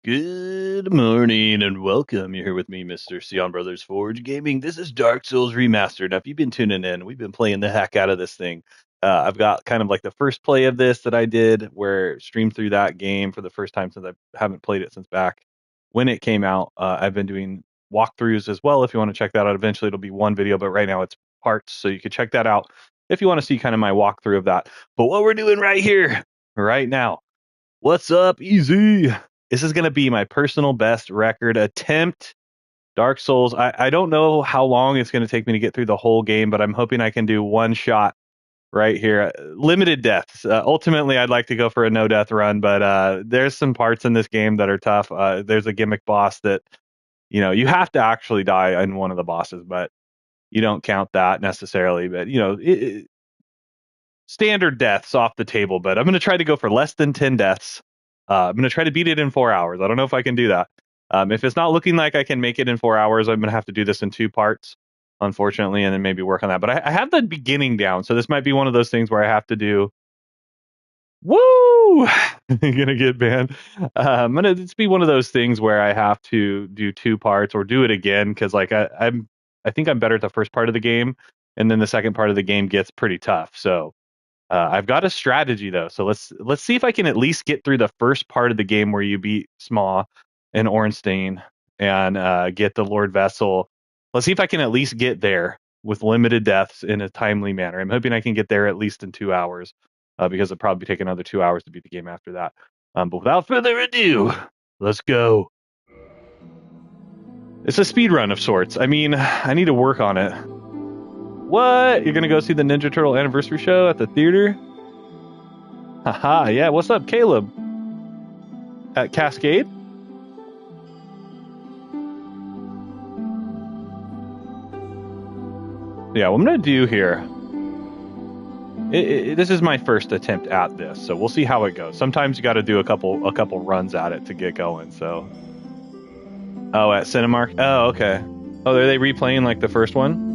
Good morning and welcome. You're here with me, Mr. Sion Brothers Forge Gaming. This is Dark Souls Remastered. Now, if you've been tuning in, we've been playing the heck out of this thing. I've got kind of like the first play of this that I did, where streamed through that game for the first time since I haven't played it since back when it came out. I've been doing walkthroughs as well. If you want to check that out, eventually it'll be one video, but right now it's parts, so you can check that out if you want to see kind of my walkthrough of that. But what we're doing right here, right now. What's up, Easy? This is going to be my personal best record attempt. Dark Souls. I don't know how long it's going to take me to get through the whole game, but I'm hoping I can do one shot right here. Limited deaths. Ultimately, I'd like to go for a no death run, but there's some parts in this game that are tough. There's a gimmick boss that, you have to actually die in one of the bosses, but you don't count that necessarily. But, standard deaths off the table, but I'm going to try to go for less than 10 deaths. I'm going to try to beat it in 4 hours. I don't know if I can do that. If it's not looking like I can make it in 4 hours, I'm going to have to do this in two parts, unfortunately, and then maybe work on that. But I have the beginning down, so this might be one of those things where I have to do. Woo! I'm gonna get banned. It's be one of those things where I have to do two parts or do it again because like I think I'm better at the first part of the game, and then the second part of the game gets pretty tough. So I've got a strategy though, so let's see if I can at least get through the first part of the game where you beat Smaw and Ornstein and get the Lord Vessel. Let's see if I can at least get there with limited deaths in a timely manner. I'm hoping I can get there at least in 2 hours because it'll probably take another 2 hours to beat the game after that. But without further ado, let's go. It's a speed run of sorts. I mean, I need to work on it. What? You're gonna go see the Ninja Turtle anniversary show at the theater? Haha, yeah. What's up, Caleb? At Cascade? Yeah, what I'm gonna do here. This is my first attempt at this, so we'll see how it goes. Sometimes you got to do a couple runs at it to get going. So, oh, at Cinemark. Oh, okay. Oh, are they replaying like the first one?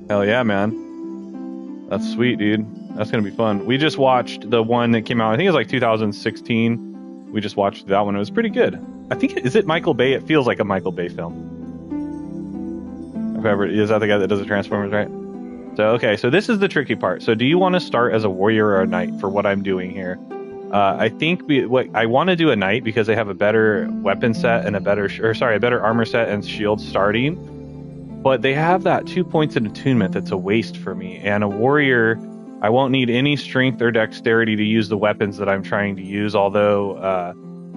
Hell yeah, man. That's sweet, dude. That's gonna be fun. We just watched the one that came out. I think it was like 2016. We just watched that one. It was pretty good. I think is it Michael Bay? It feels like a Michael Bay film. Whoever is that the guy that does the Transformers, right? So okay, so this is the tricky part. So do you want to start as a warrior or a knight for what I'm doing here? I think what I want to do a knight because they have a better weapon set and a better armor set and shield starting. But they have that 2 points in attunement that's a waste for me. And a warrior, I won't need any strength or dexterity to use the weapons that I'm trying to use. Although,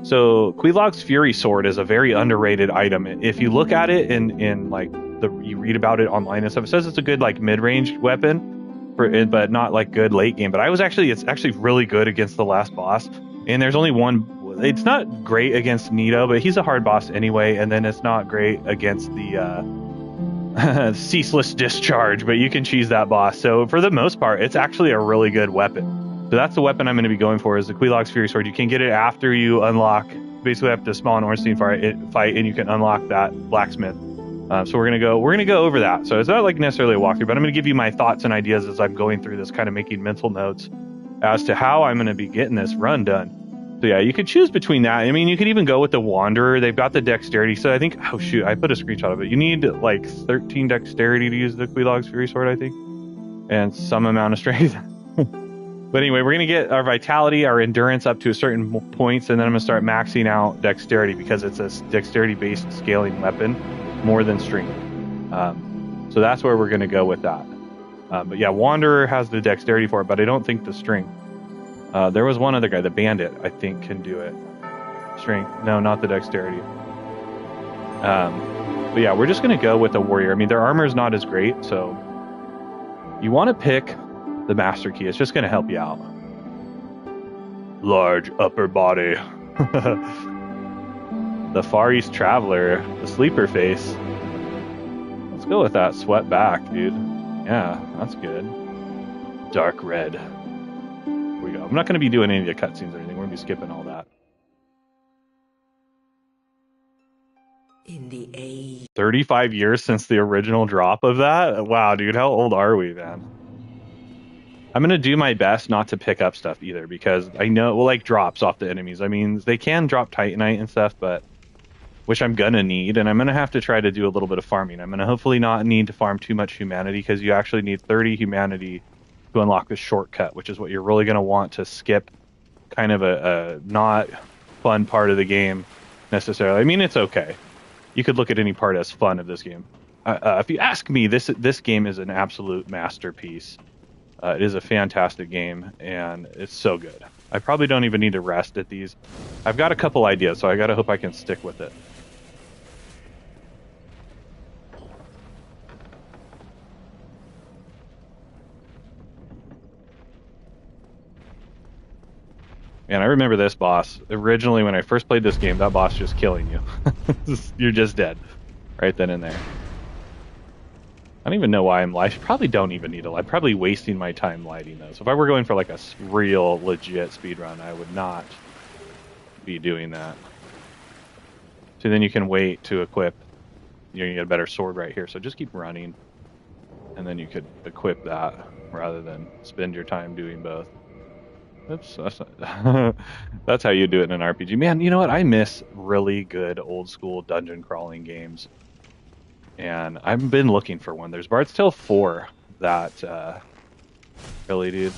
so Quelaag's Fury Sword is a very underrated item. If you look at it in like you read about it online and stuff, it says it's a good like mid-range weapon, but not like good late game. But it's actually really good against the last boss. And there's only one. It's not great against Nito, but he's a hard boss anyway. And then it's not great against the ceaseless discharge, but you can cheese that boss. So for the most part, it's actually a really good weapon. So that's the weapon I'm going to be going for is the Quelaag's Fury Sword. You can get it after you unlock, basically after Smaw and Ornstein fight, and you can unlock that blacksmith. So we're gonna go over that. So it's not like necessarily a walkthrough, but I'm gonna give you my thoughts and ideas as I'm going through this, kind of making mental notes as to how I'm gonna be getting this run done. So yeah, you could choose between that. I mean, you could even go with the Wanderer. They've got the dexterity. So I think, oh shoot, I put a screenshot of it. You need like 13 dexterity to use the Quelaag's Fury Sword, I think, and some amount of strength. But anyway, we're going to get our vitality, our endurance up to a certain points, and then I'm going to start maxing out dexterity because it's a dexterity-based scaling weapon more than strength. So that's where we're going to go with that. But yeah, Wanderer has the dexterity for it, but I don't think the strength. There was one other guy, the Bandit, I think can do it. Strength. No, not the dexterity. But yeah, we're just going to go with the Warrior. I mean, their armor is not as great, so you want to pick the Master Key. It's just going to help you out. Large upper body. The Far East Traveler, the Sleeper Face. Let's go with that sweat back, dude. Yeah, that's good. Dark red. Here we go. I'm not going to be doing any of the cutscenes or anything. We're going to be skipping all that. In the age 35 years since the original drop of that? Wow, dude, how old are we, man? I'm gonna do my best not to pick up stuff either because I know well like drops off the enemies. I mean they can drop Titanite and stuff, but which I'm gonna need, and I'm gonna have to try to do a little bit of farming. I'm gonna hopefully not need to farm too much humanity because you actually need 30 humanity to unlock the shortcut, which is what you're really gonna want to skip kind of a not fun part of the game necessarily. I mean it's okay. You could look at any part as fun of this game. If you ask me, this game is an absolute masterpiece. It is a fantastic game, and it's so good. I probably don't even need to rest at these. I've got a couple ideas, so I gotta hope I can stick with it. Man, I remember this boss. Originally, when I first played this game, that boss just killing you. You're just dead. Right then and there. I don't even know why I'm live. I probably don't even need to light. Probably wasting my time lighting those. If I were going for like a real legit speedrun, I would not be doing that. So then you can wait to equip. You get a better sword right here. So just keep running. And then you could equip that rather than spend your time doing both. Oops, that's not that's how you do it in an RPG. Man, you know what? I miss really good old school dungeon crawling games. And I've been looking for one. There's Bard's Tale 4 that really, dude.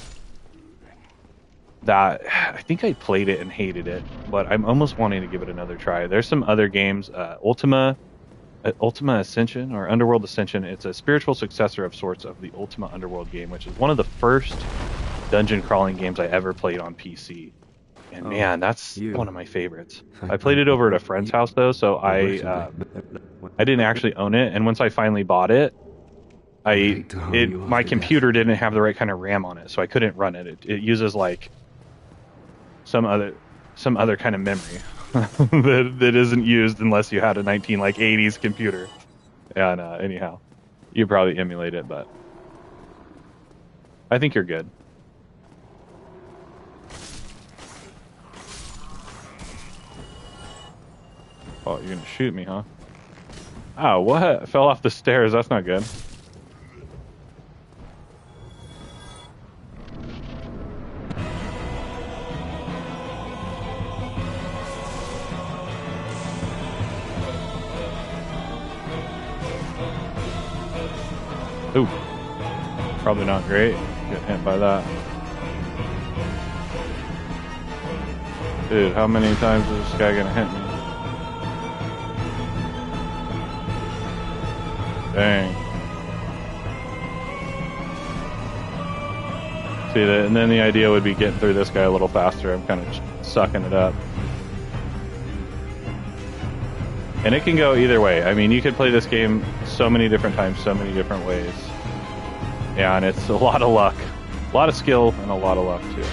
That I think I played it and hated it, but I'm almost wanting to give it another try. There's some other games, Ultima Ascension or Underworld Ascension. It's a spiritual successor of sorts of the Ultima Underworld game, which is one of the first dungeon crawling games I ever played on PC. And man, that's one of my favorites. I played it over at a friend's house though, so I didn't actually own it. And once I finally bought it, my computer didn't have the right kind of RAM on it, so I couldn't run it. It uses like some other kind of memory that isn't used unless you had a 80s computer. And anyhow, you probably emulate it, but I think you're good. Oh, you're gonna shoot me, huh? Oh, what? I fell off the stairs. That's not good. Ooh. Probably not great. Get hit by that. Dude, how many times is this guy gonna hit me? Dang. See that, and then the idea would be getting through this guy a little faster. I'm kind of sucking it up. And it can go either way. I mean, you could play this game so many different times, so many different ways. Yeah, and it's a lot of luck. A lot of skill and a lot of luck, too.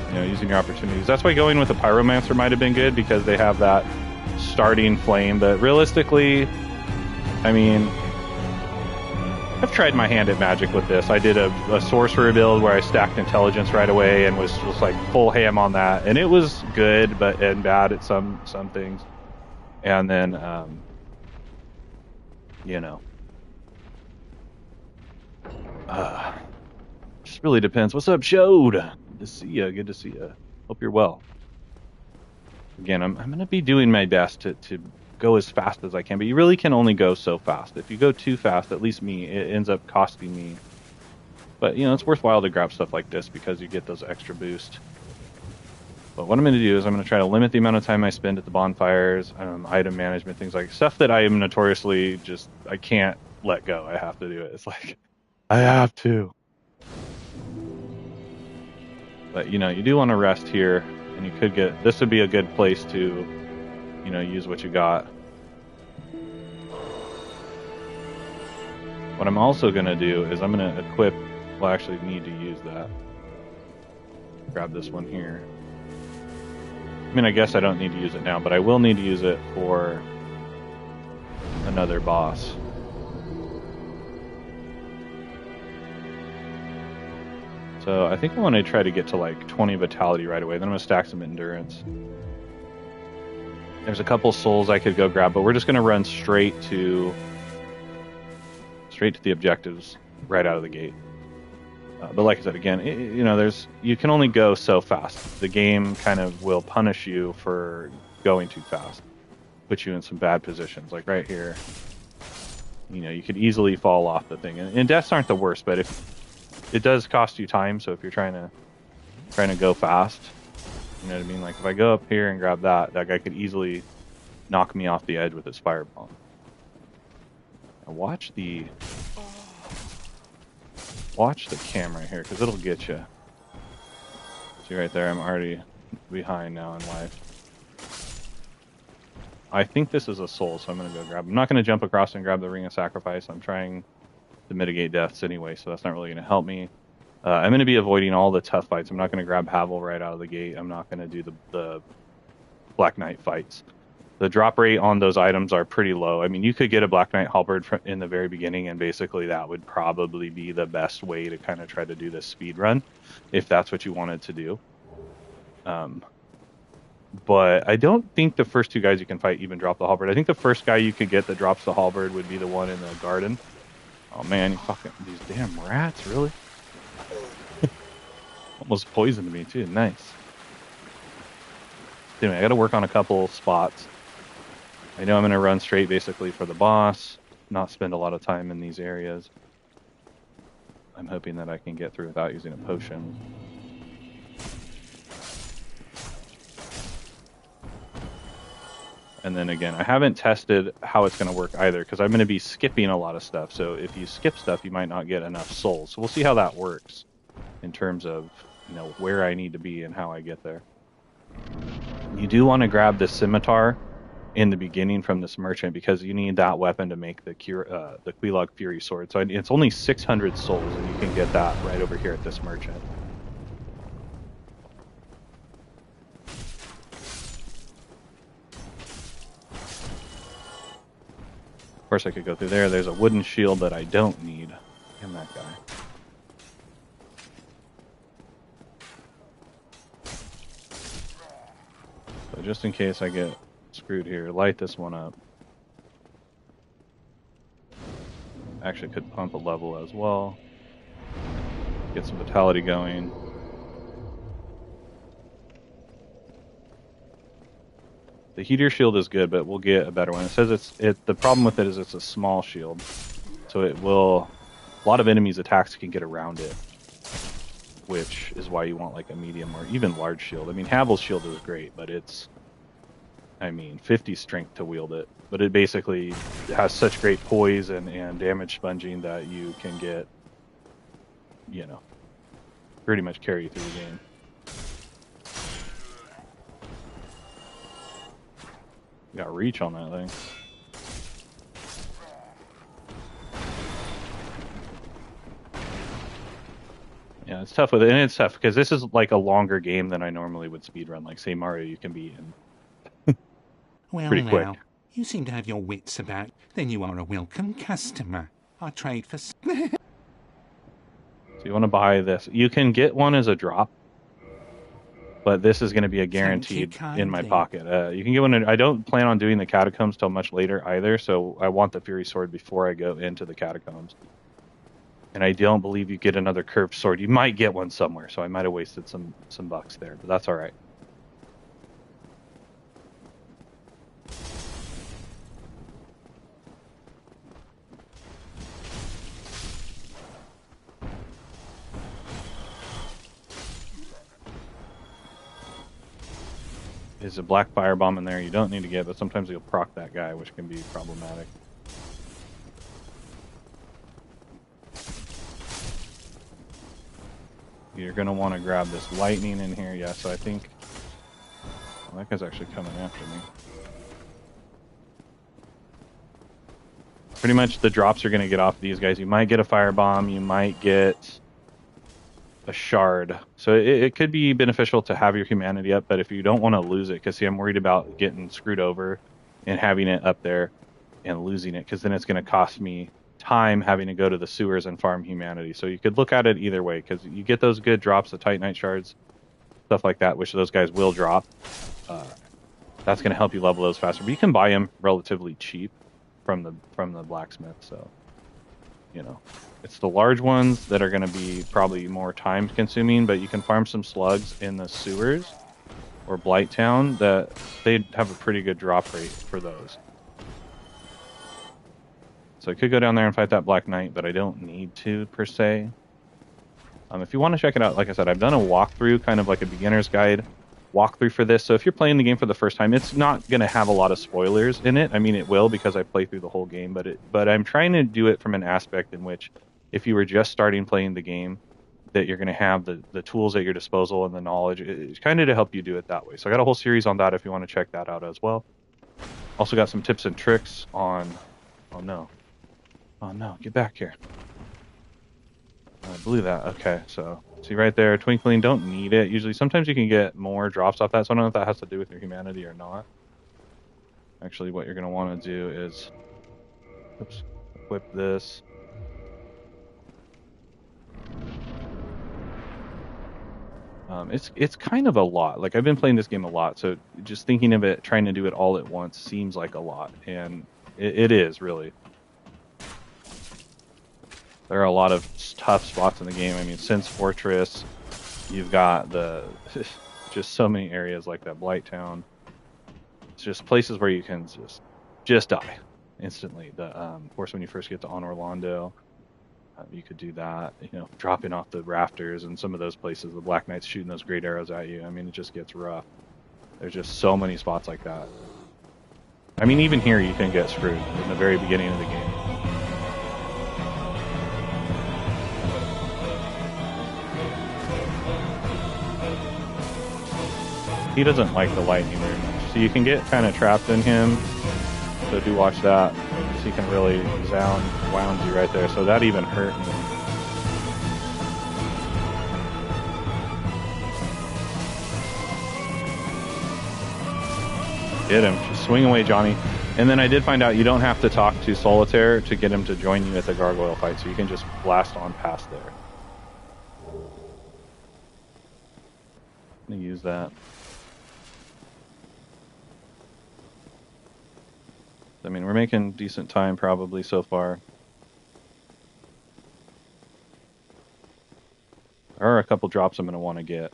You know, using your opportunities. That's why going with a Pyromancer might have been good, because they have that starting flame. But realistically, I mean, I've tried my hand at magic with this. I did a sorcerer build where I stacked intelligence right away and was just like full ham on that. And it was good and bad at some things. And then, you know, just really depends. What's up, Shode? Good to see you. Good to see you. Hope you're well. Again, I'm going to be doing my best to go as fast as I can, but you really can only go so fast. If you go too fast, at least me, it ends up costing me. But, you know, it's worthwhile to grab stuff like this because you get those extra boosts. But what I'm going to do is I'm going to try to limit the amount of time I spend at the bonfires, item management, things like stuff that I am notoriously just, I can't let go. I have to do it. It's like, I have to. But, you know, you do want to rest here, and you could get, this would be a good place to, you know, use what you got. What I'm also going to do is I'm going to equip, well, I actually need to use that. Grab this one here. I mean, I guess I don't need to use it now, but I will need to use it for another boss. So I think I want to try to get to like 20 vitality right away. Then I'm going to stack some endurance. There's a couple souls I could go grab, but we're just going to run straight to the objectives right out of the gate. But like I said, again, you know, you can only go so fast. The game kind of will punish you for going too fast, put you in some bad positions. Like right here, you know, you could easily fall off the thing. And deaths aren't the worst, but if it does cost you time, so if you're trying to go fast, you know what I mean? Like if I go up here and grab that guy could easily knock me off the edge with his fireball. Now watch the camera here, because it'll get you. See right there, I'm already behind now in life. I think this is a soul, so I'm going to go grab. I'm not going to jump across and grab the Ring of Sacrifice. I'm trying to mitigate deaths anyway, so that's not really going to help me. I'm going to be avoiding all the tough fights. I'm not going to grab Havel right out of the gate. I'm not going to do the Black Knight fights. The drop rate on those items are pretty low. I mean, you could get a Black Knight halberd in the very beginning, and basically that would probably be the best way to kind of try to do this speed run, if that's what you wanted to do. But I don't think the first two guys you can fight even drop the halberd. I think the first guy you could get that drops the halberd would be the one in the garden. Oh man, you fucking, these damn rats, really? Almost poisoned me too, nice. Anyway, I gotta work on a couple spots. I know I'm gonna run straight basically for the boss, not spend a lot of time in these areas. I'm hoping that I can get through without using a potion. And then again, I haven't tested how it's going to work either, because I'm going to be skipping a lot of stuff. So if you skip stuff, you might not get enough souls. So we'll see how that works in terms of, you know, where I need to be and how I get there. You do want to grab the scimitar in the beginning from this merchant, because you need that weapon to make the Quelaag Fury sword. So it's only 600 souls, and you can get that right over here at this merchant. Of course, I could go through there. There's a wooden shield that I don't need. Damn that guy. So just in case I get screwed here, light this one up. Actually could pump a level as well. Get some vitality going. The heater shield is good, but we'll get a better one. It says the problem with it is it's a small shield. So it will, a lot of enemies' attacks can get around it, which is why you want like a medium or even large shield. I mean, Havel's shield is great, but it's, I mean, 50 strength to wield it. But it basically has such great poise and damage sponging that you can get, you know, pretty much carry you through the game. Got reach on that thing. Yeah, it's tough with it, and it's tough because this is like a longer game than I normally would speedrun. Like, say, Mario, you can be in well, pretty quick. You seem to have your wits about. Then you are a welcome customer. I trade for... So you want to buy this. You can get one as a drop, but this is going to be a guaranteed in my pocket. You can get one. I don't plan on doing the catacombs till much later either, so I want the Fury Sword before I go into the catacombs. And I don't believe you get another curved sword. You might get one somewhere, so I might have wasted some bucks there, but that's all right. There's a black firebomb in there you don't need to get, but sometimes you'll proc that guy, which can be problematic. You're going to want to grab this lightning in here. Yeah, so I think... Well, that guy's actually coming after me. Pretty much the drops are going to get off these guys. You might get a firebomb. You might get a shard. So it could be beneficial to have your humanity up, but if you don't want to lose it, because see, I'm worried about getting screwed over and having it up there and losing it, because then it's going to cost me time having to go to the sewers and farm humanity. So you could look at it either way, because you get those good drops, the Titanite shards, stuff like that, which those guys will drop. That's going to help you level those faster. But you can buy them relatively cheap from the blacksmith. So you know, it's the large ones that are going to be probably more time consuming, but you can farm some slugs in the sewers or Blight Town that they have a pretty good drop rate for those. So I could go down there and fight that Black Knight, but I don't need to per se. If you want to check it out, like I said, I've done a walkthrough, kind of like a beginner's guide walkthrough for this. So if you're playing the game for the first time, it's not going to have a lot of spoilers in it. I mean, it will because I play through the whole game, but I'm trying to do it from an aspect in which if you were just starting playing the game, that you're going to have the tools at your disposal and the knowledge. It's kind of to help you do it that way. So I got a whole series on that if you want to check that out as well. Also got some tips and tricks on... Oh no, get back here. I blew that. Okay, so see right there, twinkling, don't need it. Usually, sometimes you can get more drops off that, so I don't know if that has to do with your humanity or not. Actually, what you're going to want to do is, oops, equip this. It's kind of a lot. Like, I've been playing this game a lot, so just thinking of it, trying to do it all at once seems like a lot, and it is, really. There are a lot of tough spots in the game. I mean, since Fortress, you've got just so many areas like that Blight Town. It's just places where you can just die instantly. Of course, when you first get to On Orlando, you could do that. You know, dropping off the rafters and some of those places, the Black Knights shooting those great arrows at you. I mean, it just gets rough. There's just so many spots like that. I mean, even here you can get screwed in the very beginning of the game. He doesn't like the lightning very much, so you can get kind of trapped in him. So do watch that. So he can really wound you right there. So that even hurt me. Get him. Just swing away, Johnny. And then I did find out you don't have to talk to Solitaire to get him to join you at the gargoyle fight, so you can just blast on past there. I'm gonna use that. I mean, we're making decent time probably so far. There are a couple drops I'm going to want to get.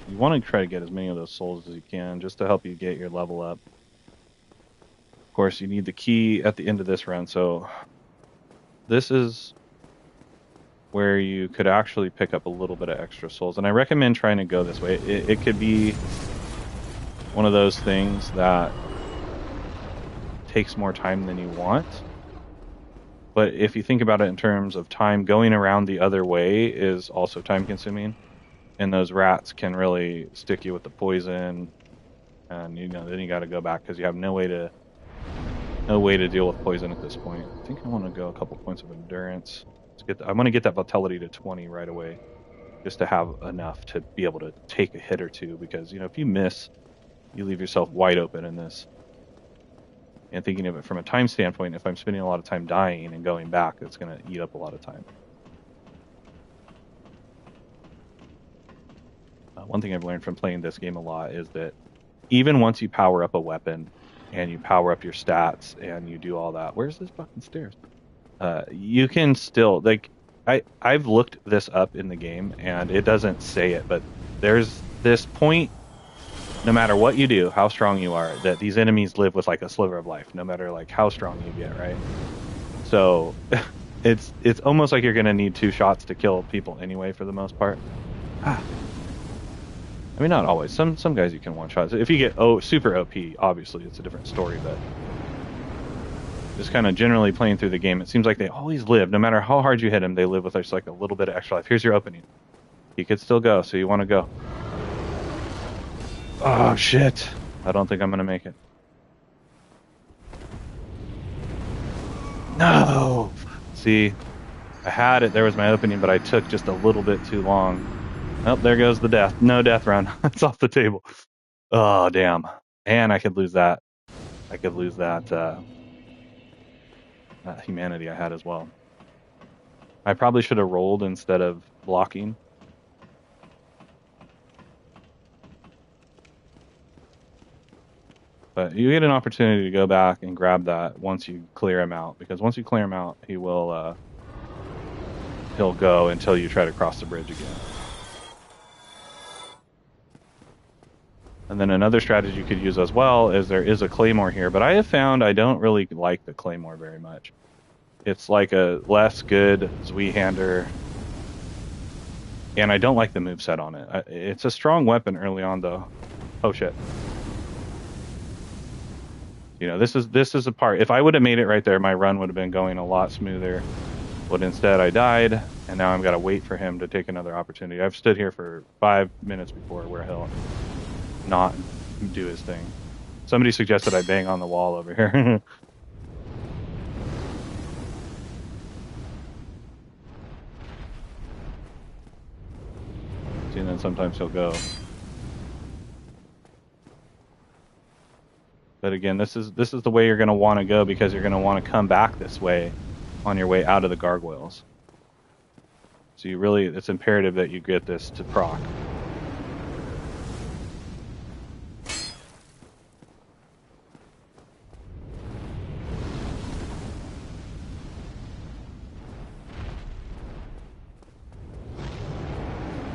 You want to try to get as many of those souls as you can, just to help you get your level up. Of course, you need the key at the end of this run, so this is where you could actually pick up a little bit of extra souls. And I recommend trying to go this way. It could be one of those things that takes more time than you want. But if you think about it in terms of time, going around the other way is also time consuming. And those rats can really stick you with the poison. And then you got to go back because you have no way to deal with poison at this point. I think I want to go a couple points of endurance. I want to get that vitality to 20 right away, just to have enough to be able to take a hit or two. Because if you miss, you leave yourself wide open in this. And thinking of it from a time standpoint, if I'm spending a lot of time dying and going back, it's going to eat up a lot of time. One thing I've learned from playing this game a lot is that even once you power up a weapon and you power up your stats and you do all that, where's this fucking stairs? You can still, like, I've looked this up in the game and it doesn't say it, but there's this point, no matter what you do, how strong you are, that these enemies live with like a sliver of life, no matter like how strong you get, right? So it's almost like you're gonna need 2 shots to kill people anyway, for the most part. I mean, not always. Some guys you can one shot. If you get super OP, obviously it's a different story, but just kind of generally playing through the game, it seems like they always live, no matter how hard you hit them, they live with just like a little bit of extra life. Here's your opening. You could still go, so you want to go. Oh, shit. I don't think I'm going to make it. No! See, I had it. There was my opening, but I took just a little bit too long. Oh, there goes the death. No death run. It's off the table. Oh, damn. And I could lose that. I could lose that humanity I had as well. I probably should have rolled instead of blocking. But But you get an opportunity to go back and grab that once you clear him out, because once you clear him out, he will he'll go until you try to cross the bridge again. And then another strategy you could use as well is there is a claymore here, but I have found I don't really like the claymore very much. It's like a less good Zweihander, and I don't like the moveset on it. It's a strong weapon early on, though. Oh shit! You know, this is a part. If I would have made it right there, my run would have been going a lot smoother. But instead, I died, and now I've got to wait for him to take another opportunity. I've stood here for 5 minutes before where he'll not do his thing. Somebody suggested I bang on the wall over here. See, and then sometimes he'll go. But again, this is the way you're going to want to go, because you're going to want to come back this way on your way out of the gargoyles. So you really, it's imperative that you get this to proc.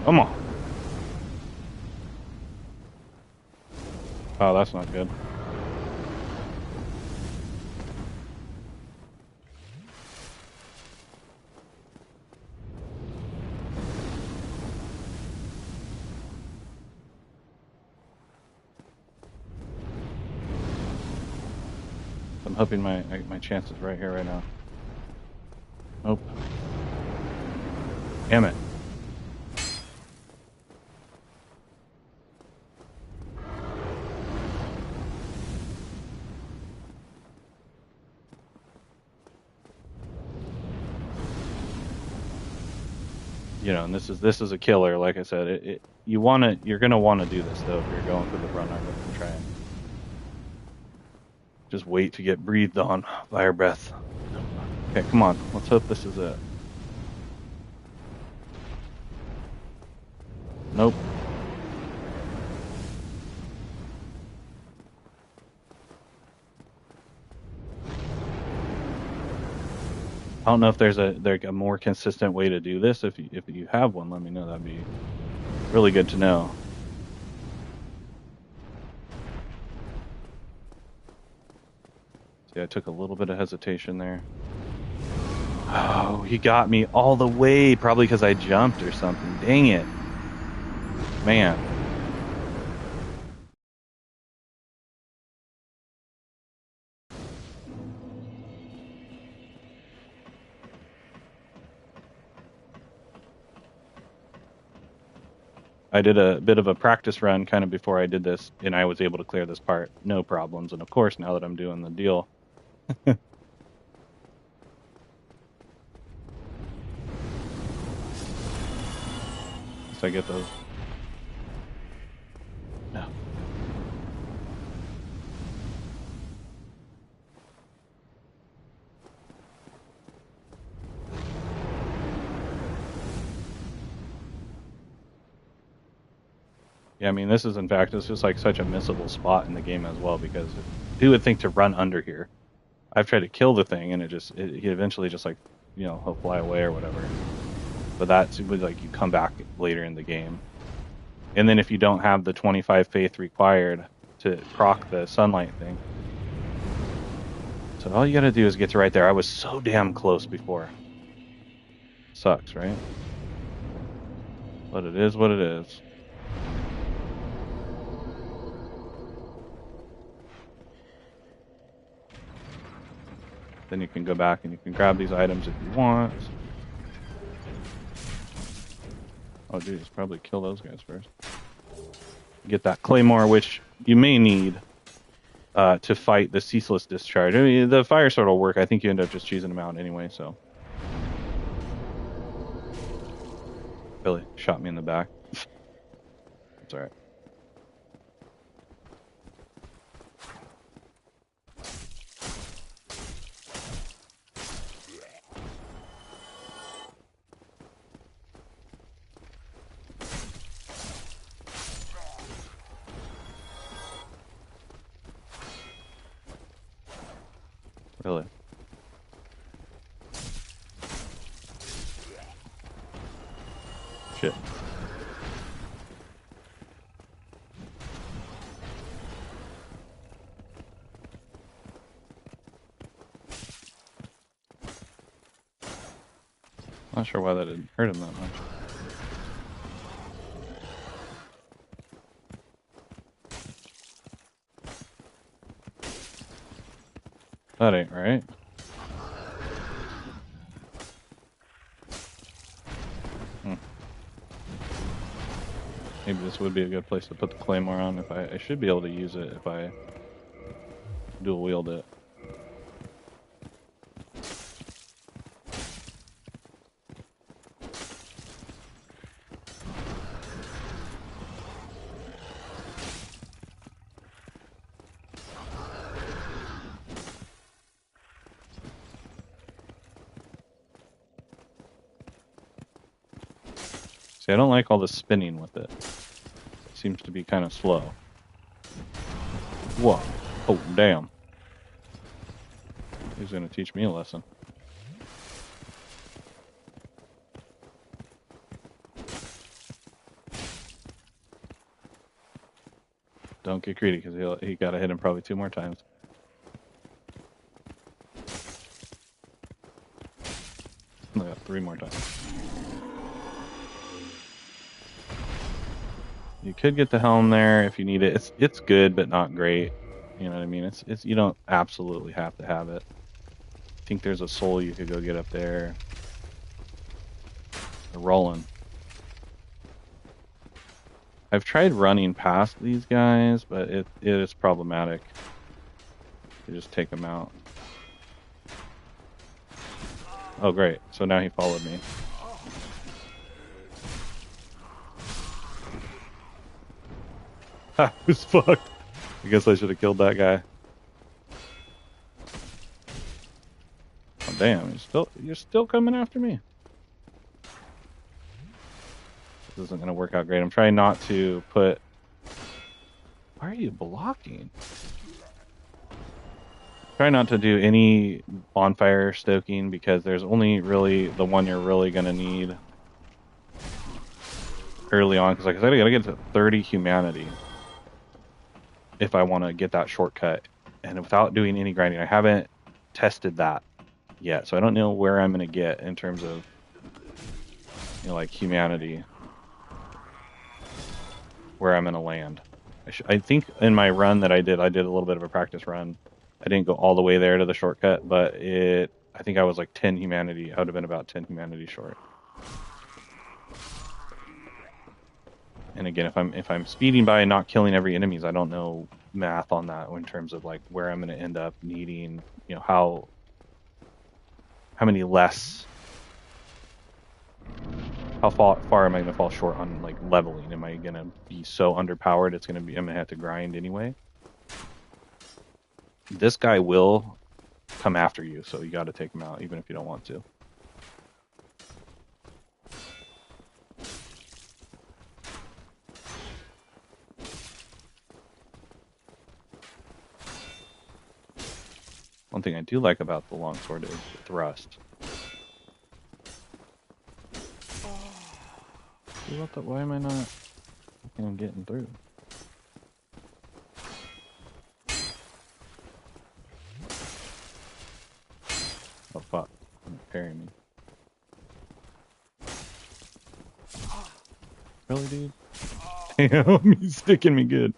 Come on. Oh, that's not good. I'm hoping my chance is right here right now. Nope. Damn it. You know, and this is a killer. Like I said, you're gonna want to do this though if you're going for the run over and try and just wait to get breathed on by her breath. Okay, come on. Let's hope this is it. Nope. I don't know if there's a more consistent way to do this. If you have one, let me know. That'd be really good to know. See, I took a little bit of hesitation there. Oh, he got me all the way, probably because I jumped or something. Dang it. Man. I did a bit of a practice run kind of before I did this, and I was able to clear this part, no problems. And of course, now that I'm doing the deal, so I get those. No. Yeah, I mean, this is in fact, it's just like such a missable spot in the game as well, because who would think to run under here? I've tried to kill the thing, and he eventually just like, you know, he'll fly away or whatever. But that's like you come back later in the game, and then if you don't have the 25 faith required to proc the sunlight thing, so all you gotta do is get to right there. I was so damn close before. Sucks, right? But it is what it is. Then you can go back and you can grab these items if you want. Oh, geez, probably kill those guys first. Get that claymore, which you may need to fight the ceaseless discharge. I mean, the fire sword will work. I think you end up just cheesing them out anyway, so. Billy shot me in the back. It's alright. Really? Shit. Not sure why that didn't hurt him that much. That ain't right. Maybe this would be a good place to put the claymore on. If I should be able to use it if I dual wield it. See, I don't like all the spinning with it. It seems to be kind of slow. Whoa. Oh, damn. He's going to teach me a lesson. Don't get greedy, because he got to hit him probably 2 more times. I got 3 more times. You could get the helm there if you need it. It's good, but not great. You know what I mean? It's you don't absolutely have to have it. I think there's a soul you could go get up there. They're rolling. I've tried running past these guys, but it is problematic. You just take them out. Oh, great. So now he followed me. Ha, who's fucked? I guess I should have killed that guy. Oh, damn. You're still coming after me? This isn't going to work out great. I'm trying not to put... Why are you blocking? Try not to do any bonfire stoking because there's only really the one you're really going to need early on. Because like I said, I got to get to 30 humanity if I want to get that shortcut. And without doing any grinding, I haven't tested that yet. So I don't know where I'm going to get in terms of, you know, like humanity, where I'm going to land. I think in my run that I did a little bit of a practice run. I didn't go all the way there to the shortcut, but I think I was like 10 humanity. I would have been about 10 humanity short. And again, if I'm speeding by and not killing every enemies, I don't know math on that in terms of like where I'm going to end up needing, you know, how many less, how far am I going to fall short on like leveling? Am I going to be so underpowered I'm going to have to grind anyway? This guy will come after you, so you got to take him out, even if you don't want to. One thing I do like about the longsword is the thrust. Why am I not getting through? Oh fuck, I'm parrying me. Really, dude? Damn, he's sticking me good.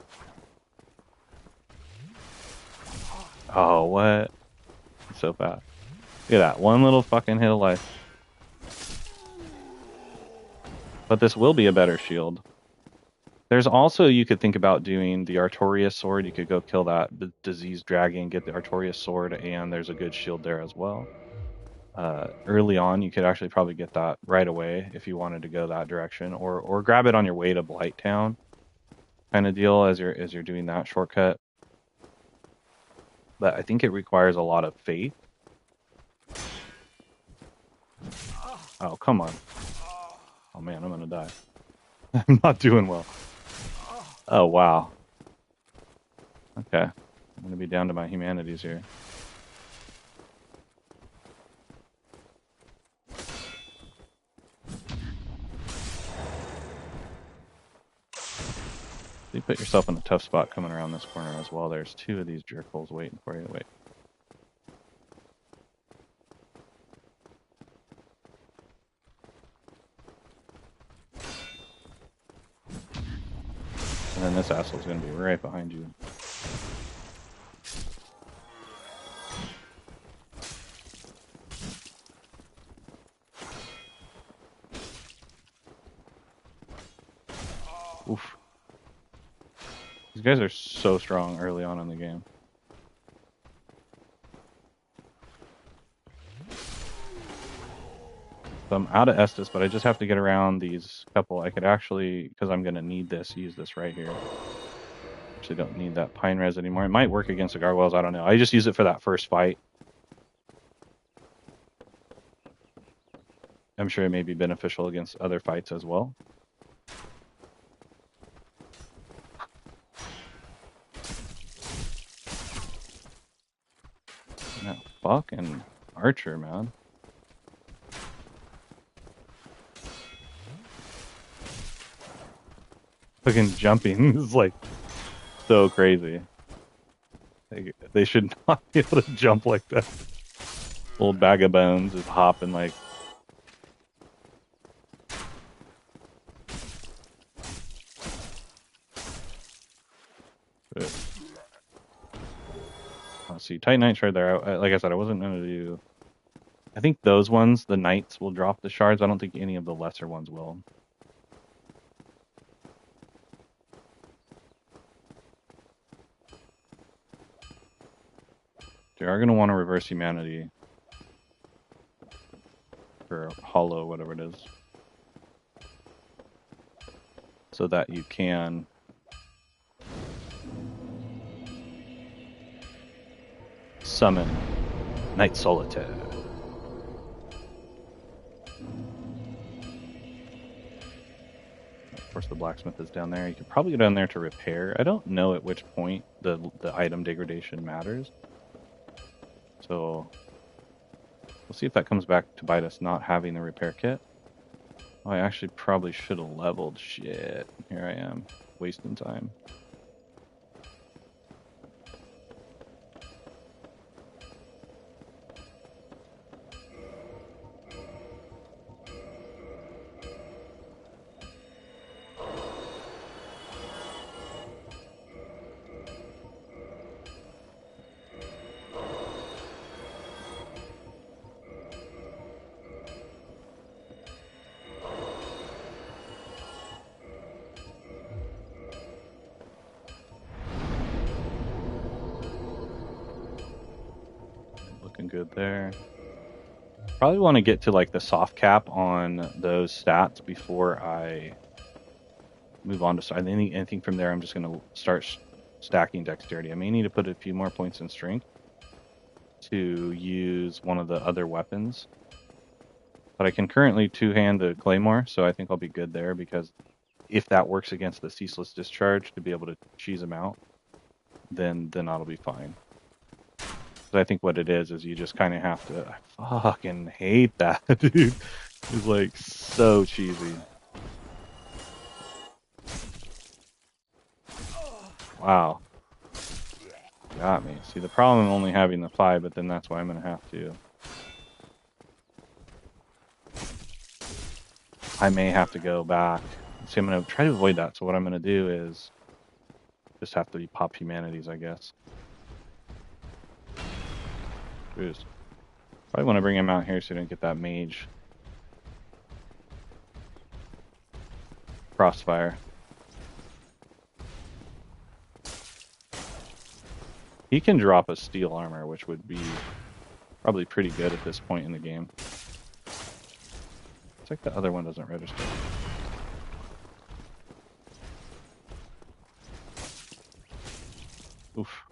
Oh, what? He's so fast. Look at that, one little fucking hit of life. But this will be a better shield. There's also, you could think about doing the Artorias sword. You could go kill that diseased dragon, get the Artorias sword, and there's a good shield there as well. Early on, you could actually probably get that right away if you wanted to go that direction, or grab it on your way to Blighttown, kind of deal as you're doing that shortcut. But I think it requires a lot of faith. Oh, come on. Oh man, I'm gonna die. I'm not doing well. Oh wow. Okay, I'm gonna be down to my humanities here. You put yourself in a tough spot coming around this corner as well. There's two of these jerkholes waiting for you. Wait. And then this asshole's going to be right behind you. Oof. These guys are so strong early on in the game. So I'm out of Estus, but I just have to get around these couple. I could actually, because I'm going to need this, use this right here. Actually don't need that pine res anymore. It might work against the gargoyles, I don't know. I just use it for that first fight. I'm sure it may be beneficial against other fights as well. No, fucking archer, man. Fucking jumping is like so crazy. They should not be able to jump like that. Little bag of bones is hopping like. Let's see, Titanite's right there. Like I said, I wasn't going to do. I think those ones, the knights, will drop the shards. I don't think any of the lesser ones will. You are going to want to reverse humanity for hollow, whatever it is, so that you can summon Knight Solitaire. Of course, the blacksmith is down there. You could probably go down there to repair. I don't know at which point the item degradation matters. So we'll see if that comes back to bite us not having the repair kit. Oh, I actually probably should have leveled. Shit. Here I am, wasting time. Good there. Probably want to get to like the soft cap on those stats before I move on to start. Anything from there, I'm just going to start stacking dexterity. I may need to put a few more points in strength to use one of the other weapons, but I can currently two-hand the claymore, so I think I'll be good there, because if that works against the ceaseless discharge to be able to cheese them out, then that'll be fine. I think what it is you just kind of have to. I fucking hate that, dude. It's like so cheesy. Wow. Got me. See, the problem I'm only having the 5, but then that's why I'm going to have to. I may have to go back. See, I'm going to try to avoid that. So what I'm going to do is just have to pop humanities, I guess. Boost. Probably want to bring him out here so you don't get that mage crossfire. He can drop a steel armor, which would be probably pretty good at this point in the game. It's like the other one doesn't register. Oof.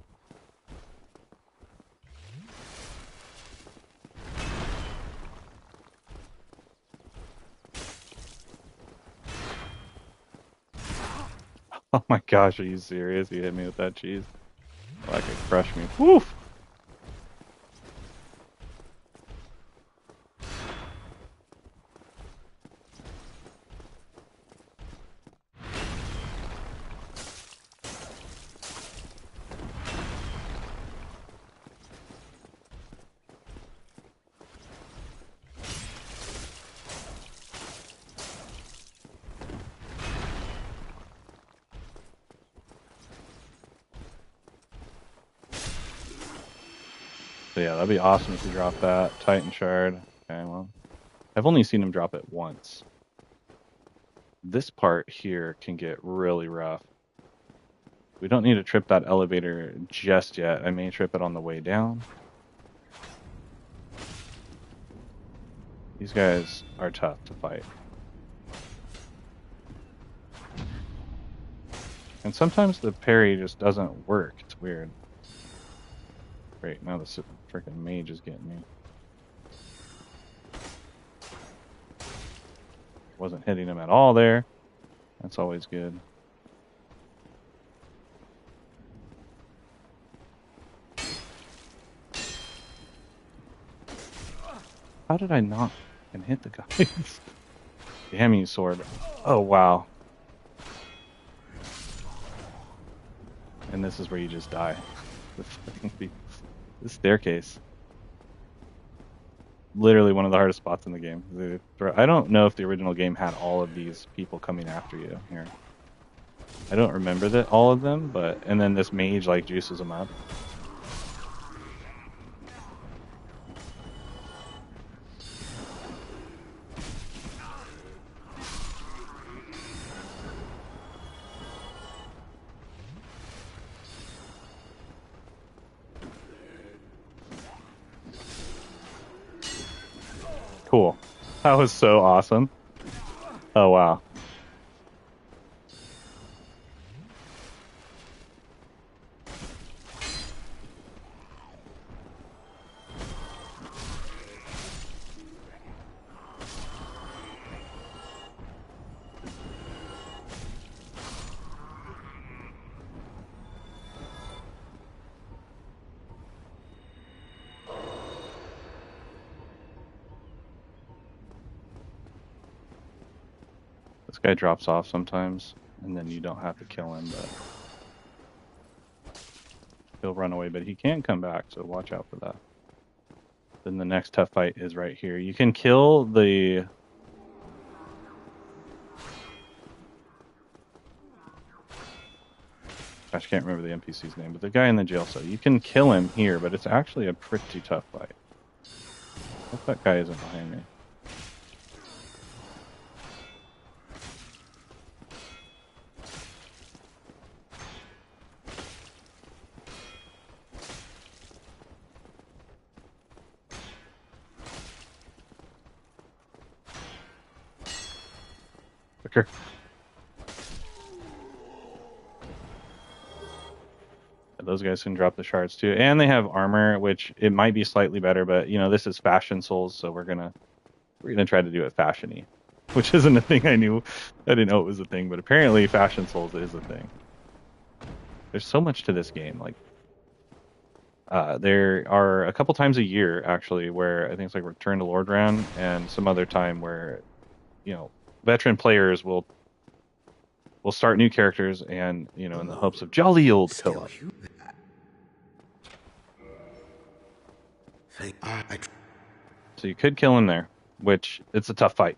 Oh my gosh, are you serious? You hit me with that cheese? Like it crushed me. Woof! So yeah, that'd be awesome if you drop that. Titan Shard. Okay, well, I've only seen him drop it once. This part here can get really rough. We don't need to trip that elevator just yet. I may trip it on the way down. These guys are tough to fight. And sometimes the parry just doesn't work. It's weird. Great, now the freaking mage is getting me. Wasn't hitting him at all there. That's always good. How did I not and hit the guys? Damn you, sword. Oh, wow. And this is where you just die. This staircase. Literally one of the hardest spots in the game. I don't know if the original game had all of these people coming after you here. I don't remember that all of them, but and then this mage like juices them up. Cool. That was so awesome. Oh, wow. This guy drops off sometimes, and then you don't have to kill him, but he'll run away, but he can come back, so watch out for that. Then the next tough fight is right here. You can kill the... Gosh, I can't remember the NPC's name, but the guy in the jail cell. You can kill him here, but it's actually a pretty tough fight. I hope that guy isn't behind me. Quicker. Those guys can drop the shards too, and they have armor, which it might be slightly better, but you know this is fashion souls, so we're gonna try to do it fashiony, which isn't a thing I didn't know it was a thing, but apparently fashion souls is a thing. There's so much to this game. Like there are a couple times a year actually where I think it's like Return to Lordran and some other time where you know veteran players will start new characters and you know in the hopes of jolly old co-op. So you could kill him there, which it's a tough fight.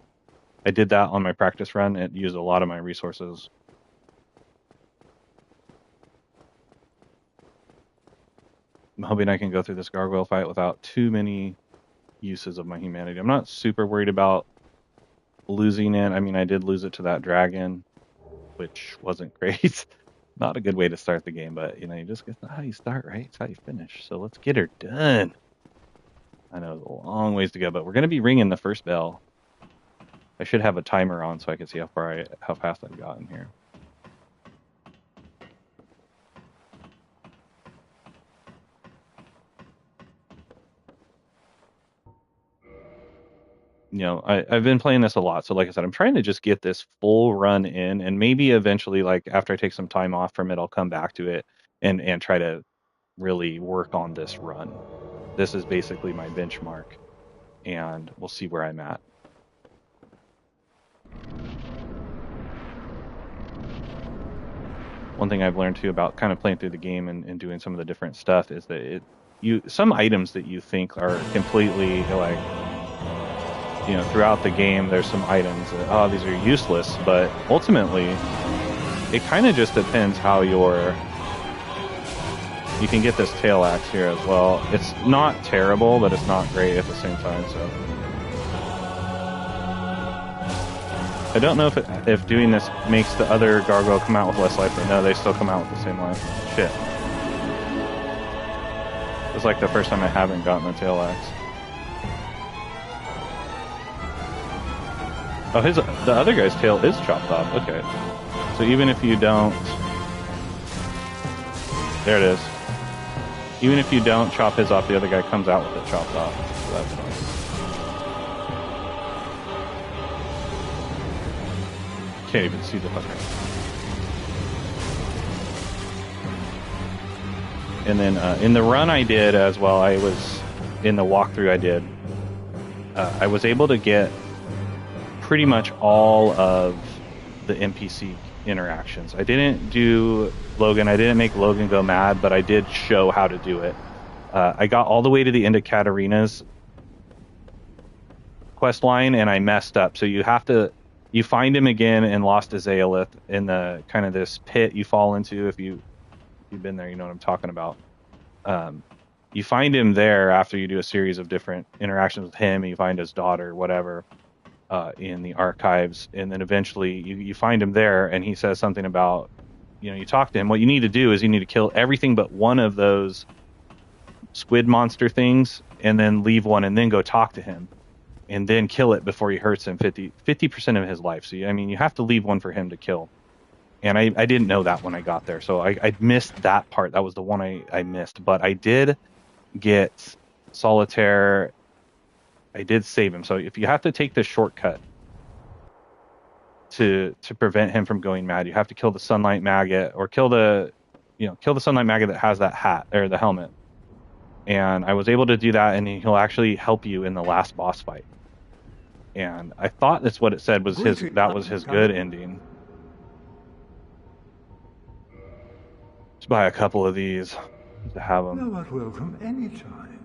I did that on my practice run. It used a lot of my resources. I'm hoping I can go through this gargoyle fight without too many uses of my humanity. I'm not super worried about losing it. I mean, I did lose it to that dragon, which wasn't great. Not a good way to start the game, but you know, that's how you start, right? It's how you finish. So let's get her done. I know there's a long ways to go, but we're going to be ringing the first bell. I should have a timer on so I can see how fast I've gotten here. You know, I've been playing this a lot, so like I said, I'm trying to just get this full run in, and maybe eventually, like after I take some time off from it, I'll come back to it and try to really work on this run. This is basically my benchmark, and we'll see where I'm at. One thing I've learned too about kind of playing through the game and doing some of the different stuff is that some items that you think are completely like, you know, throughout the game, there's some items that, oh, these are useless, but ultimately, it kind of just depends how your you can get this tail axe here as well. It's not terrible, but it's not great at the same time. So I don't know if doing this makes the other gargoyle come out with less life, but no, they still come out with the same life. Shit. It's like the first time I haven't gotten the tail axe. Oh, the other guy's tail is chopped off. Okay. So even if you don't... There it is. Even if you don't chop his off, the other guy comes out with it chopped off. So that's fine. Can't even see the fucker. And then in the run I did as well, I was in the walkthrough I did. I was able to get pretty much all of the NPC interactions. I didn't do Logan. I didn't make Logan go mad, but I did show how to do it. I got all the way to the end of Katarina's quest line, and I messed up. So you find him again in Lost Azalith in the kind of this pit you fall into. If you've been there, you know what I'm talking about. You find him there after you do a series of different interactions with him, and you find his daughter, whatever, in the archives, and then eventually you find him there, and he says something about, you talk to him. What you need to do is you need to kill everything but one of those squid monster things, and then leave one, and then go talk to him, and then kill it before he hurts him 50% of his life. So you have to leave one for him to kill. And I didn't know that when I got there, so I missed that part. That was the one I missed. But I did get Solitaire. I did save him. So if you have to take the shortcut to prevent him from going mad, you have to kill the sunlight maggot, or kill the sunlight maggot that has that hat or the helmet. And I was able to do that, and he'll actually help you in the last boss fight. And I thought that's what it said was his good ending. Let's buy a couple of these to have them. Thou art welcome anytime.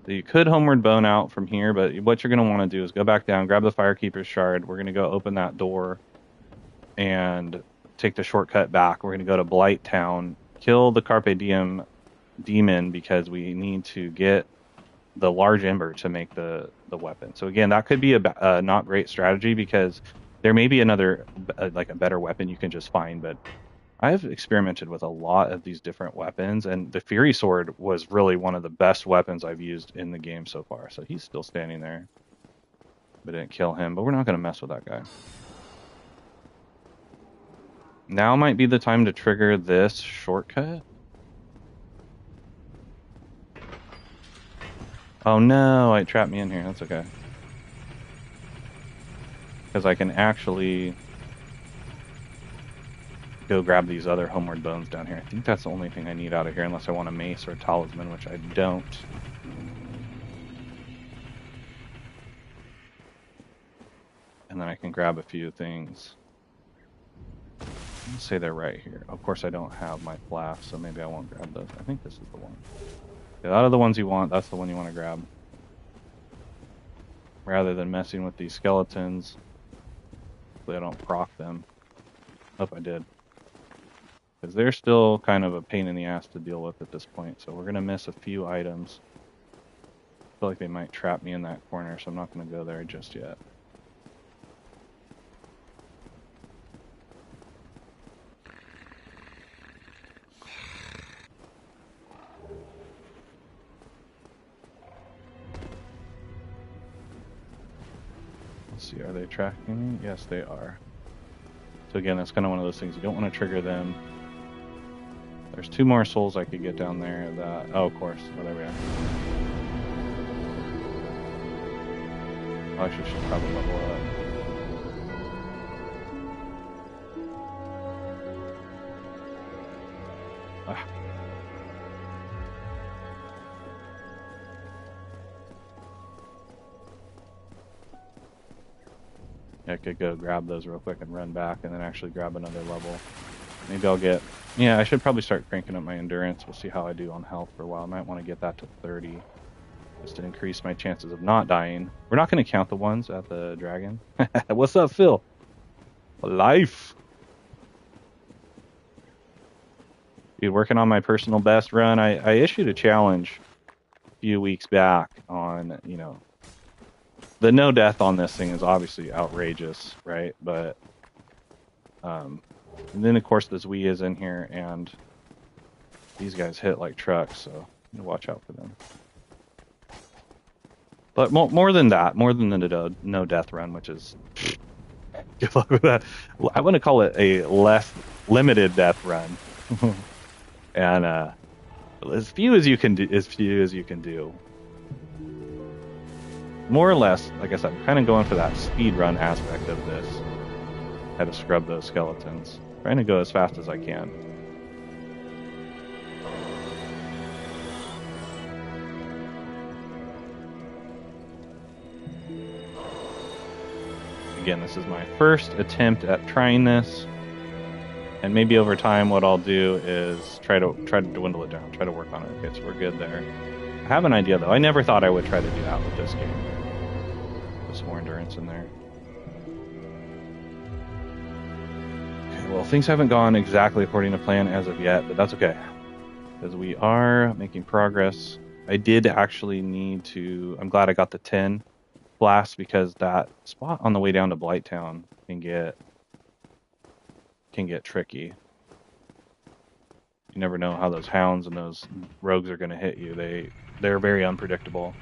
So you could homeward bone out from here, but what you're going to want to do is go back down, grab the Firekeeper's Shard. We're going to go open that door and take the shortcut back. We're going to go to Blight Town, kill the Carpe Diem demon, because we need to get the large ember to make the weapon. So again, that could be a not great strategy, because there may be another, like a better weapon you can just find, but I've experimented with a lot of these different weapons, and the Fury Sword was really one of the best weapons I've used in the game so far. So he's still standing there. But didn't kill him, but we're not going to mess with that guy. Now might be the time to trigger this shortcut. Oh no, it trapped me in here. That's okay. Because I can actually go grab these other homeward bones down here. I think that's the only thing I need out of here, unless I want a mace or a talisman, which I don't. And then I can grab a few things. Let's say they're right here. Of course I don't have my flask, so maybe I won't grab those. I think this is the one. Yeah, out of the ones you want, that's the one you want to grab. Rather than messing with these skeletons. Hopefully I don't proc them. Hope I did. Because they're still kind of a pain in the ass to deal with at this point. So we're going to miss a few items. I feel like they might trap me in that corner, so I'm not going to go there just yet. Let's see, are they tracking me? Yes, they are. So again, that's kind of one of those things. You don't want to trigger them. There's 2 more souls I could get down there that... Oh, of course. Oh, there we are. I should probably level up. Ah. I could go grab those real quick and run back and then actually grab another level. Maybe I'll get... Yeah, I should probably start cranking up my endurance. We'll see how I do on health for a while. I might want to get that to 30 just to increase my chances of not dying. We're not going to count the ones at the dragon. What's up, Phil? Life! Dude, working on my personal best run. I issued a challenge a few weeks back on, the no death on this thing is obviously outrageous, right? But and then of course this Wii is in here, and these guys hit like trucks, so you need to watch out for them. But more than that, more than the no death run, which is good luck with that. I want to call it a less limited death run, and as few as you can do, More or less, like I said, I'm kind of going for that speed run aspect of this. Had to scrub those skeletons, trying to go as fast as I can. Again, this is my first attempt at trying this, and maybe over time what I'll do is try to dwindle it down, try to work on it. Okay, so we're good there. I have an idea though. I never thought I would try to do that with this game. Put some more endurance in there. Okay, well, things haven't gone exactly according to plan as of yet, but that's okay, because we are making progress. I did actually need to. I'm glad I got the 10 blast, because that spot on the way down to Blighttown can get tricky. You never know how those hounds and those rogues are going to hit you. They're very unpredictable.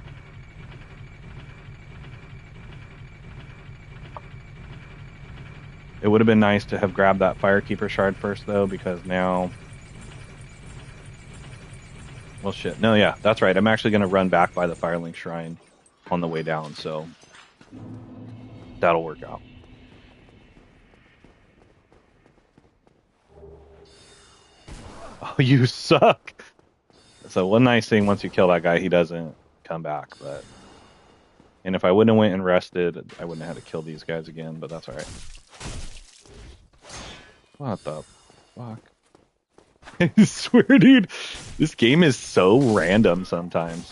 It would have been nice to have grabbed that Firekeeper shard first, though, because now... Well, shit. No, yeah, that's right. I'm actually going to run back by the Firelink Shrine on the way down, so that'll work out. Oh, you suck! So one nice thing, once you kill that guy, he doesn't come back, but... And if I wouldn't have went and rested, I wouldn't have had to kill these guys again, but that's alright. What the fuck? I swear, dude, this game is so random sometimes.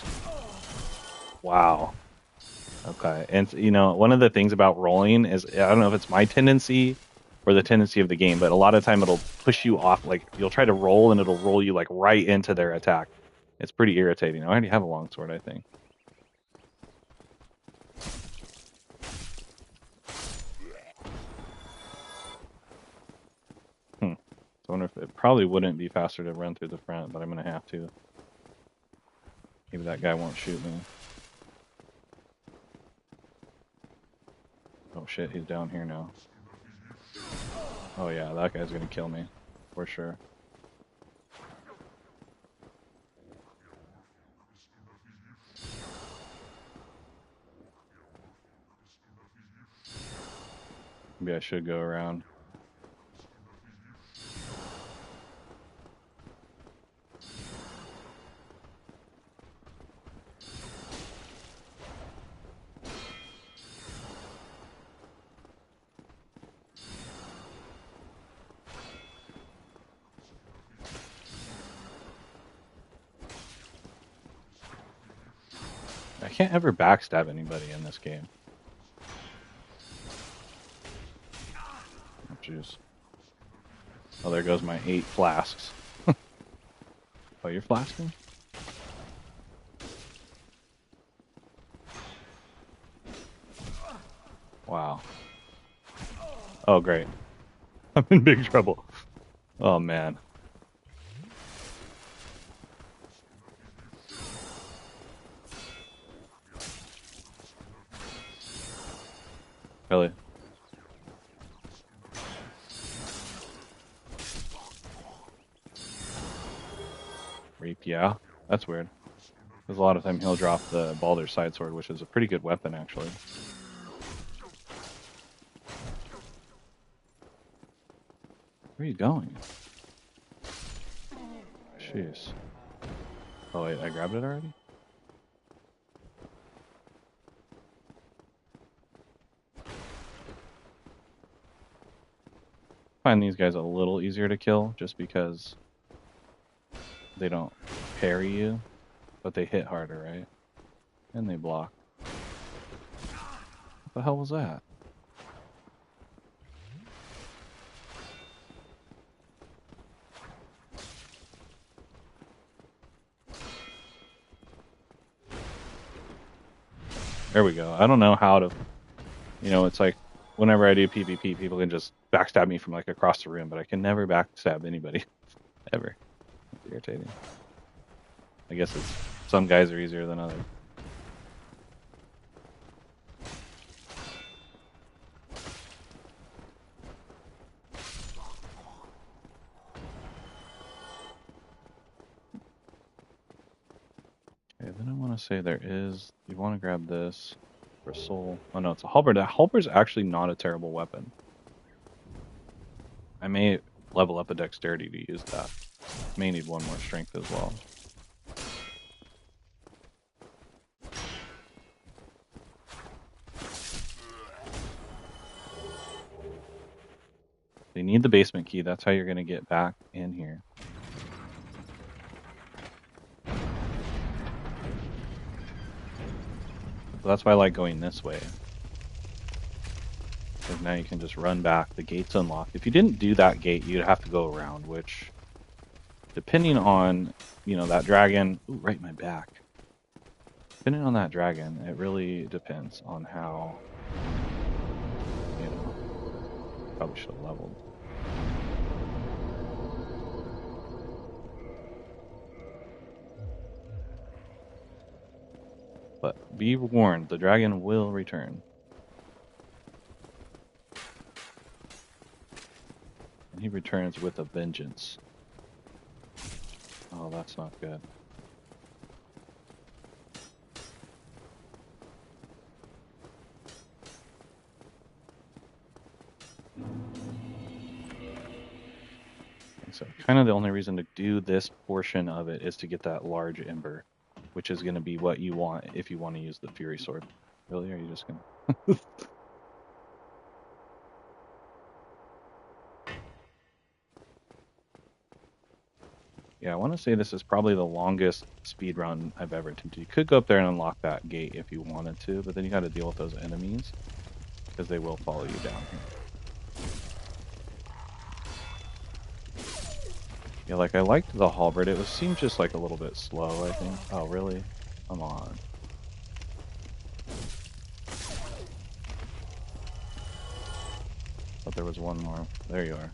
Wow. Okay, and one of the things about rolling is, I don't know if it's my tendency or the tendency of the game, but a lot of time it'll push you off. Like, you'll try to roll and it'll roll you like right into their attack. It's pretty irritating. I already have a longsword, I think. I wonder if it probably wouldn't be faster to run through the front, but I'm going to have to. Maybe that guy won't shoot me. Oh shit, he's down here now. Oh yeah, that guy's going to kill me. For sure. Maybe I should go around. I can't ever backstab anybody in this game. Oh, jeez. Oh, there goes my 8 flasks. Oh, you're flasking? Wow. Oh, great. I'm in big trouble. Oh, man. Really? Reap, yeah. That's weird. Because a lot of time he'll drop the Baldur's Side Sword, which is a pretty good weapon, actually. Where are you going? Jeez. Oh, wait, I grabbed it already? I find these guys a little easier to kill, just because they don't parry you, but they hit harder, right? And they block. What the hell was that? There we go. I don't know how to, it's like whenever I do PvP, people can just backstab me from like across the room, but I can never backstab anybody ever. It's irritating. I guess it's some guys are easier than others. Okay, then I want to say you want to grab this for soul. Oh no, it's a halberd. That halberd's actually not a terrible weapon. I may level up a dexterity to use that. May need one more strength as well. You need the basement key. That's how you're going to get back in here. So that's why I like going this way. Because now you can just run back. The gate's unlocked. If you didn't do that gate, you'd have to go around, which, depending on, that dragon... Ooh, right in my back. Depending on that dragon, it really depends on how, probably should have leveled. But be warned, the dragon will return. And he returns with a vengeance. Oh, that's not good. So kind of the only reason to do this portion of it is to get that large ember, which is going to be what you want if you want to use the Fury Sword. Really? Are you just going to... Yeah, I want to say this is probably the longest speed run I've ever attempted. You could go up there and unlock that gate if you wanted to, but then you got to deal with those enemies because they will follow you down here. Yeah, like I liked the halberd. It seemed just like a little bit slow, I think. Oh, really? Come on. Thought there was one more. There you are.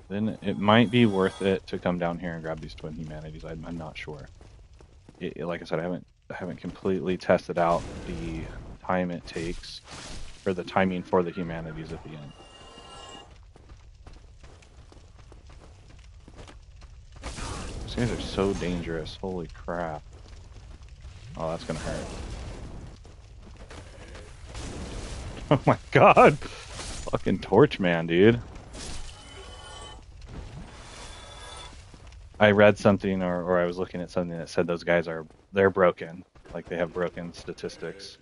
Then it might be worth it to come down here and grab these twin humanities. I'm not sure. Like I said, I haven't completely tested out the time it takes, or the timing for the humanities at the end. These guys are so dangerous. Holy crap. Oh, that's gonna hurt. Oh my god! Fucking Torchman, dude. I read something or I was looking at something that said those guys they're broken. Like they have broken statistics.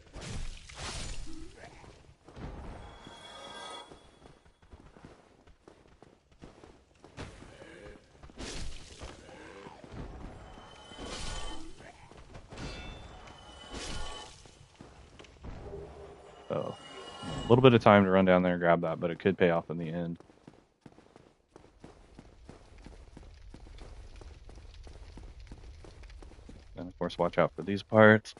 So, a little bit of time to run down there and grab that, but it could pay off in the end. And of course, watch out for these parts.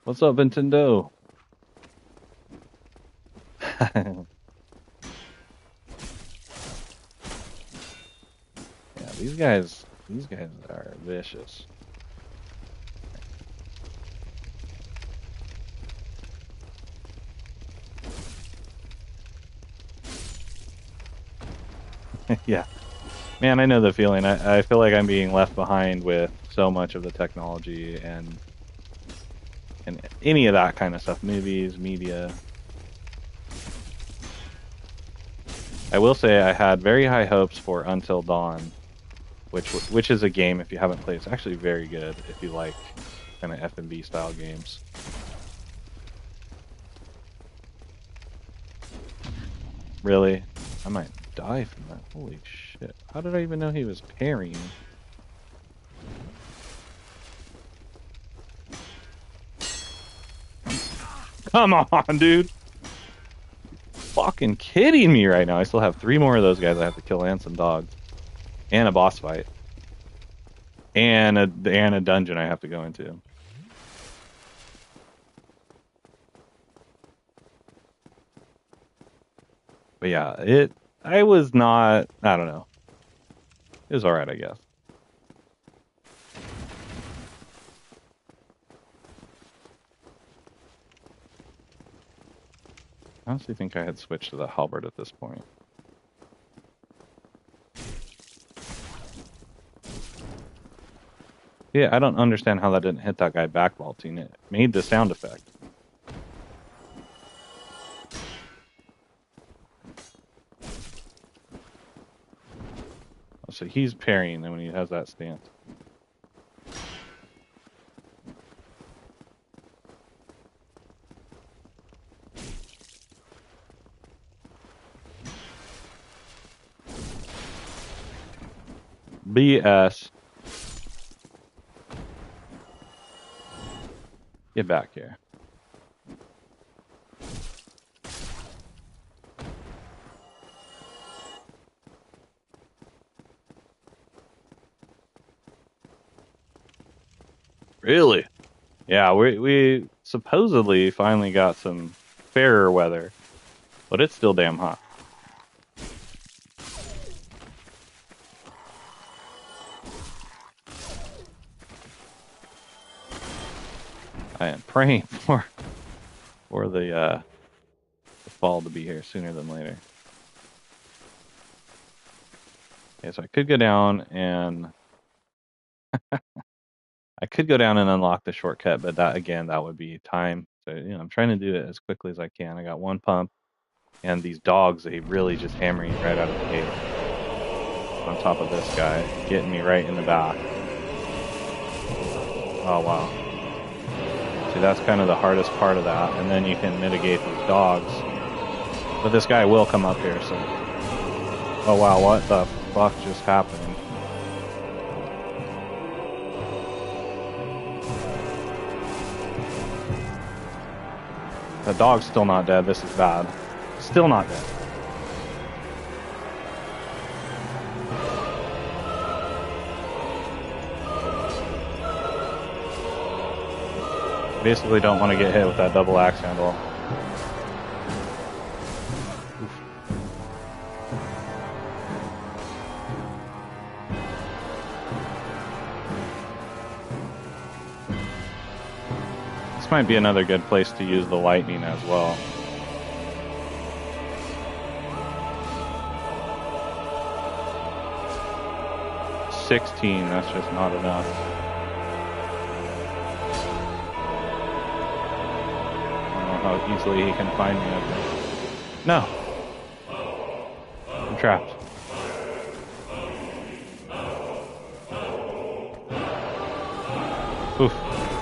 What's up, Nintendo? Yeah, these guys are vicious. Yeah. Man, I know the feeling. I feel like I'm being left behind with so much of the technology and any of that kind of stuff. Movies, media. I will say I had very high hopes for Until Dawn, which is a game, if you haven't played, it's actually very good if you like kind of F&B style games. Really? I might die from that. Holy shit. How did I even know he was parrying? Come on, dude. Fuck. fucking kidding me right now? I still have 3 more of those guys I have to kill and some dogs. And a boss fight. And a dungeon I have to go into. But yeah, I was not, I don't know. It was alright, I guess. I honestly think I had switched to the halberd at this point. Yeah, I don't understand how that didn't hit that guy back vaulting. It made the sound effect. So he's parrying when he has that stance. BS. Get back here. Really? Yeah, we supposedly finally got some fairer weather, but it's still damn hot. I am praying for the fall to be here sooner than later. Okay, so I could go down and unlock the shortcut, but that would be time. So I'm trying to do it as quickly as I can. I got 1 pump, and these dogs, they really just hammer you right out of the gate. On top of this guy, getting me right in the back. Oh wow. See, that's kind of the hardest part of that, and then you can mitigate these dogs. But this guy will come up here, so... Oh wow, what the fuck just happened? The dog's still not dead. This is bad. Still not dead. Basically don't want to get hit with that double axe handle. Oof. This might be another good place to use the lightning as well. $16, that's just not enough. How easily he can find me up there. No. I'm trapped. Oof.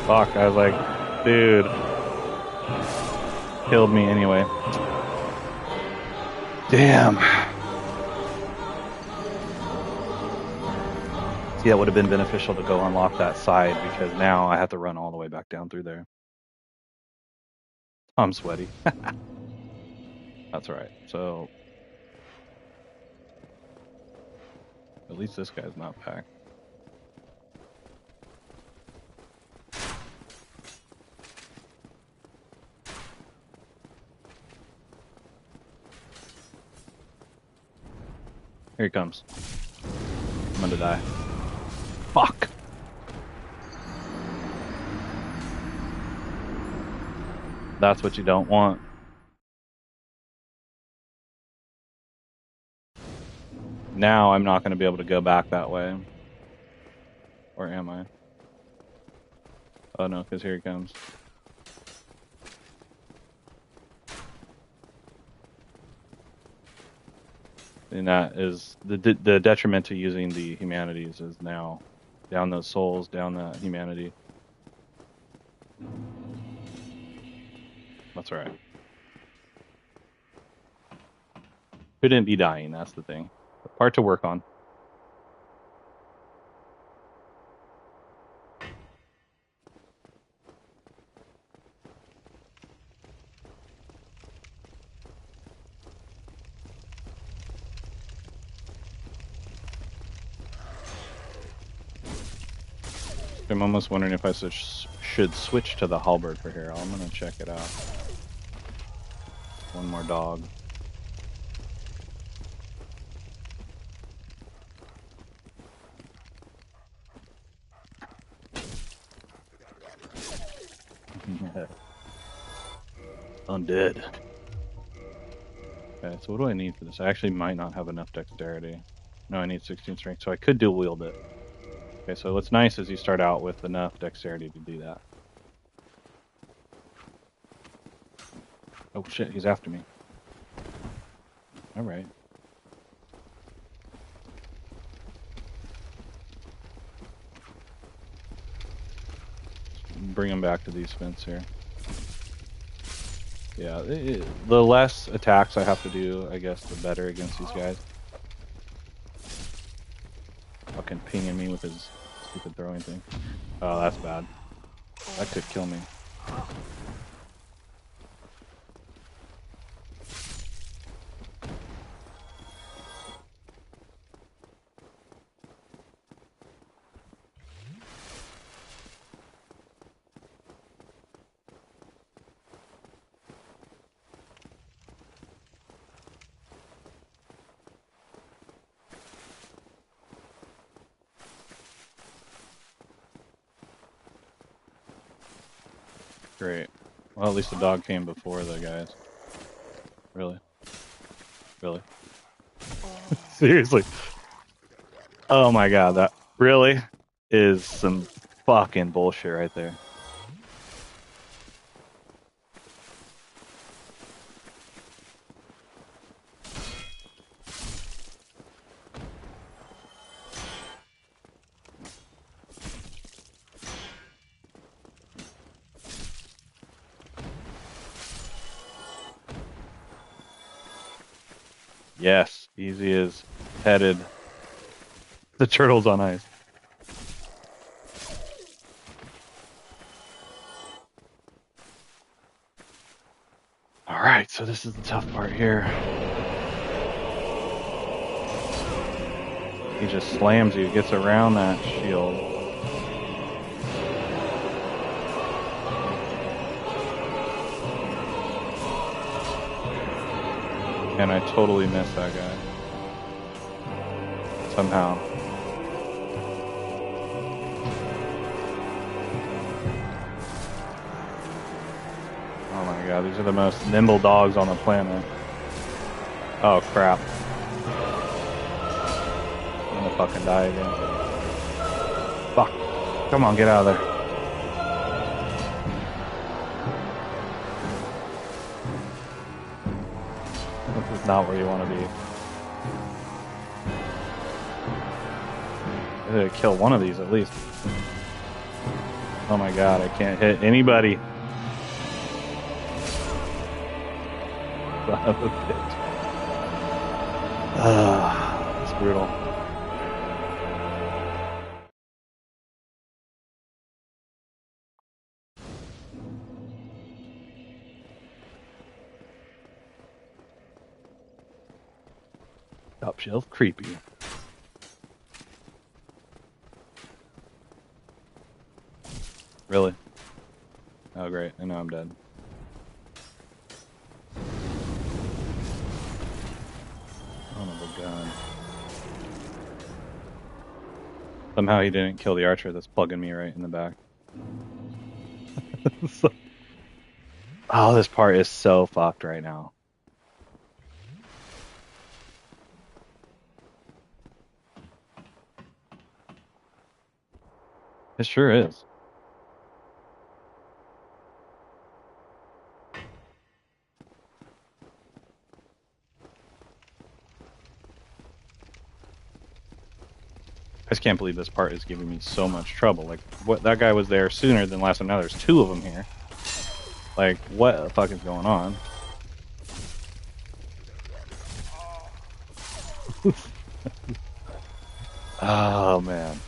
Fuck, I was like, dude. Killed me anyway. Damn. See, that would have been beneficial to go unlock that side, because now I have to run all the way back down through there. I'm sweaty. That's alright. So, at least this guy's not back. Here he comes. I'm gonna die. Fuck! That's what you don't want. Now I'm not going to be able to go back that way. Or am I? Oh no, because here he comes. And that is the detriment to using the humanities is now down those souls, down that humanity. That's alright. Couldn't be dying, that's the thing. The part to work on. I'm almost wondering if I should switch to the halberd for here. I'm gonna check it out. One more dog. Undead. Okay, so what do I need for this? I actually might not have enough dexterity. No, I need 16 strength, so I could dual wield it. Okay, so what's nice is you start out with enough dexterity to do that. Oh shit, he's after me. Alright. Bring him back to these fence here. Yeah, the less attacks I have to do, I guess, the better against these guys. Fucking pinging me with his stupid throwing thing. Oh, that's bad. That could kill me. Great. Well, at least the dog came before the guys. Really? Really? Seriously? Oh my god, that really is some fucking bullshit right there. Yes, easy as headed. The turtle's on ice. Alright, so this is the tough part here. He just slams you, gets around that shield. And I totally missed that guy. Somehow. Oh my god, these are the most nimble dogs on the planet. Oh crap. I'm gonna fucking die again. Fuck. Come on, get out of there. This is not where you want to be. I gotta kill one of these at least. Oh my god, I can't hit anybody. Son of a bitch. It's brutal. Top shelf creepy. Really? Oh great, I know I'm dead. Son of a gun. Somehow he didn't kill the archer that's plugging me right in the back. Oh, this part is so fucked right now. It sure is. I just can't believe this part is giving me so much trouble. Like, what? That guy was there sooner than last time. Now there's two of them here. Like, what the fuck is going on? Oh man,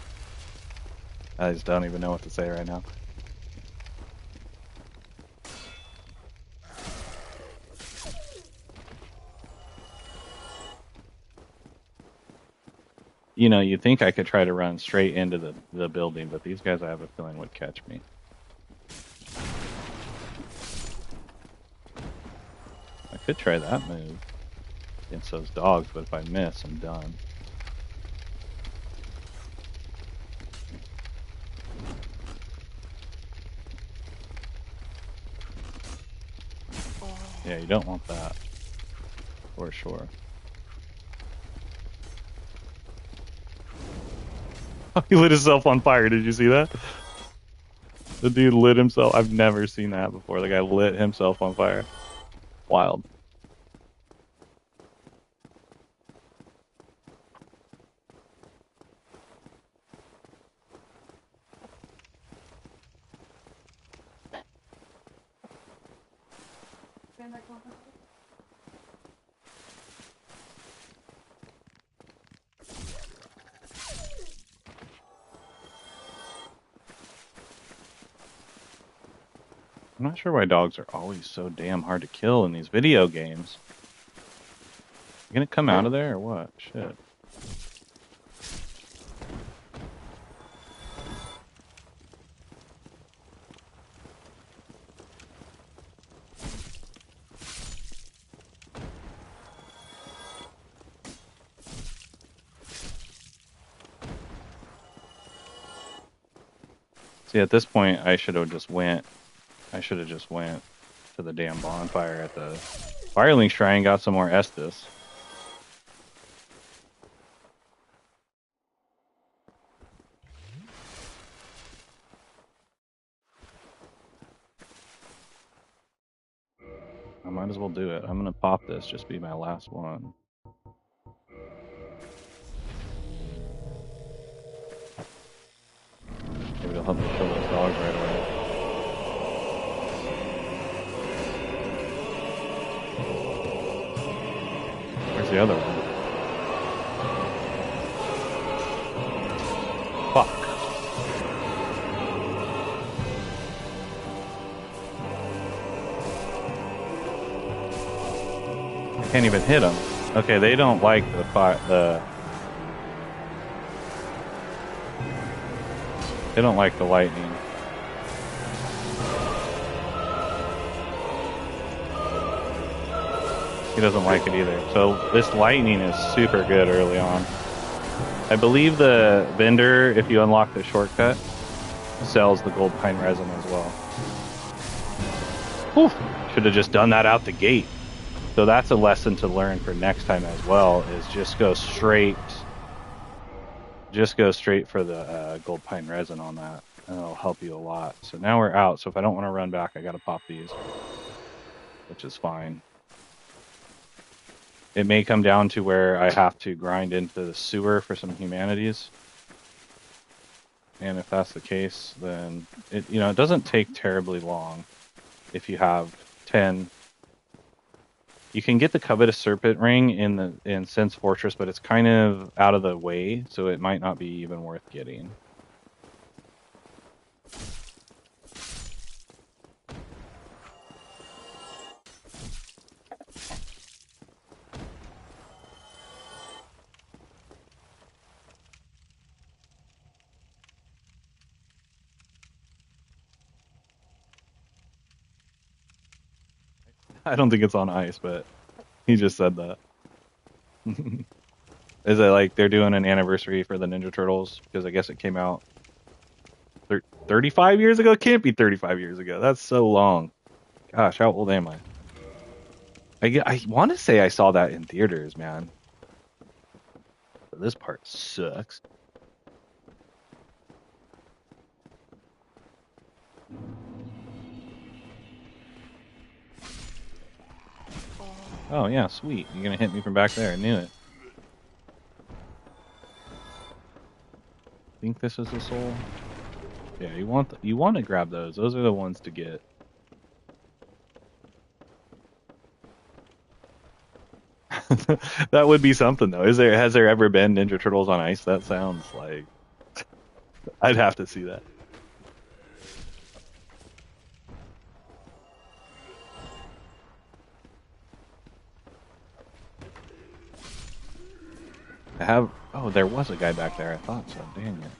I just don't even know what to say right now. You know, you'd think I could try to run straight into the building, but these guys I have a feeling would catch me. I could try that move against those dogs, but if I miss, I'm done. Yeah, you don't want that. For sure. He lit himself on fire. Did you see that? The dude lit himself. I've never seen that before. The guy lit himself on fire. Wild. I'm not sure why dogs are always so damn hard to kill in these video games. You gonna come out of there or what? Shit. See, at this point, I should have just went to the damn bonfire at the Firelink Shrine, got some more Estus. I might as well do it. I'm gonna pop this, just be my last one. Maybe it'll help me kill those dogs right away. Where's the other one? Fuck. I can't even hit them. Okay, they don't like they don't like the lightning. He doesn't like it either. So this lightning is super good early on. I believe the vendor, if you unlock the shortcut, sells the gold pine resin as well. Whew. Should have just done that out the gate. So that's a lesson to learn for next time as well, is just go straight for the gold pine resin on that, and it'll help you a lot. So now we're out, so if I don't want to run back, I gotta pop these, which is fine. It may come down to where I have to grind into the sewer for some humanities. And if that's the case, then it doesn't take terribly long if you have 10. You can get the Covetous Serpent Ring in Sense Fortress, but it's kind of out of the way, so it might not be even worth getting. I don't think it's on ice, but he just said that. Is it like they're doing an anniversary for the Ninja Turtles? Because I guess it came out 35 years ago? It can't be 35 years ago. That's so long. Gosh, how old am I? I want to say I saw that in theaters, man. But this part sucks. Oh yeah, sweet. You're gonna hit me from back there. I knew it. Think this is the soul? Yeah, you want to grab those. Those are the ones to get. That would be something though. Has there ever been Ninja Turtles on ice? That sounds like I'd have to see that. have... Oh, there was a guy back there. I thought so. Dang it.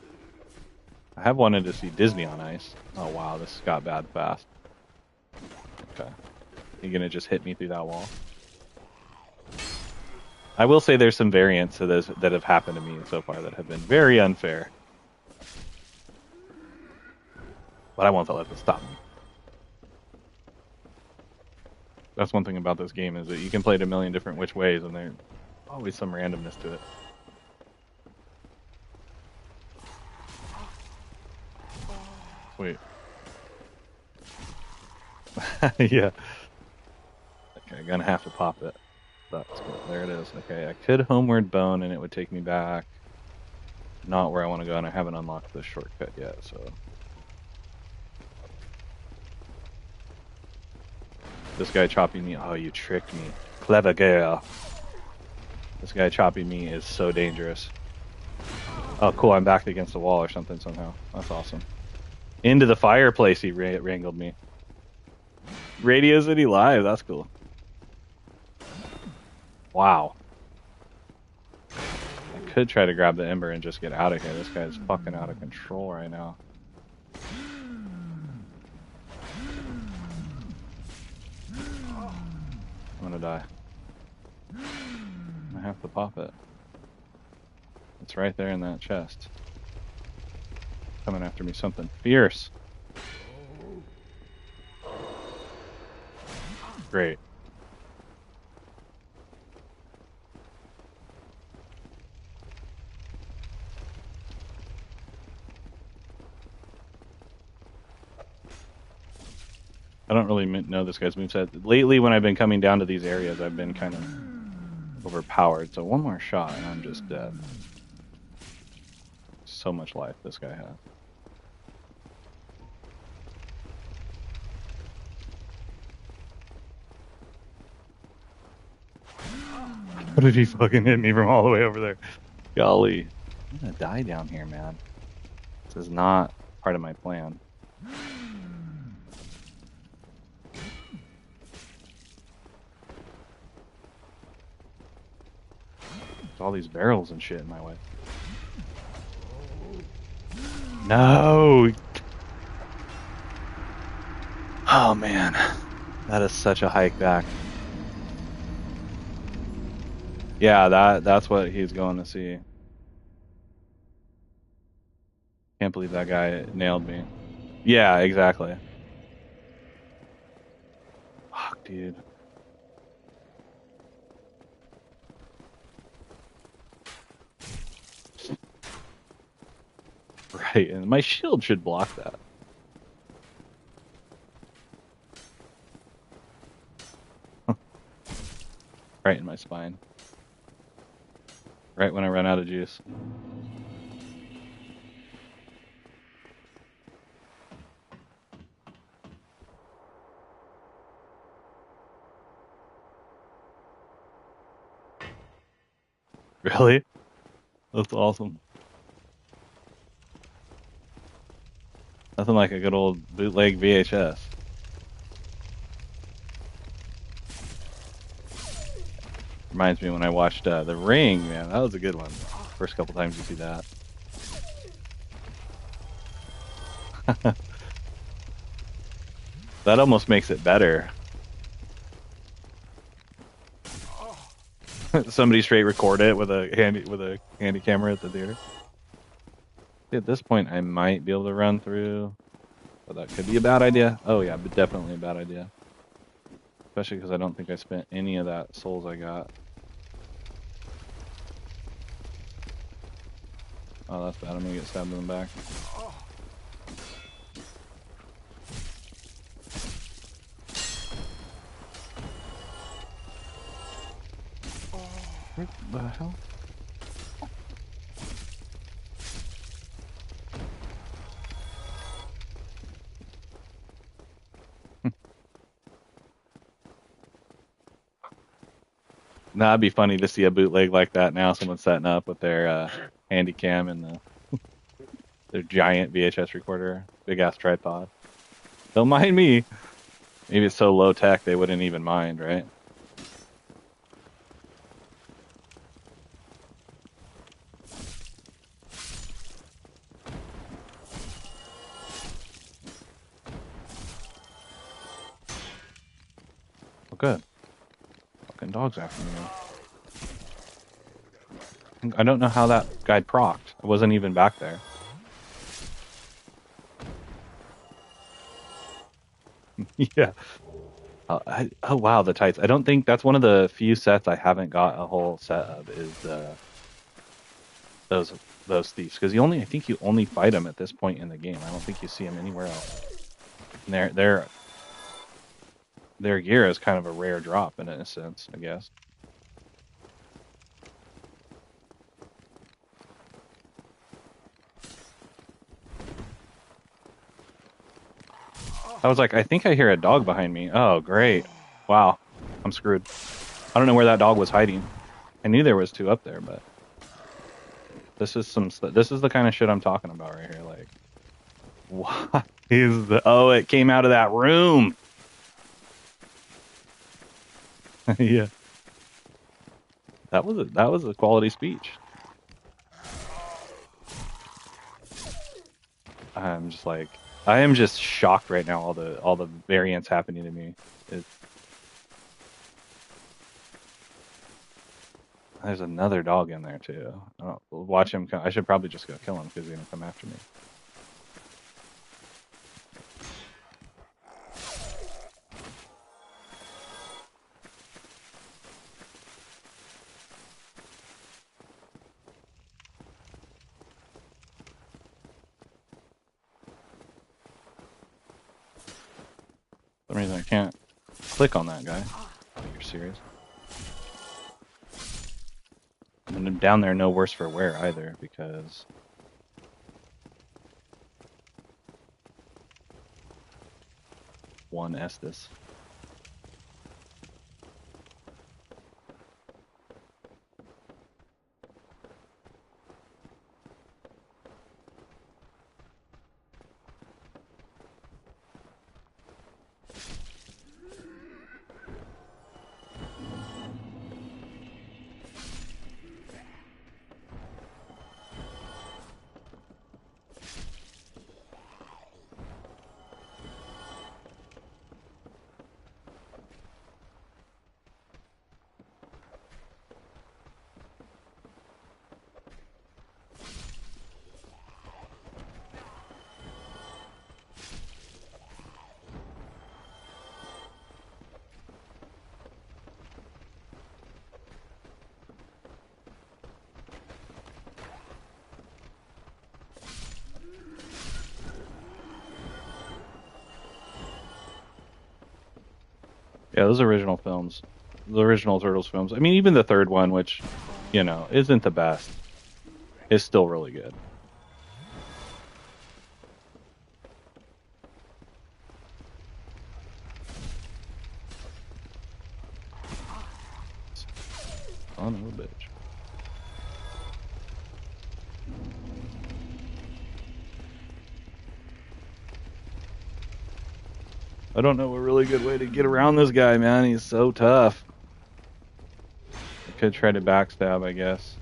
I have wanted to see Disney on Ice. Oh, wow. This got bad fast. Okay. You gonna just hit me through that wall? I will say there's some variants of those that have happened to me so far that have been very unfair. But I won't let this stop me. That's one thing about this game is that you can play it a million different which ways and there's always some randomness to it. Wait. Yeah. Okay, gonna have to pop it. That's good. There it is. Okay, I could homeward bone and it would take me back. Not where I want to go, and I haven't unlocked the shortcut yet, so. This guy chopping me. Oh, you tricked me. Clever girl. This guy chopping me is so dangerous. Oh, cool. I'm back against the wall or something somehow. That's awesome. Into the fireplace he wrangled me. Radio City Live. That's cool. Wow. I could try to grab the ember and just get out of here. This guy's fucking out of control right now. I'm gonna die. I have to pop it. It's right there in that chest. Coming after me, something fierce. Great. I don't really know this guy's moveset. Lately, when I've been coming down to these areas, I've been kind of overpowered. So one more shot and I'm just dead. So much life this guy has. How did he fucking hit me from all the way over there? Golly. I'm gonna die down here, man. This is not part of my plan. There's all these barrels and shit in my way. No! Oh man. That is such a hike back. Yeah, that's what he's going to see. Can't believe that guy nailed me. Yeah, exactly. Fuck, dude. Right, and my shield should block that. Right in my spine. Right when I run out of juice. Really? That's awesome. Nothing like a good old bootleg VHS. Reminds me when I watched The Ring, man. That was a good one. First couple times you see that. That almost makes it better. Somebody straight record it with a handy camera at the theater. At this point, I might be able to run through, but that could be a bad idea. Oh yeah, but definitely a bad idea. Especially because I don't think I spent any of that souls I got. Oh, that's bad. I'm gonna get stabbed in the back. What the hell? Nah, it'd be funny to see a bootleg like that now. Someone setting up with their handy cam and their giant VHS recorder, big ass tripod. Don't mind me. Maybe it's so low tech they wouldn't even mind, right? Oh, good. Fucking dog's after me now. I don't know how that guy procced. I wasn't even back there. Yeah. Oh wow, the tights. I don't think that's one of the few sets I haven't got a whole set of is those those thieves because I think you only fight them at this point in the game. I don't think you see them anywhere else. And their gear is kind of a rare drop in a sense, I guess. I was like, I think I hear a dog behind me. Oh, great. Wow. I'm screwed. I don't know where that dog was hiding. I knew there was two up there, but this is the kind of shit I'm talking about right here. Like, what is oh, it came out of that room. Yeah. That was a quality speech. I am just shocked right now. All the variants happening to me. There's another dog in there too. Watch him come. I should probably just go kill him because he's gonna come after me. For some reason I can't click on that guy. Oh, you're serious? And down there, no worse for wear either, because one Estes. Yeah, those original films, the original Turtles films. I mean, even the third one, which, isn't the best, is still really good. Son of a bitch. I don't know a really good way to get around this guy, man. He's so tough. I could try to backstab, I guess.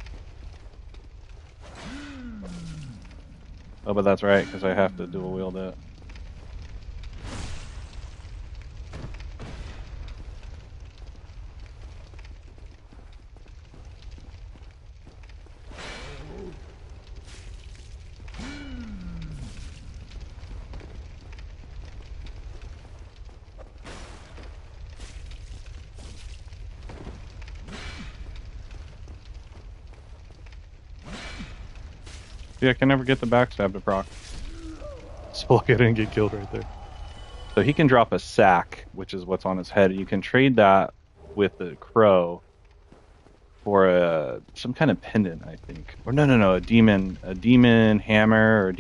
Oh, but that's right, because I have to dual wield it. See, I can never get the backstab to proc. So lucky I didn't get killed right there. So he can drop a sack, which is what's on his head. You can trade that with the crow for some kind of pendant, I think. Or no, a demon hammer or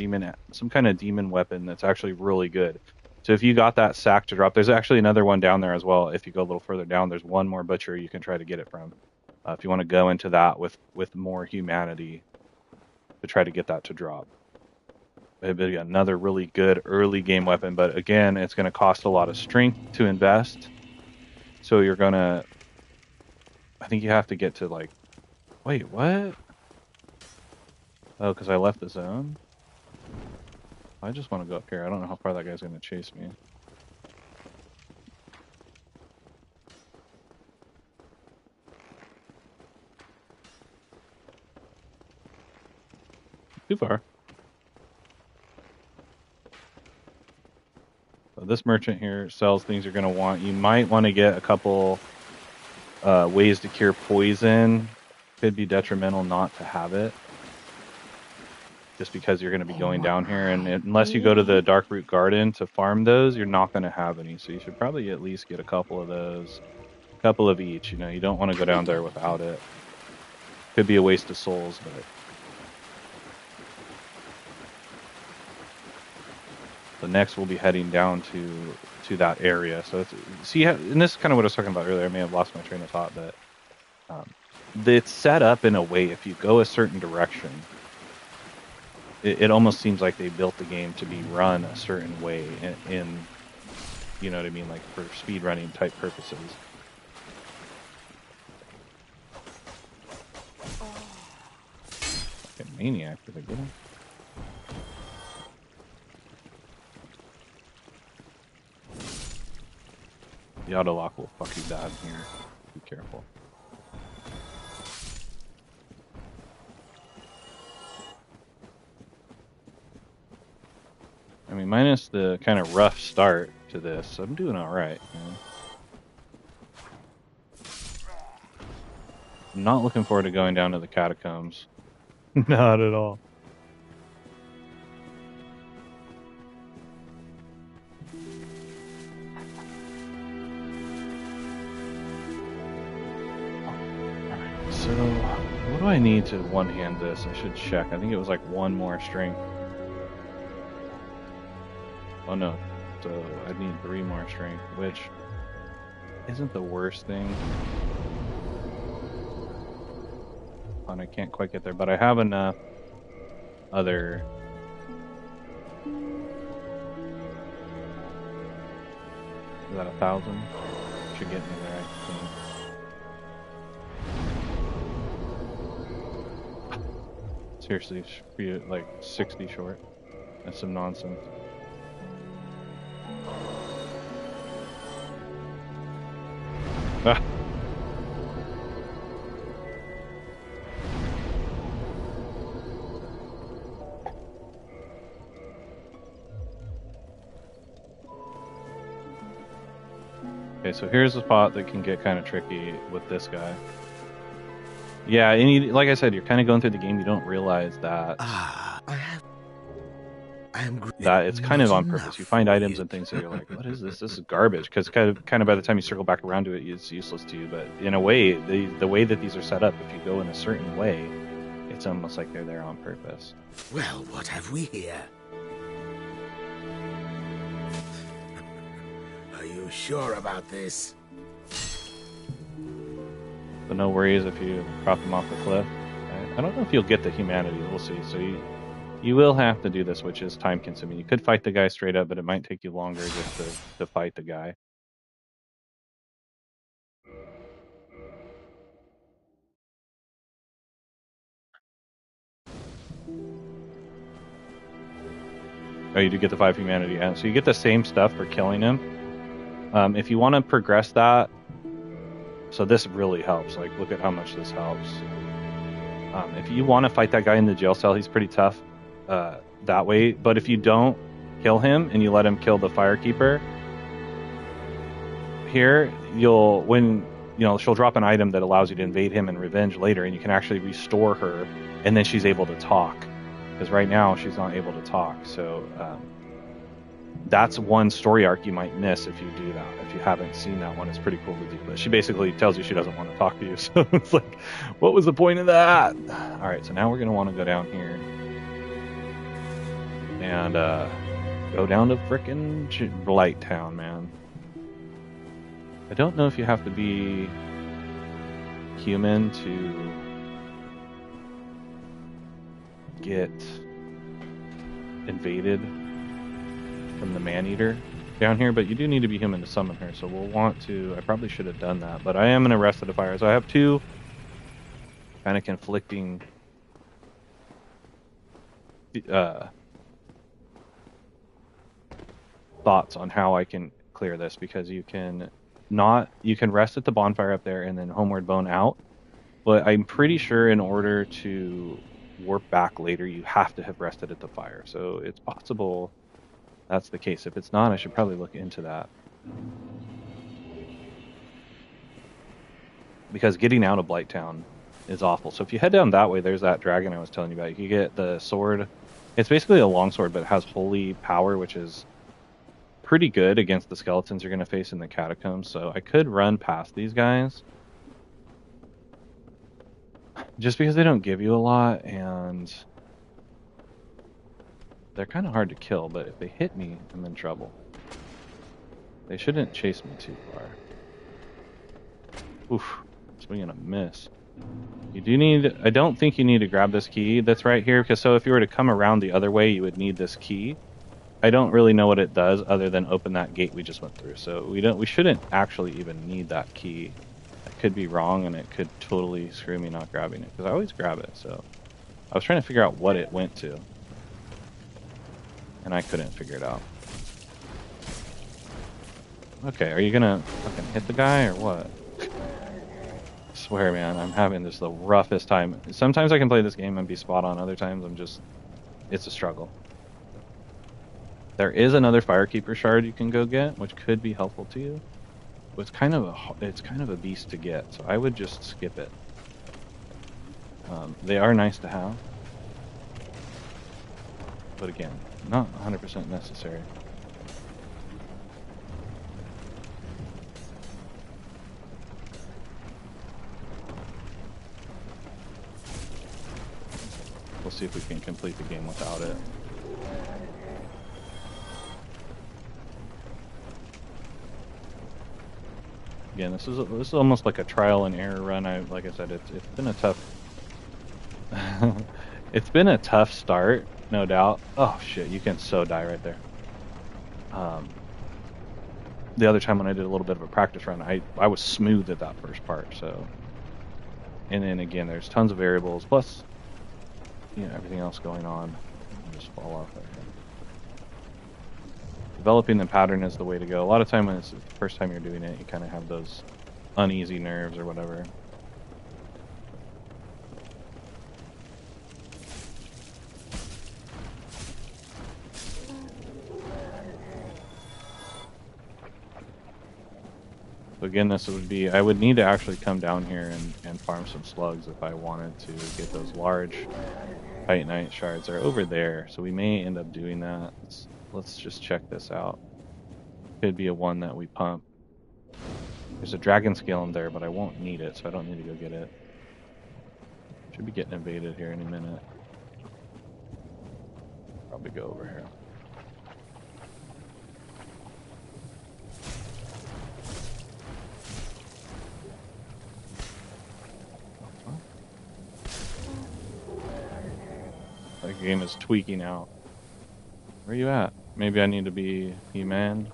some kind of demon weapon that's actually really good. So if you got that sack to drop, there's actually another one down there as well. If you go a little further down, there's one more butcher you can try to get it from. If you want to go into that with more humanity to try to get that to drop. It'd be another really good early game weapon, but again, it's going to cost a lot of strength to invest. So I think you have to get to like, wait, what? Oh, because I left the zone? I just want to go up here. I don't know how far that guy's going to chase me. too far. So this merchant here sells things you're going to want. You might want to get a couple ways to cure poison. Could be detrimental not to have it. Just because you're going to be going down here. And unless you go to the Darkroot Garden to farm those, you're not going to have any. So you should probably at least get a couple of those. A couple of each. You know, you don't want to go down there without it. Could be a waste of souls, but... So next we'll be heading down to that area. So it's, see, and this is kind of what I was talking about earlier. I may have lost my train of thought, but it's set up in a way, if you go a certain direction, it almost seems like they built the game to be run a certain way in you know what I mean, like for speed running type purposes. Fucking maniac, did I get him? The auto lock will fuck you bad here. Be careful. I mean, minus the kind of rough start to this, I'm doing all right. You know? I'm not looking forward to going down to the catacombs. Not at all. So, what do I need to one-hand this? I should check. I think it was like one more strength. Oh no, so I need 3 more strength, which isn't the worst thing. And I can't quite get there, but I have enough other... Is that 1,000? Should get me there, I think. Seriously, be like 60 short. That's some nonsense. Ah. Okay, so here's a spot that can get kind of tricky with this guy. Yeah, and you, like I said, you're kind of going through the game. You don't realize that that it's kind of on purpose. You find items and things that you're like, "What is this? This is garbage." Because kind of by the time you circle back around to it, it's useless to you. But in a way, the way that these are set up, if you go in a certain way, it's almost like they're there on purpose. Well, what have we here? Are you sure about this? But no worries if you drop them off the cliff. I don't know if you'll get the humanity. We'll see. So you will have to do this, which is time consuming. You could fight the guy straight up, but it might take you longer just to fight the guy. Oh, you do get the 5 humanity. And so you get the same stuff for killing him. If you want to progress that, so this really helps. Like, look at how much this helps. If you want to fight that guy in the jail cell, he's pretty tough that way. But if you don't kill him and you let him kill the firekeeper, here she'll drop an item that allows you to invade him in revenge later, and you can actually restore her, and then she's able to talk. Because right now she's not able to talk. So that's one story arc you might miss if you do that. If you haven't seen that one, it's pretty cool to do. But she basically tells you she doesn't want to talk to you. So it's like, what was the point of that? All right, so now we're going to want to go down here and go down to frickin' Blight Town, man. I don't know if you have to be human to get invaded from the man-eater down here, but you do need to be human to summon her, so we'll want to... I probably should have done that, but I am going to rest at a fire, so I have 2 kind of conflicting thoughts on how I can clear this, because you can rest at the bonfire up there and then homeward bone out, but I'm pretty sure in order to warp back later, you have to have rested at the fire. So it's possible that's the case. If it's not, I should probably look into that. Because getting out of Blighttown is awful. So if you head down that way, there's that dragon I was telling you about. You can get the sword. It's basically a longsword, but it has holy power, which is pretty good against the skeletons you're going to face in the catacombs. So I could run past these guys just because they don't give you a lot, and they're kind of hard to kill. But if they hit me, I'm in trouble. They shouldn't chase me too far. Oof, swing and a miss. You do need, I don't think you need to grab this key that's right here, because so if you were to come around the other way, you would need this key. I don't really know what it does other than open that gate we just went through. So we shouldn't actually even need that key. I could be wrong, and it could totally screw me not grabbing it, because I always grab it. So I was trying to figure out what it went to, and I couldn't figure it out. Okay, are you gonna fucking hit the guy or what? I swear, man, I'm having just the roughest time. Sometimes I can play this game and be spot on. Other times I'm just, it's a struggle. There is another Firekeeper shard you can go get, which could be helpful to you. But it's kind of a beast to get, so I would just skip it. They are nice to have, but again, not 100% necessary. We'll see if we can complete the game without it. Again, this is almost like a trial and error run. Like I said, it's been a tough it's been a tough start, no doubt. Oh shit, you can so die right there. The other time when I did a little bit of a practice run, I was smooth at that first part. So, and then again, there's tons of variables plus, you know, everything else going on. I'll just fall off right here. Developing the pattern is the way to go. A lot of time when it's the first time you're doing it, you kind of have those uneasy nerves or whatever. So again, this would be, I would need to actually come down here and farm some slugs if I wanted to get those large Titanite shards. They're over there, so we may end up doing that. Let's just check this out. Could be a one that we pump. There's a dragon scale in there, but I won't need it, so I don't need to go get it. Should be getting invaded here any minute. Probably go over here. That game is tweaking out. Where are you at? Maybe I need to be He-Man.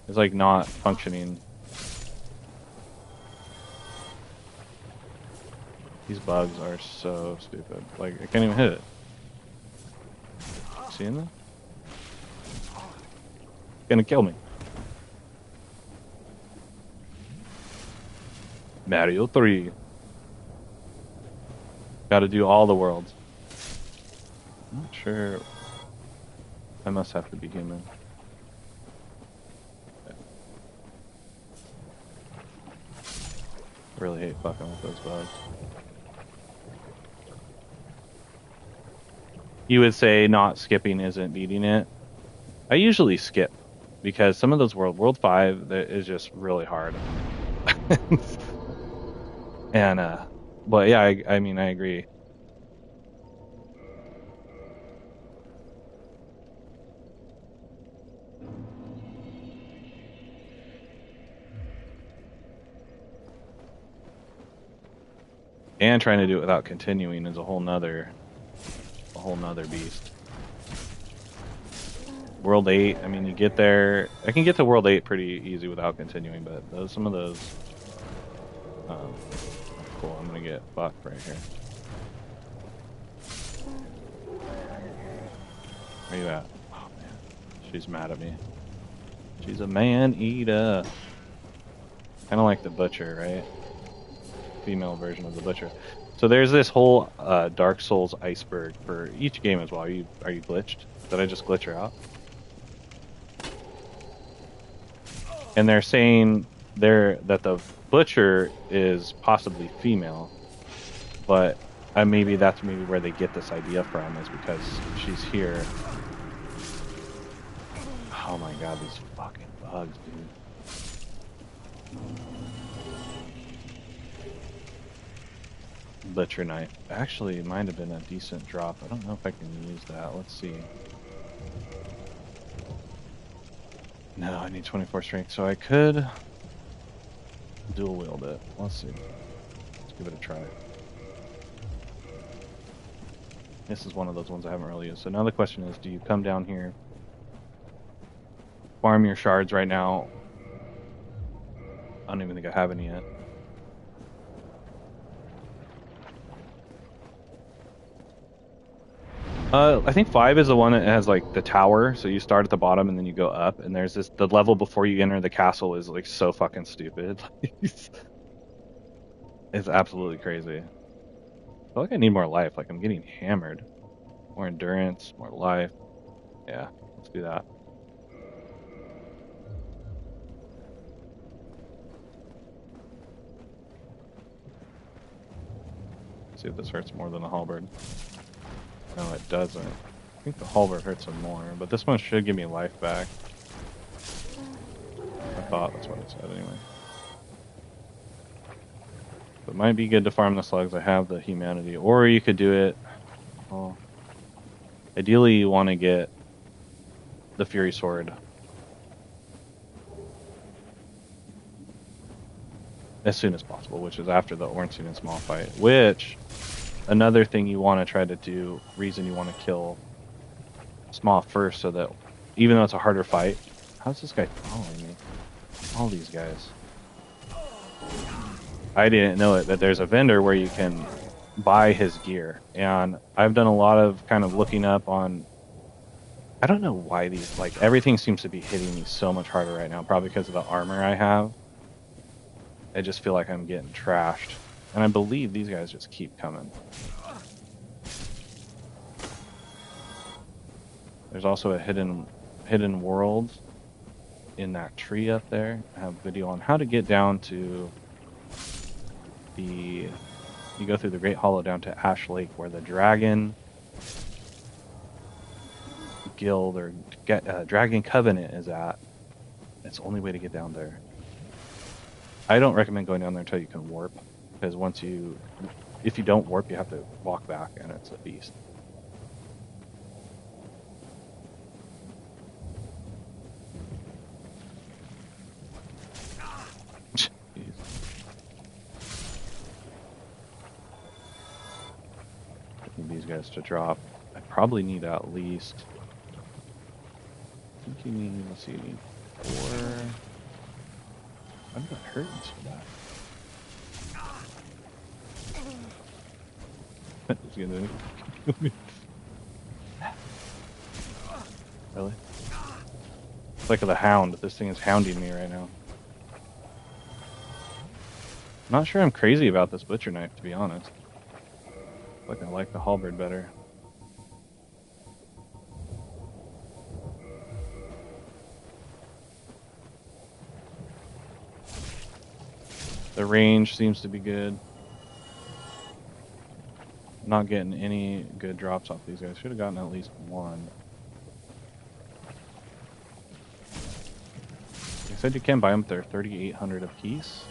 It's like not functioning. These bugs are so stupid. Like, I can't even hit it. Seeing that? Gonna kill me. Mario 3. Gotta do all the worlds. I'm not sure. I must have to be human. Okay. I really hate fucking with those bugs. You would say not skipping isn't beating it. I usually skip because some of those World 5 is just really hard. And but yeah, I mean I agree. And trying to do it without continuing is a whole nother beast. World 8, I mean, you get there. I can get to World 8 pretty easy without continuing, but some of those. Cool. I'm gonna get fucked right here. Where you at? Oh man, she's mad at me. She's a man-eater. Kind of like the butcher, right? Female version of the butcher. So there's this whole Dark Souls iceberg for each game as well. Are you glitched? Did I just glitch her out? And they're saying that the butcher is possibly female, but maybe that's where they get this idea from, is because she's here. Oh my god, these fucking bugs, dude. Butcher knife. Actually, it might have been a decent drop. I don't know if I can use that. Let's see. No, I need 24 strength, so I could dual wield it. Let's see. Let's give it a try. This is one of those ones I haven't really used. So now the question is, do you come down here, farm your shards right now? I don't even think I have any yet. I think 5 is the one that has like the tower, so you start at the bottom and then you go up, and there's the level before you enter the castle is like so fucking stupid. It's absolutely crazy. I feel like I need more life. Like I'm getting hammered. More endurance, more life. Yeah, let's do that. See if this hurts more than the halberd. No, it doesn't. I think the halberd hurts him more, but this one should give me life back. I thought that's what it said anyway. But it might be good to farm the slugs. I have the humanity. Or you could do it... Well, ideally you want to get the Fury Sword as soon as possible, which is after the Ornstein and Small fight. Which, another thing you want to try to do, reason you want to kill Small first, so that even though it's a harder fight... How's this guy following me? All these guys. I didn't know it, but there's a vendor where you can buy his gear. And I've done a lot of kind of looking up on... I don't know why these... Like, everything seems to be hitting me so much harder right now. Probably because of the armor I have. I just feel like I'm getting trashed. And I believe these guys just keep coming. There's also a hidden world in that tree up there. I have a video on how to get down to the... You go through the Great Hollow down to Ash Lake, where the Dragon Guild or Dragon Covenant is at. It's the only way to get down there. I don't recommend going down there until you can warp, because if you don't warp, you have to walk back, and it's a beast. Need these guys to drop. I probably need at least... I think you need... Let's see, you need 4... I'm not hurting so bad. He's gonna kill me. Really? It's like the hound. This thing is hounding me right now. I'm not sure I'm crazy about this butcher knife, to be honest. I like the halberd better. The range seems to be good. Not getting any good drops off these guys. Should have gotten at least one. They said you can buy them, they're 3,800 a piece,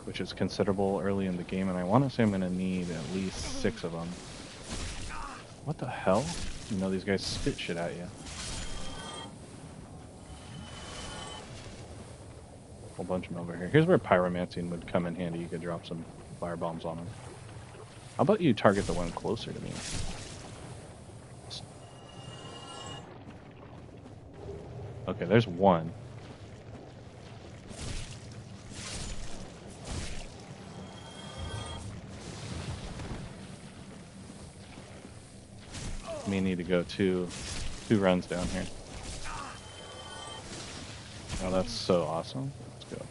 which is considerable early in the game, and I want to say I'm going to need at least 6 of them. What the hell? You know, these guys spit shit at you. Whole bunch of them over here. Here's where pyromancing would come in handy. You could drop some fire bombs on them. How about you target the one closer to me? Okay, there's one. May need to go two runs down here. Oh, that's so awesome. Let's go.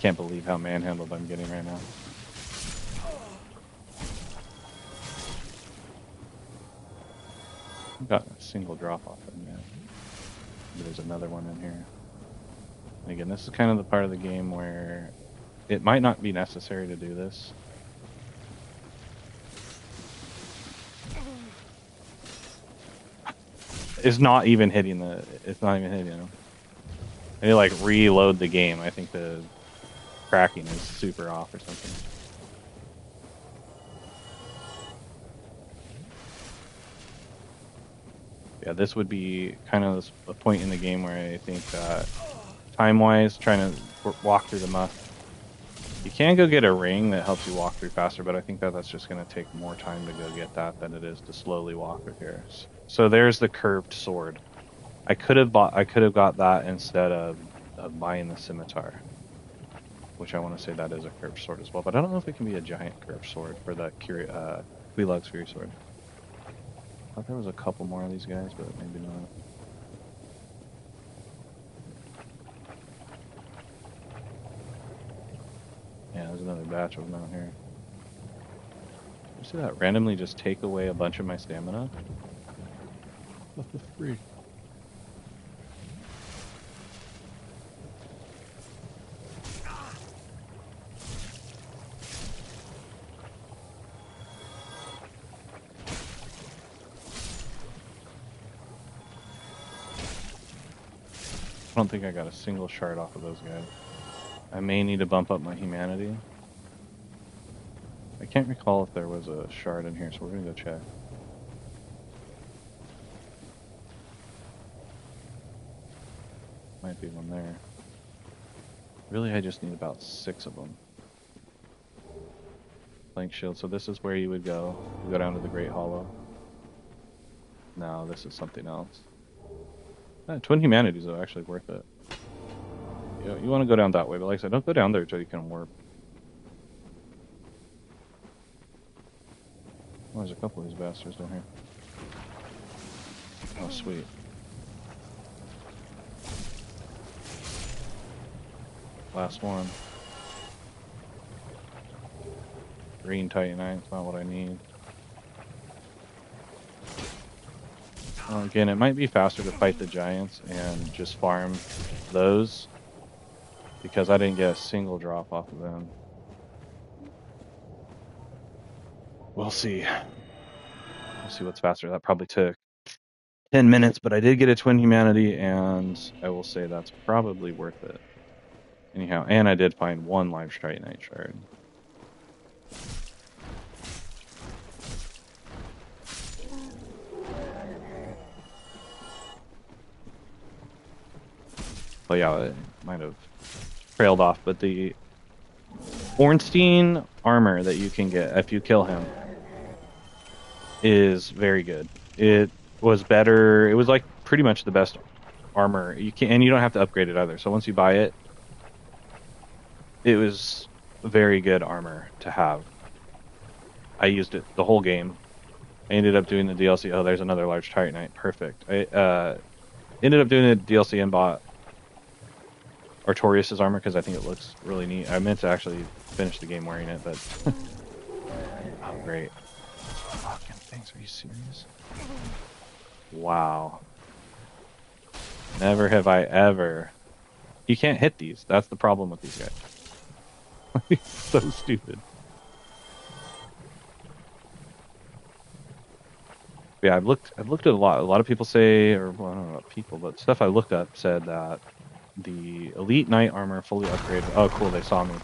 can't believe how manhandled I'm getting right now. Got a single drop off in there. There's another one in here. And again, this is kind of the part of the game where it might not be necessary to do this. It's not even hitting it's not even hitting them. I need to like reload the game. I think the tracking is super off or something. Yeah, this would be kind of a point in the game where I think time-wise, trying to walk through the muck. You can go get a ring that helps you walk through faster, but I think that's just going to take more time to go get that than it is to slowly walk through here. So there's the curved sword. I could have got that instead of buying the scimitar, which I want to say that is a curved sword as well. But I don't know if it can be a giant curved sword for the Quelaag's Fury Sword. I thought there was a couple more of these guys, but maybe not. Yeah, there's another batch of them out here. You see that randomly just take away a bunch of my stamina? What the freak? I don't think I got a single shard off of those guys. I may need to bump up my humanity. I can't recall if there was a shard in here, so we're gonna go check. Might be one there. Really, I just need about 6 of them. Blank shield. So this is where you would go. You go down to the Great Hollow. No, this is something else. Twin Humanities are actually worth it. You want to go down that way, but like I said, don't go down there until you can warp. Oh, there's a couple of these bastards down here. Oh, sweet. Last one. Green Titanite, it's not what I need. Well, again, it might be faster to fight the giants and just farm those, because I didn't get a single drop off of them. We'll see. We'll see what's faster. That probably took 10 minutes, but I did get a Twin Humanity, and I will say that's probably worth it. Anyhow, and I did find 1 live Titanite shard. But yeah, it might have trailed off, but the Ornstein armor that you can get if you kill him is very good. It was better. It was like pretty much the best armor you can, and you don't have to upgrade it either. So once you buy it, it was very good armor to have. I used it the whole game. I ended up doing the DLC. Oh, there's another large Titanite. Perfect. I ended up doing the DLC and bought Artorias' armor because I think it looks really neat. I meant to actually finish the game wearing it, but oh, great. Fucking things, are you serious? Wow. Never have I ever. You can't hit these. That's the problem with these guys. So stupid. Yeah, I've looked at a lot. A lot of people say, or well, I don't know about people, but stuff I looked up said that the Elite Knight armor fully upgraded. Oh, cool! They saw me.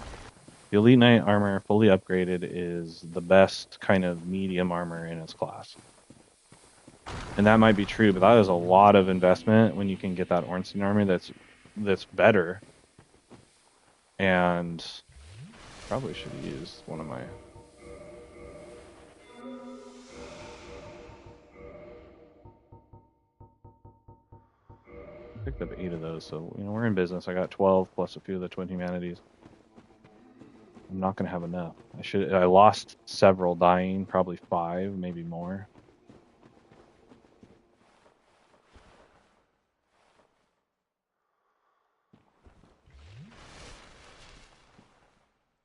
The Elite Knight armor fully upgraded is the best kind of medium armor in its class. And that might be true, but that is a lot of investment when you can get that Ornstein armor that's better. And probably should have used one of my. I picked up 8 of those, so we're in business. I got 12 plus a few of the Twin Humanities. I'm not gonna have enough. I lost several dying, probably 5, maybe more.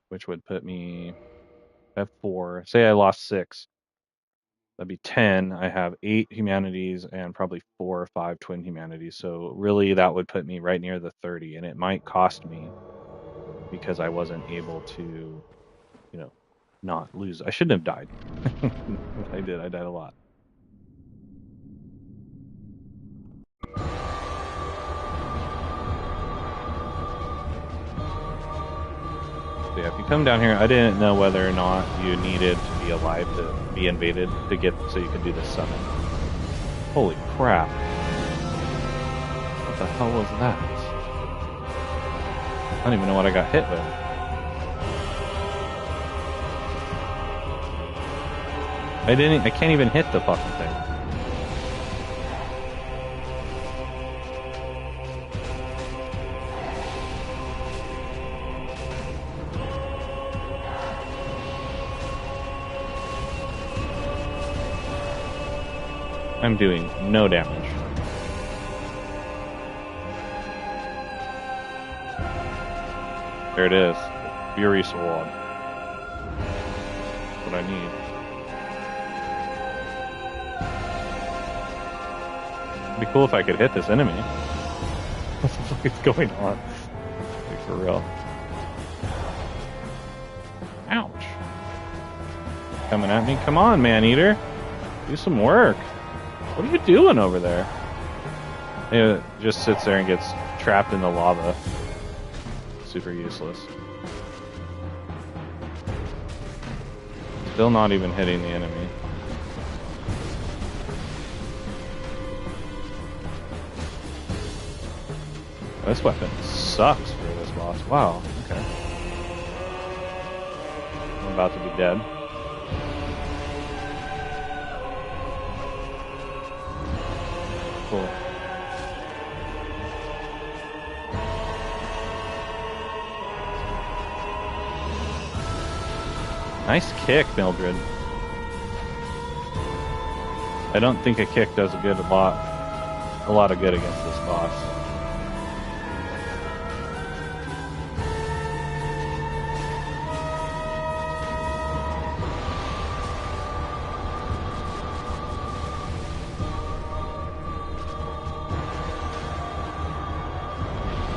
which would put me at 4. Say I lost 6. That'd be 10. I have 8 humanities and probably 4 or 5 twin humanities. So really that would put me right near the 30, and it might cost me because I wasn't able to, not lose. I shouldn't have died. But I did. I died a lot. So yeah, if you come down here, I didn't know whether or not you needed to be alive to be invaded to get so you could do the summon. Holy crap. What the hell was that? I don't even know what I got hit with. I can't even hit the fucking thing. I'm doing no damage. There it is. Fury Sword. That's what I need. It'd be cool if I could hit this enemy. What the fuck is going on? Like, for real. Ouch. Coming at me? Come on, man-eater. Do some work. What are you doing over there? It just sits there and gets trapped in the lava. Super useless. Still not even hitting the enemy. This weapon sucks for this boss. Wow, okay. I'm about to be dead. Cool. Nice kick, Mildred. I don't think a kick does a lot of good against this boss.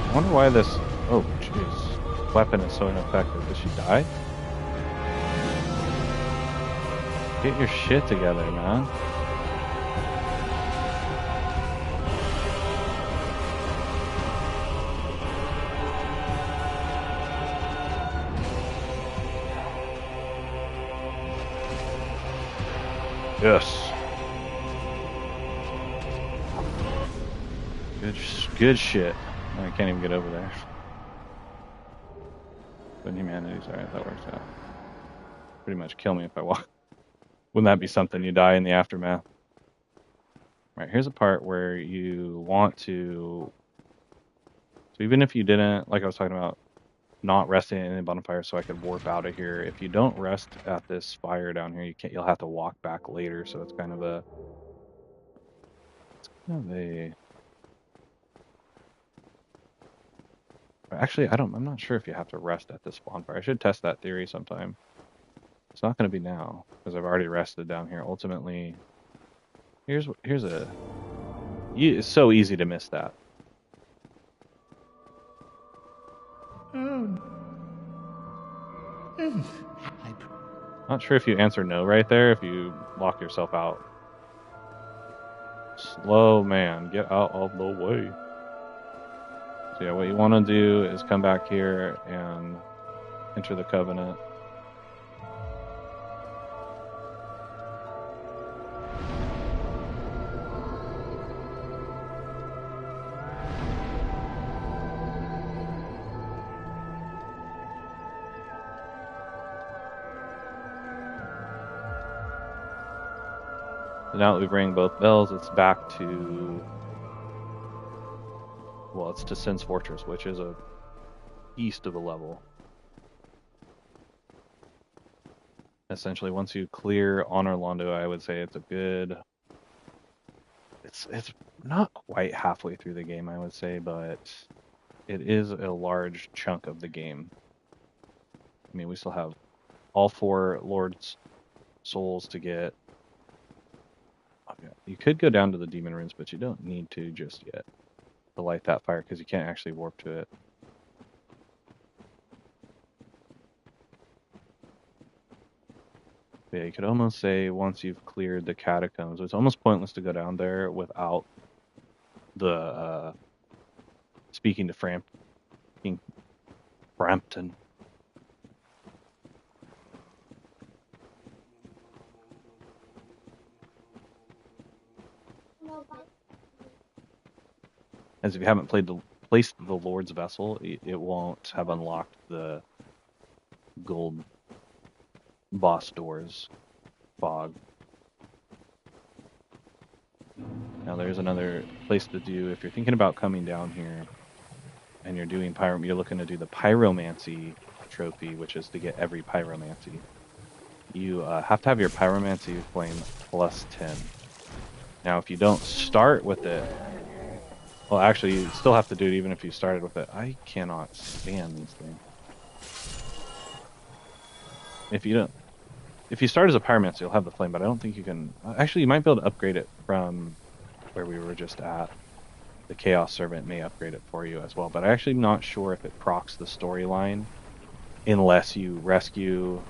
I wonder why this... Oh, jeez. Weapon is so ineffective. Did she die? Get your shit together, man. Yes. Good shit. I can't even get over there. But humanities, alright, that works out. Pretty much kill me if I walk. Wouldn't that be something? You die in the aftermath. Right, here's a part where you want to... So even if you didn't, like I was talking about, not resting in a bonfire so I could warp out of here, if you don't rest at this fire down here, you'll have to walk back later, so it's kind of a... Actually, I'm not sure if you have to rest at this bonfire. I should test that theory sometime. It's not going to be now, because I've already rested down here. Ultimately, here's a... It's so easy to miss that. Not sure if you answer no right there, if you lock yourself out. Slow man, get out of the way. So yeah, what you want to do is come back here and enter the covenant. So now that we ring both bells, it's back to... Well, it's to Sin's Fortress, which is east of the level. Essentially, once you clear Honor Londo, I would say it's a good... It's not quite halfway through the game, I would say, but it is a large chunk of the game. I mean, we still have all 4 Lord's souls to get. Okay. You could go down to the demon ruins, but you don't need to just yet to light that fire because you can't actually warp to it. But yeah, you could almost say once you've cleared the catacombs, it's almost pointless to go down there without the speaking to Frampton. As if you haven't placed the Lord's vessel, it won't have unlocked the gold boss doors fog. Now there's another place to do if you're thinking about coming down here and you're doing you're looking to do the pyromancy trophy, which is to get every pyromancy. You have to have your pyromancy flame plus 10. Now if you don't start with it, well actually you still have to do it even if you started with it. I cannot stand these things. If you start as a pyromancer, you'll have the flame, but I don't think you can. Actually, you might be able to upgrade it from where we were just at. The Chaos Servant may upgrade it for you as well, but I'm actually not sure if it procs the storyline unless you rescue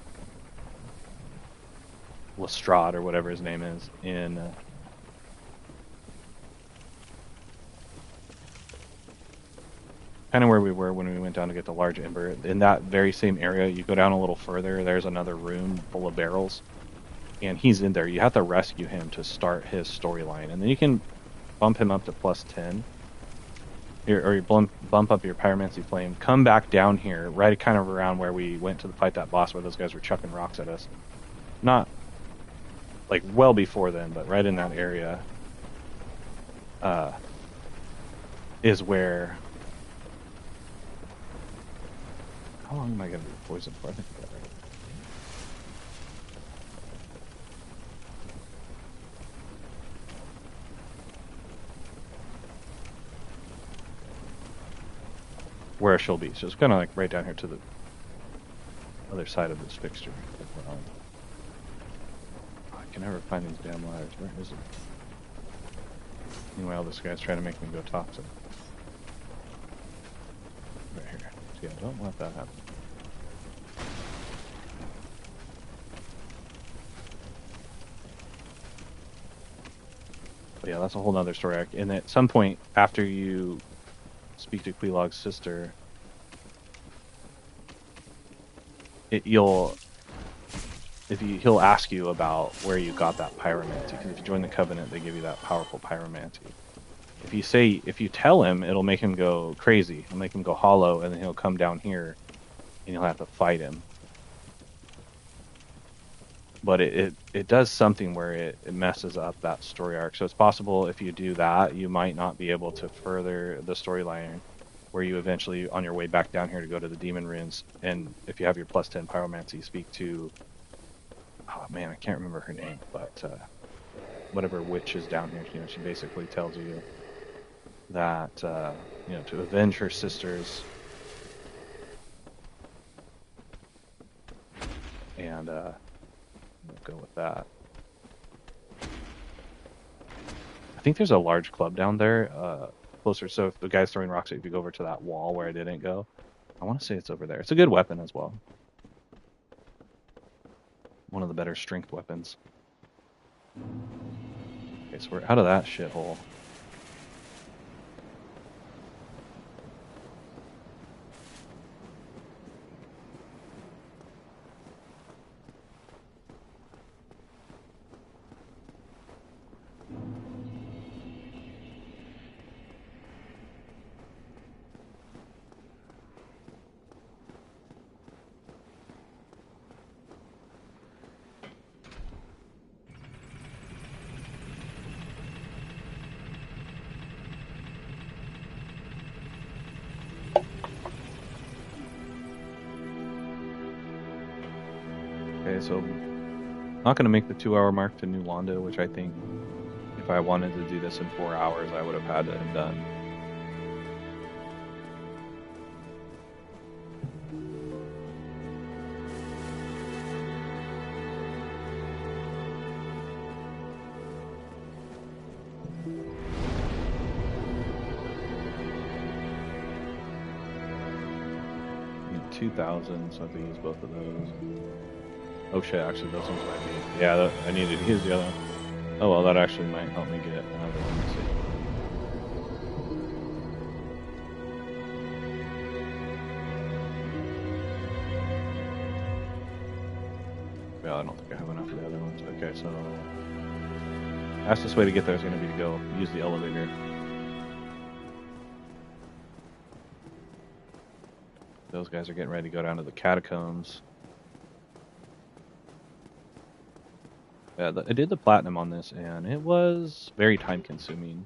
Lestrade or whatever his name is in. Kind of where we were when we went down to get the large ember. In that very same area, you go down a little further, there's another room full of barrels. And he's in there. You have to rescue him to start his storyline. And then you can bump him up to plus 10. Or you bump up your pyromancy flame. Come back down here, right kind of around where we went to fight that boss where those guys were chucking rocks at us. Not like well before then, but right in that area is where... How long am I going to be poisoned for? I think I got it right. Where she'll be. So it's kind of like right down here to the other side of this fixture. I can never find these damn ladders. Where is it? Meanwhile, this guy's trying to make me go toxic. Right here. So yeah, don't let that happen. But yeah, that's a whole nother story. And at some point, after you speak to Quilog's sister, he'll ask you about where you got that pyromancy. Because if you join the Covenant, they give you that powerful pyromancy. If you tell him, it'll make him go crazy. It'll make him go hollow, and then he'll come down here, and you'll have to fight him. But it does something where it messes up that story arc. So it's possible if you do that, you might not be able to further the storyline where you eventually, on your way back down here to go to the Demon Ruins, and if you have your plus 10 pyromancy, speak to, oh man, I can't remember her name, but whatever witch is down here, she basically tells you that, to avenge her sisters, and we'll go with that. I think there's a large club down there, closer. So if the guy's throwing rocks, if you go over to that wall where I didn't go, I want to say it's over there. It's a good weapon as well. One of the better strength weapons. Okay, so we're out of that shithole. Okay, so I'm not going to make the 2-hour mark to New Londo, which I think if I wanted to do this in 4 hours, I would have had to have done. 2,000, so I have to use both of those. Oh shit, actually those ones might be. Yeah, I needed to use the other one. Oh well, that actually might help me get another one. Let's see. Well, I don't think I have enough of the other ones. Okay, so fastest way to get there is going to be to go use the elevator. Those guys are getting ready to go down to the catacombs. Yeah, I did the platinum on this, and it was very time consuming.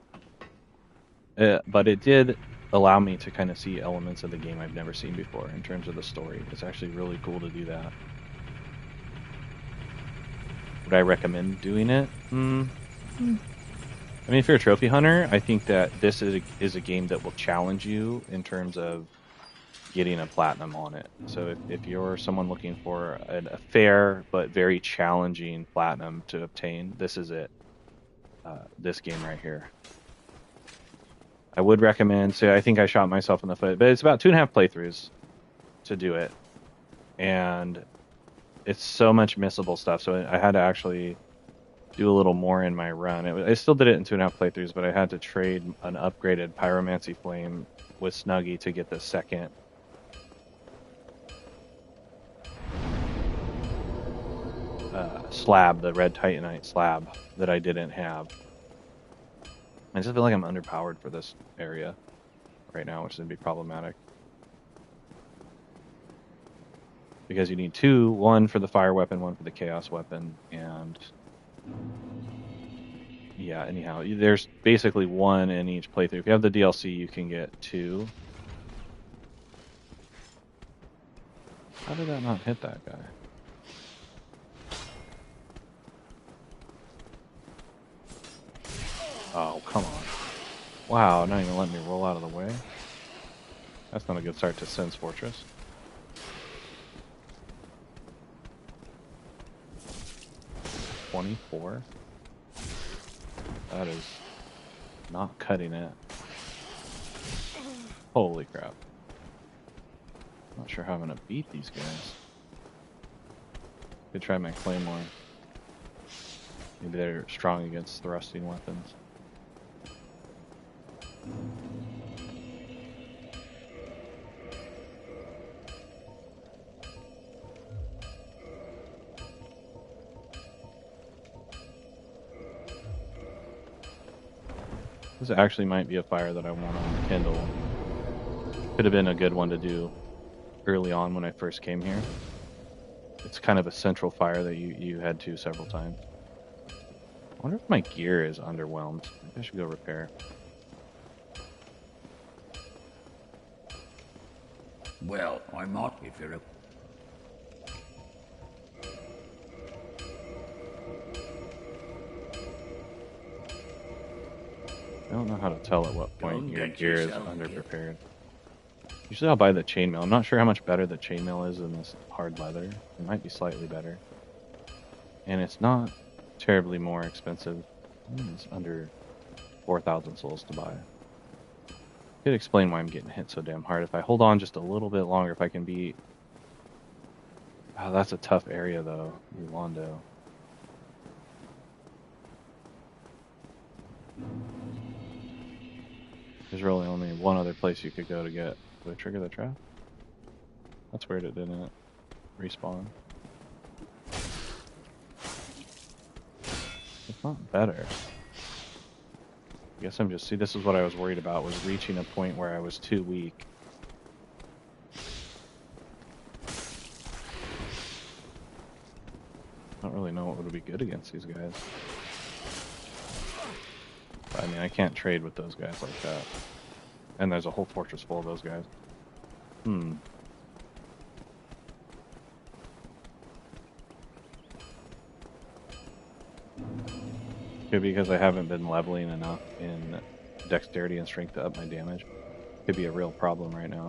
But it did allow me to kind of see elements of the game I've never seen before in terms of the story. It's actually really cool to do that. Would I recommend doing it? I mean, if you're a trophy hunter, I think that this is a game that will challenge you in terms of getting a platinum on it. So if you're someone looking for a fair but very challenging platinum to obtain, this is it. This game right here. I would recommend. So I think I shot myself in the foot, but it's about 2.5 playthroughs to do it, and it's so much missable stuff. So I had to actually do a little more in my run. I still did it in 2.5 playthroughs, but I had to trade an upgraded pyromancy flame with Snuggy to get the second slab, the red titanite slab that I didn't have. I just feel like I'm underpowered for this area right now, which is going to be problematic. Because you need two, one for the fire weapon, one for the chaos weapon, and yeah, anyhow, there's basically one in each playthrough. If you have the DLC, you can get two. How did that not hit that guy? Oh, come on. Wow, not even letting me roll out of the way. That's not a good start to Sin's Fortress. $24? That is not cutting it. Holy crap. Not sure how I'm gonna beat these guys. Could try my claymore. Maybe they're strong against thrusting weapons. This actually might be a fire that I want on Kindle. Could have been a good one to do early on when I first came here. It's kind of a central fire that you head to several times. I wonder if my gear is underwhelmed. Maybe I should go repair. Well, I might if you're a... I don't know how to tell at what point Don't your get gear is yourself underprepared. Usually I'll buy the chainmail. I'm not sure how much better the chainmail is than this hard leather. It might be slightly better. And it's not terribly more expensive. It's under 4,000 souls to buy. Could explain why I'm getting hit so damn hard. If I hold on just a little bit longer, if I can beat... Oh, that's a tough area though, Yolando. There's really only one other place you could go to get... Do I trigger the trap? That's weird, it didn't respawn. It's not better. I guess I'm just... See, this is what I was worried about, was reaching a point where I was too weak. I don't really know what would be good against these guys. But, I mean, I can't trade with those guys like that. And there's a whole fortress full of those guys. Could be because I haven't been leveling enough in dexterity and strength to up my damage. Could be a real problem right now.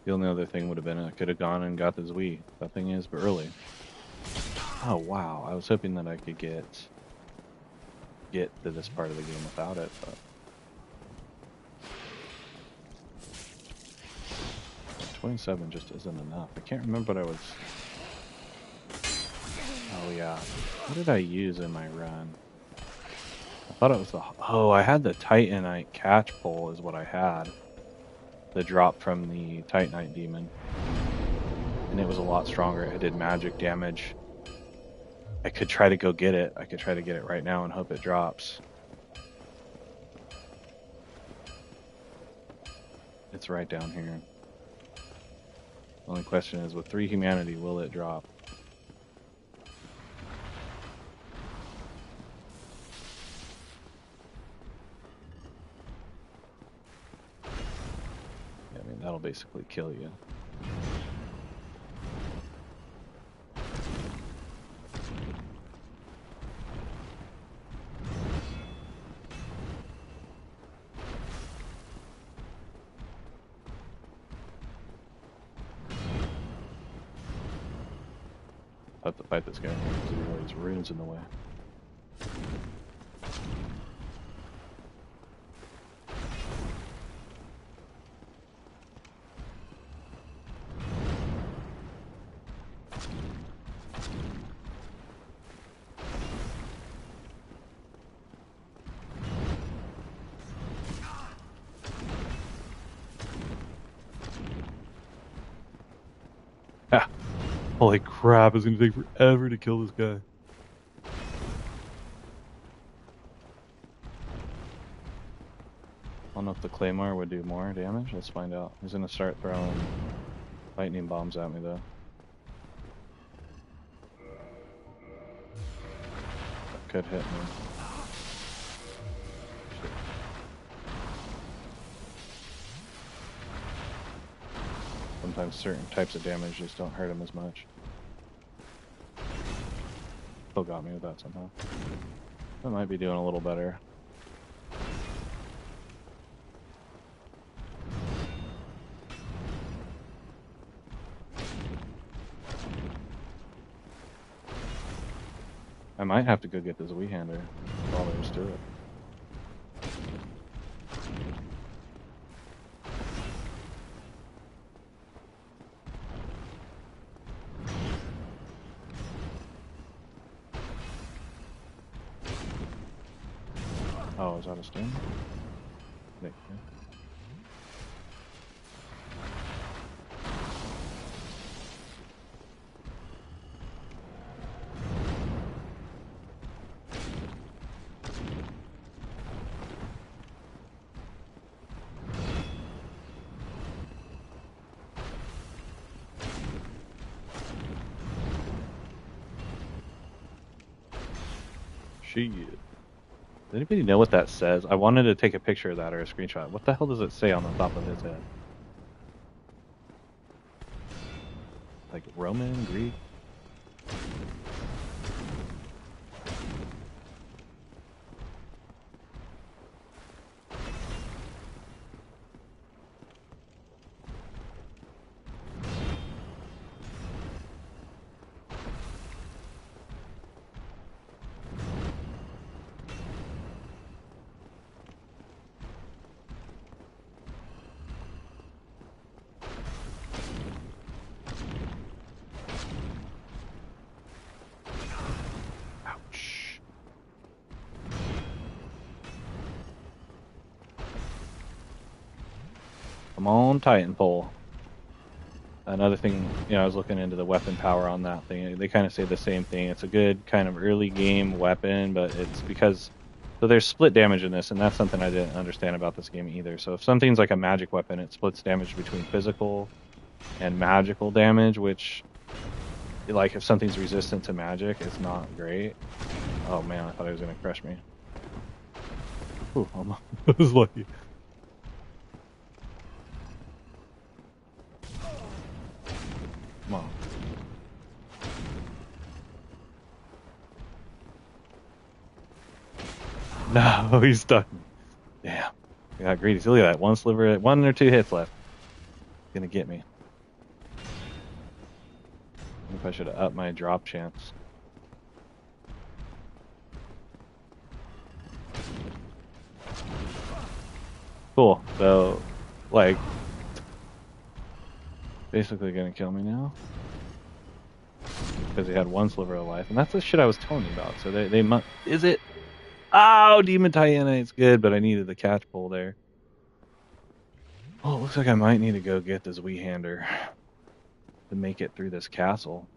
The only other thing would have been I could have gone and got the Wii. That thing is early. Oh wow! I was hoping that I could get to this part of the game without it, but 27 just isn't enough. I can't remember what I was. Oh yeah, what did I use in my run? I thought it was the. Oh, I had the Titanite catch pole is what I had. The drop from the Titanite demon, and it was a lot stronger. It did magic damage. I could try to go get it. I could try to get it right now and hope it drops. It's right down here. The only question is, with 3 humanity, will it drop? Yeah, I mean, that'll basically kill you. I have to fight this guy because there's runes in the way. Ah! Holy crap, it's gonna take forever to kill this guy. I don't know if the Claymore would do more damage. Let's find out. He's gonna start throwing lightning bombs at me though. That could hit me. Shit. Sometimes certain types of damage just don't hurt him as much. Still got me with that somehow. I might be doing a little better. I might have to go get this Wii-hander. That's all there is to it. Oh, is that a sting? Nick, yeah. Shit. Does anybody know what that says? I wanted to take a picture of that or a screenshot. What the hell does it say on the top of his head? Like Roman, Greek? Ouch. Come on, Titanfall. Another thing, I was looking into the weapon power on that thing. They kind of say the same thing. It's a good kind of early game weapon, but it's because so there's split damage in this, and that's something I didn't understand about this game either. So if something's like a magic weapon, it splits damage between physical and magical damage, which, like, if something's resistant to magic, it's not great. Oh man, I thought he was gonna crush me. Ooh, I was lucky. Come on. No, he's stuck. Damn. I got greedy. So look at that. One or two hits left. Gonna get me. I should have upped my drop chance. Cool. So, like, basically gonna kill me now because he had one sliver of life, and that's the shit I was telling you about. So they must. Is it? Oh, Demon Titanite's good, but I needed the catch pole there. Oh, it looks like I might need to go get this Weehander to make it through this castle.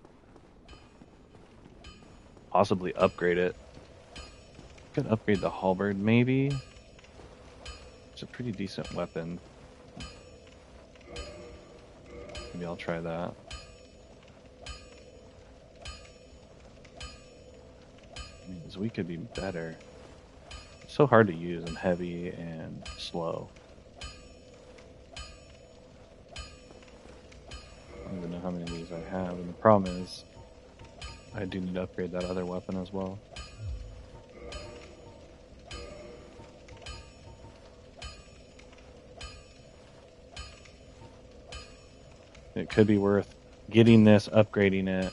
Possibly upgrade it. Could upgrade the halberd, maybe. It's a pretty decent weapon. Maybe I'll try that. Because we could be better. It's so hard to use and heavy and slow. I don't even know how many of these I have, and the problem is I do need to upgrade that other weapon as well. It could be worth getting this, upgrading it.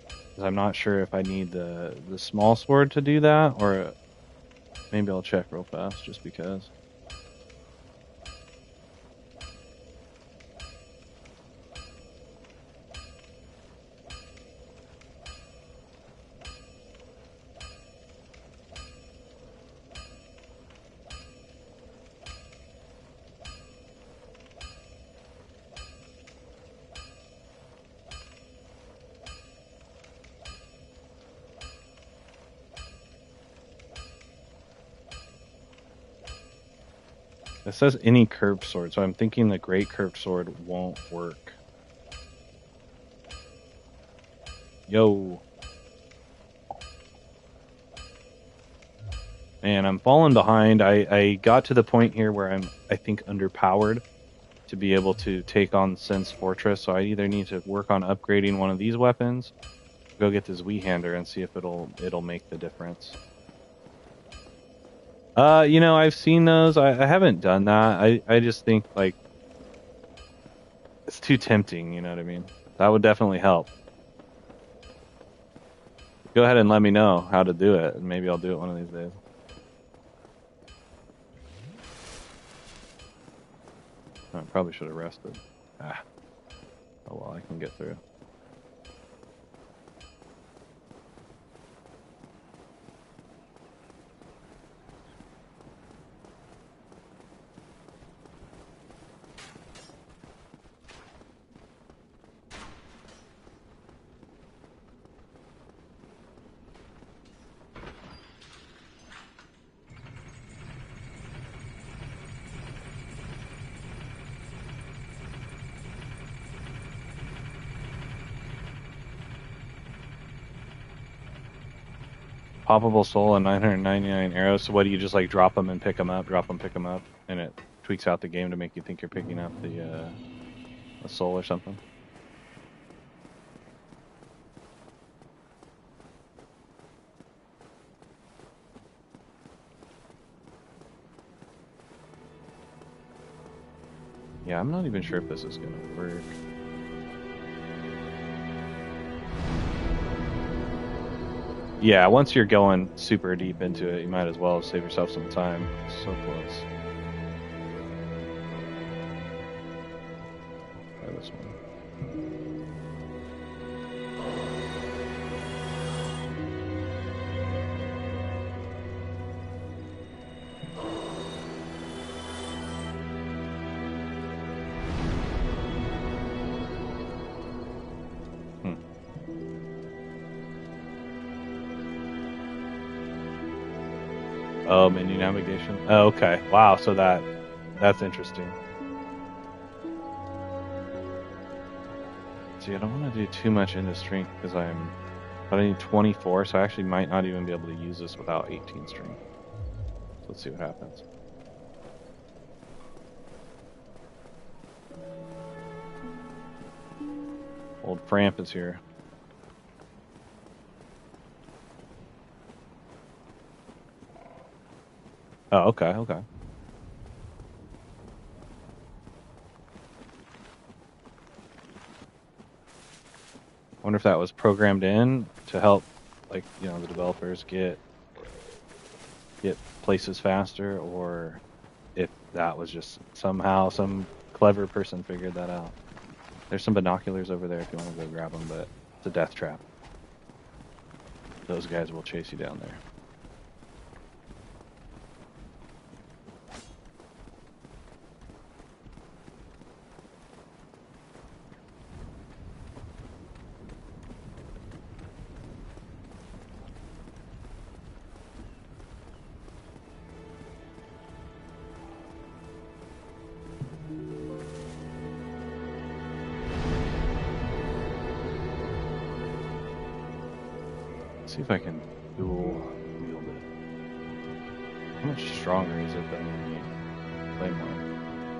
Because I'm not sure if I need the small sword to do that, or maybe I'll check real fast just because. It says any curved sword, so I'm thinking the great curved sword won't work. Yo. Man, I'm falling behind. I got to the point here where I think, underpowered to be able to take on Sen's Fortress, so I either need to work on upgrading one of these weapons, go get this Weehander and see if it'll make the difference. You know, I've seen those. I haven't done that. I just think, like, it's too tempting, you know what I mean? That would definitely help. Go ahead and let me know how to do it, and maybe I'll do it one of these days. I probably should have rested. Ah. Oh well, I can get through. Poppable soul and 999 arrows. So what do you just like drop them and pick them up, drop them, pick them up, and it tweaks out the game to make you think you're picking up the soul or something? Yeah, I'm not even sure if this is gonna work. Yeah, once you're going super deep into it, you might as well save yourself some time. It's so close. Try this one. Oh, menu navigation. Oh, okay. Wow, so that's interesting. See, I don't want to do too much into strength because but I need 24, so I actually might not even be able to use this without 18 strength. So let's see what happens. Old Framp is here. Oh, okay, okay. I wonder if that was programmed in to help, like, you know, the developers get places faster, or if that was just somehow some clever person figured that out. There's some binoculars over there if you want to go grab them, but it's a death trap. Those guys will chase you down there. See if I can dual wield it. How much stronger is it than the Claymore?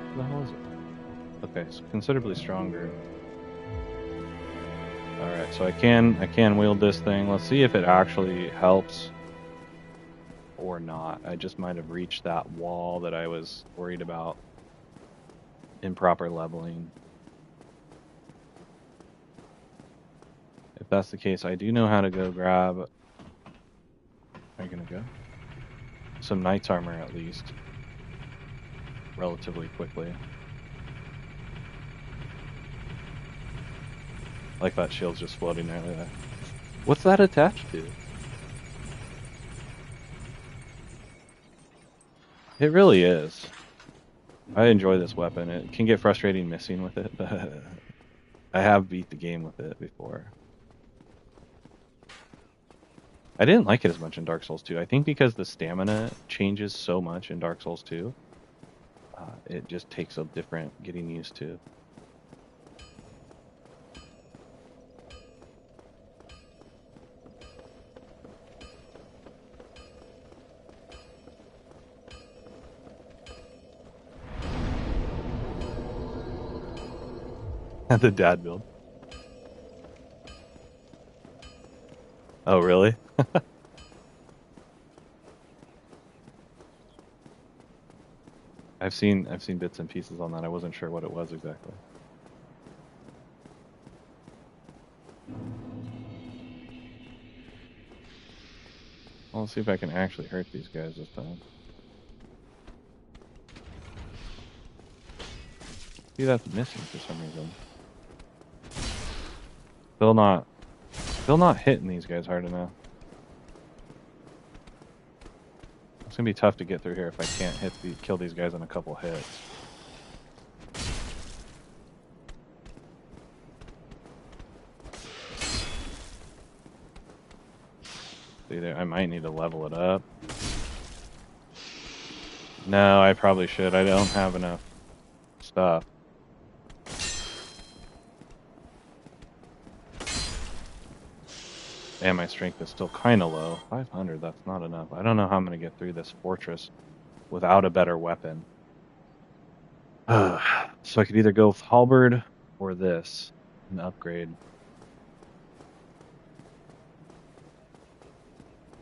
What the hell is it? Okay, so considerably stronger. Alright, so I can wield this thing. Let's see if it actually helps or not. I just might have reached that wall that I was worried about. Improper leveling. If that's the case, I do know how to go grab... Are you gonna go? Some knight's armor at least. Relatively quickly. Like that shield's just floating there like that. What's that attached to? It really is. I enjoy this weapon. It can get frustrating missing with it, but I have beat the game with it before. I didn't like it as much in Dark Souls 2. I think because the stamina changes so much in Dark Souls 2, it just takes a different getting used to. The dad build. Oh, really? I've seen bits and pieces on that. I wasn't sure what it was exactly. Well, let's see if I can actually hurt these guys this time. See, that's missing for some reason. Still not hitting these guys hard enough. It's gonna be tough to get through here if I can't kill these guys in a couple hits. See there, I might need to level it up. No, I probably should. I don't have enough stuff. And my strength is still kind of low. 500, that's not enough. I don't know how I'm going to get through this fortress without a better weapon. So I could either go with halberd or this, and upgrade.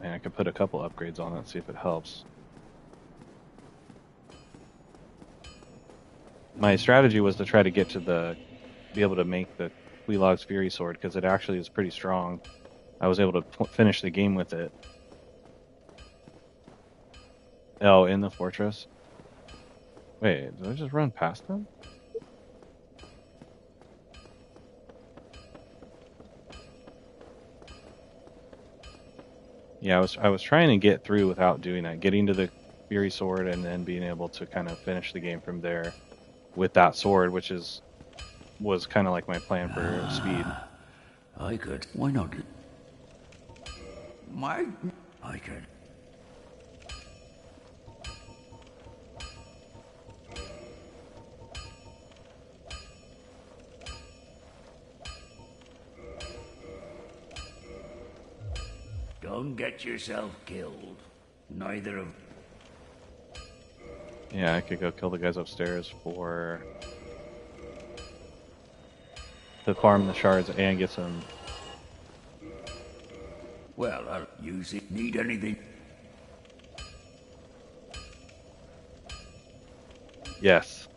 And I could put a couple upgrades on it, see if it helps. My strategy was to try to get to be able to make the Quelaag's Fury Sword, because it actually is pretty strong. I was able to finish the game with it. Oh, in the fortress? Wait, did I just run past them? Yeah, I was trying to get through without doing that. Getting to the Fury Sword and then being able to kind of finish the game from there with that sword, which was kind of like my plan for speed. I could. Why not? I could. Don't get yourself killed. Neither of... Yeah, I could go kill the guys upstairs to farm the shards and get some... Well, I'll use it. Need anything? Yes.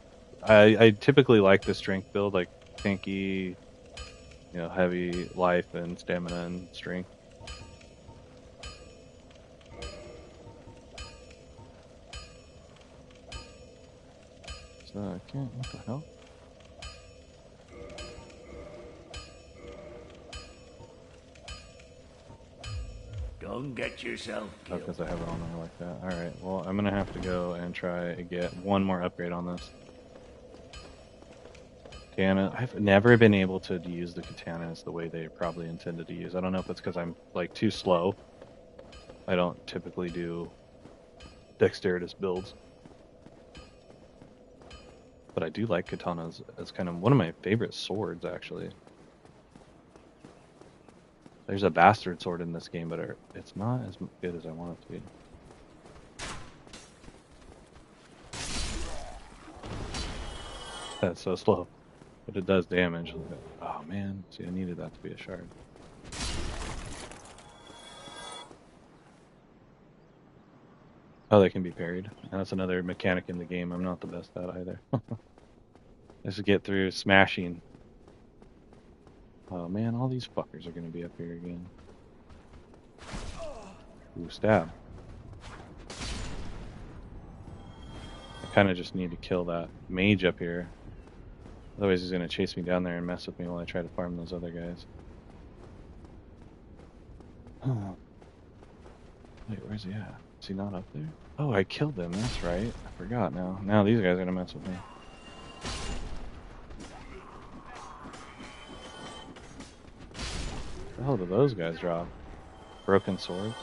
I typically like the strength build, like tanky, you know, heavy life and stamina and strength. So I can't. What the hell? Don't get yourself Oh, killed. because I have it on there like that. Alright, well, I'm gonna have to go and try and get one more upgrade on this. Katana. I've never been able to use the katanas the way they probably intended to use. I don't know if it's because I'm like too slow. I don't typically do dexterous builds. But I do like katanas as kind of one of my favorite swords, actually. There's a bastard sword in this game, but it's not as good as I want it to be. That's so slow. But it does damage. Oh man, see, I needed that to be a shard. Oh, they can be parried. And that's another mechanic in the game I'm not the best at either. Just to get through smashing. Oh man, all these fuckers are going to be up here again. Ooh, stab. I kind of just need to kill that mage up here. Otherwise he's going to chase me down there and mess with me while I try to farm those other guys. Oh. Wait, where's he at? Is he not up there? Oh, I killed them. That's right. I forgot now. Now these guys are going to mess with me. What the hell do those guys drop? Broken swords?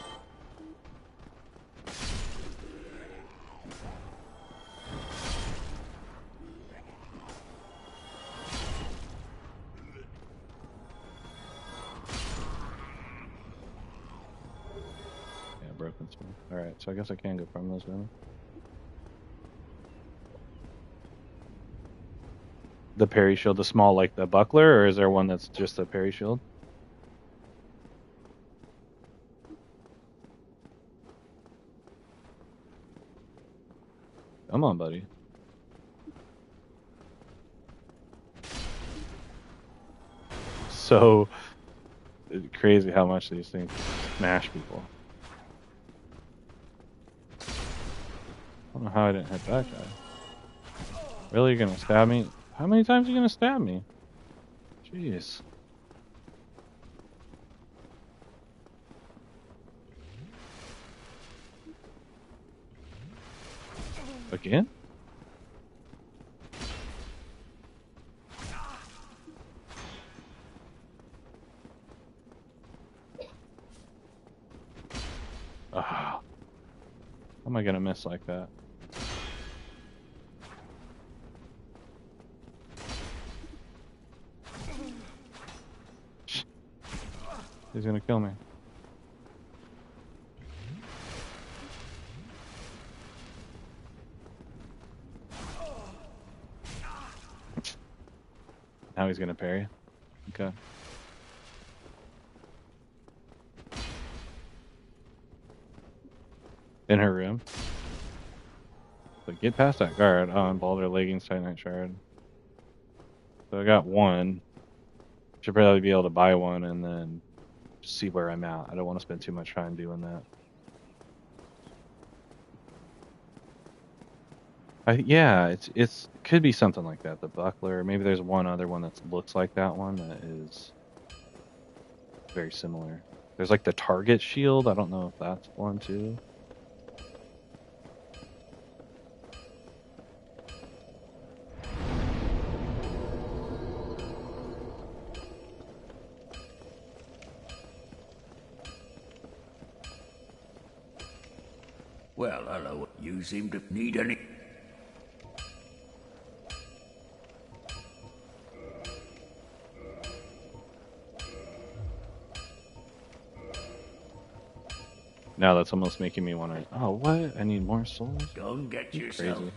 Yeah, broken sword. Alright, so I guess I can go farm those down. The parry shield, the small, like the buckler, or is there one that's just a parry shield? Come on, buddy. So crazy how much these things smash people. I don't know how I didn't hit that guy. Really, you're gonna stab me? How many times are you gonna stab me? Jeez. Again? Ah. How am I gonna miss like that? He's gonna kill me. Now he's gonna parry. Okay. In her room. But get past that guard. Oh, and Balder leggings, Titanite shard. So I got one. Should probably be able to buy one and then see where I'm at. I don't want to spend too much time doing that. Yeah, it's could be something like that. The buckler. Maybe there's one other one that looks like that one that is very similar. There's like the target shield. I don't know if that's one too. Well, hello. You seem to need any... Now that's almost making me want to. Oh, what? I need more souls? Don't get yourself... Crazy.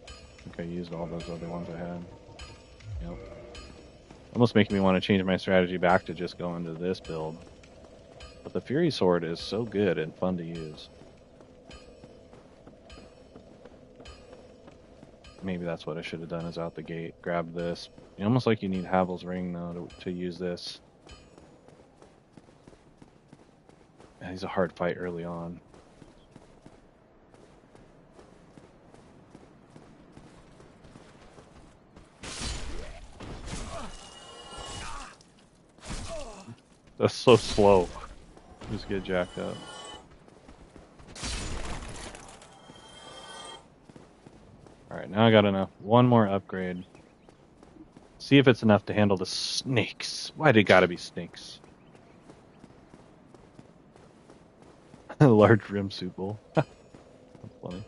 I think I used all those other ones I had. Yep. Almost making me want to change my strategy back to just go into this build. But the Fury Sword is so good and fun to use. maybe that's what I should have done is out the gate. Grab this. Almost like you need Havel's Ring, though, to use this. And he's a hard fight early on. That's so slow. Just get jacked up. Alright, now I got enough. One more upgrade. See if it's enough to handle the snakes. Why did it gotta be snakes? Large rim soup bowl. That's funny.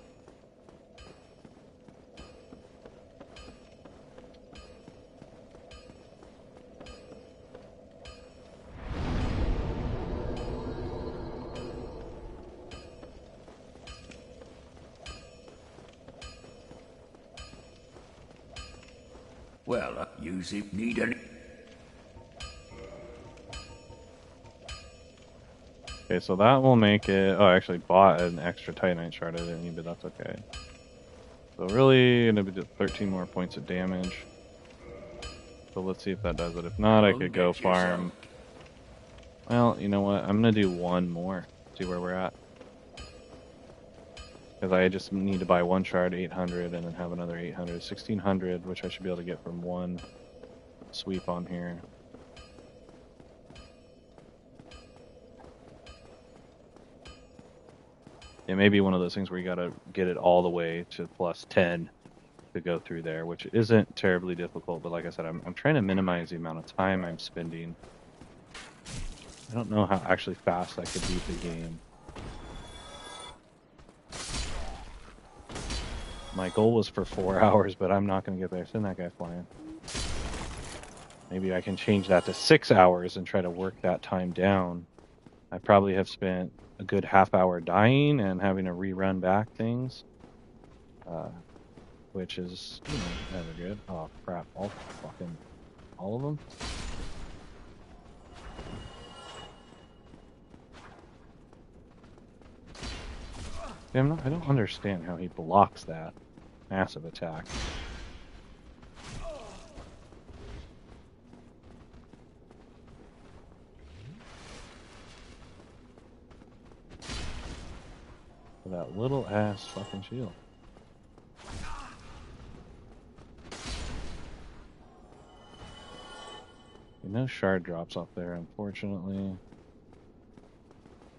Well, use if need any. Okay, so that will make it... Oh, I actually bought an extra Titanite shard I didn't need, but that's okay. So really, gonna be 13 more points of damage. So let's see if that does it. If not, I could go farm... Well, you know what? I'm gonna do one more. See where we're at. Because I just need to buy one shard, 800, and then have another 800. 1600, which I should be able to get from one sweep on here. It may be one of those things where you gotta get it all the way to plus 10 to go through there, which isn't terribly difficult, but like I said, I'm trying to minimize the amount of time I'm spending. I don't know how actually fast I could beat the game. My goal was for 4 hours, but I'm not going to get there. Send that guy flying. Maybe I can change that to 6 hours and try to work that time down. I probably have spent a good half hour dying and having to rerun back things. Which is, you know, never good. Oh crap, all of them? I don't understand how he blocks that massive attack. For that little ass fucking shield. No shard drops off there, unfortunately.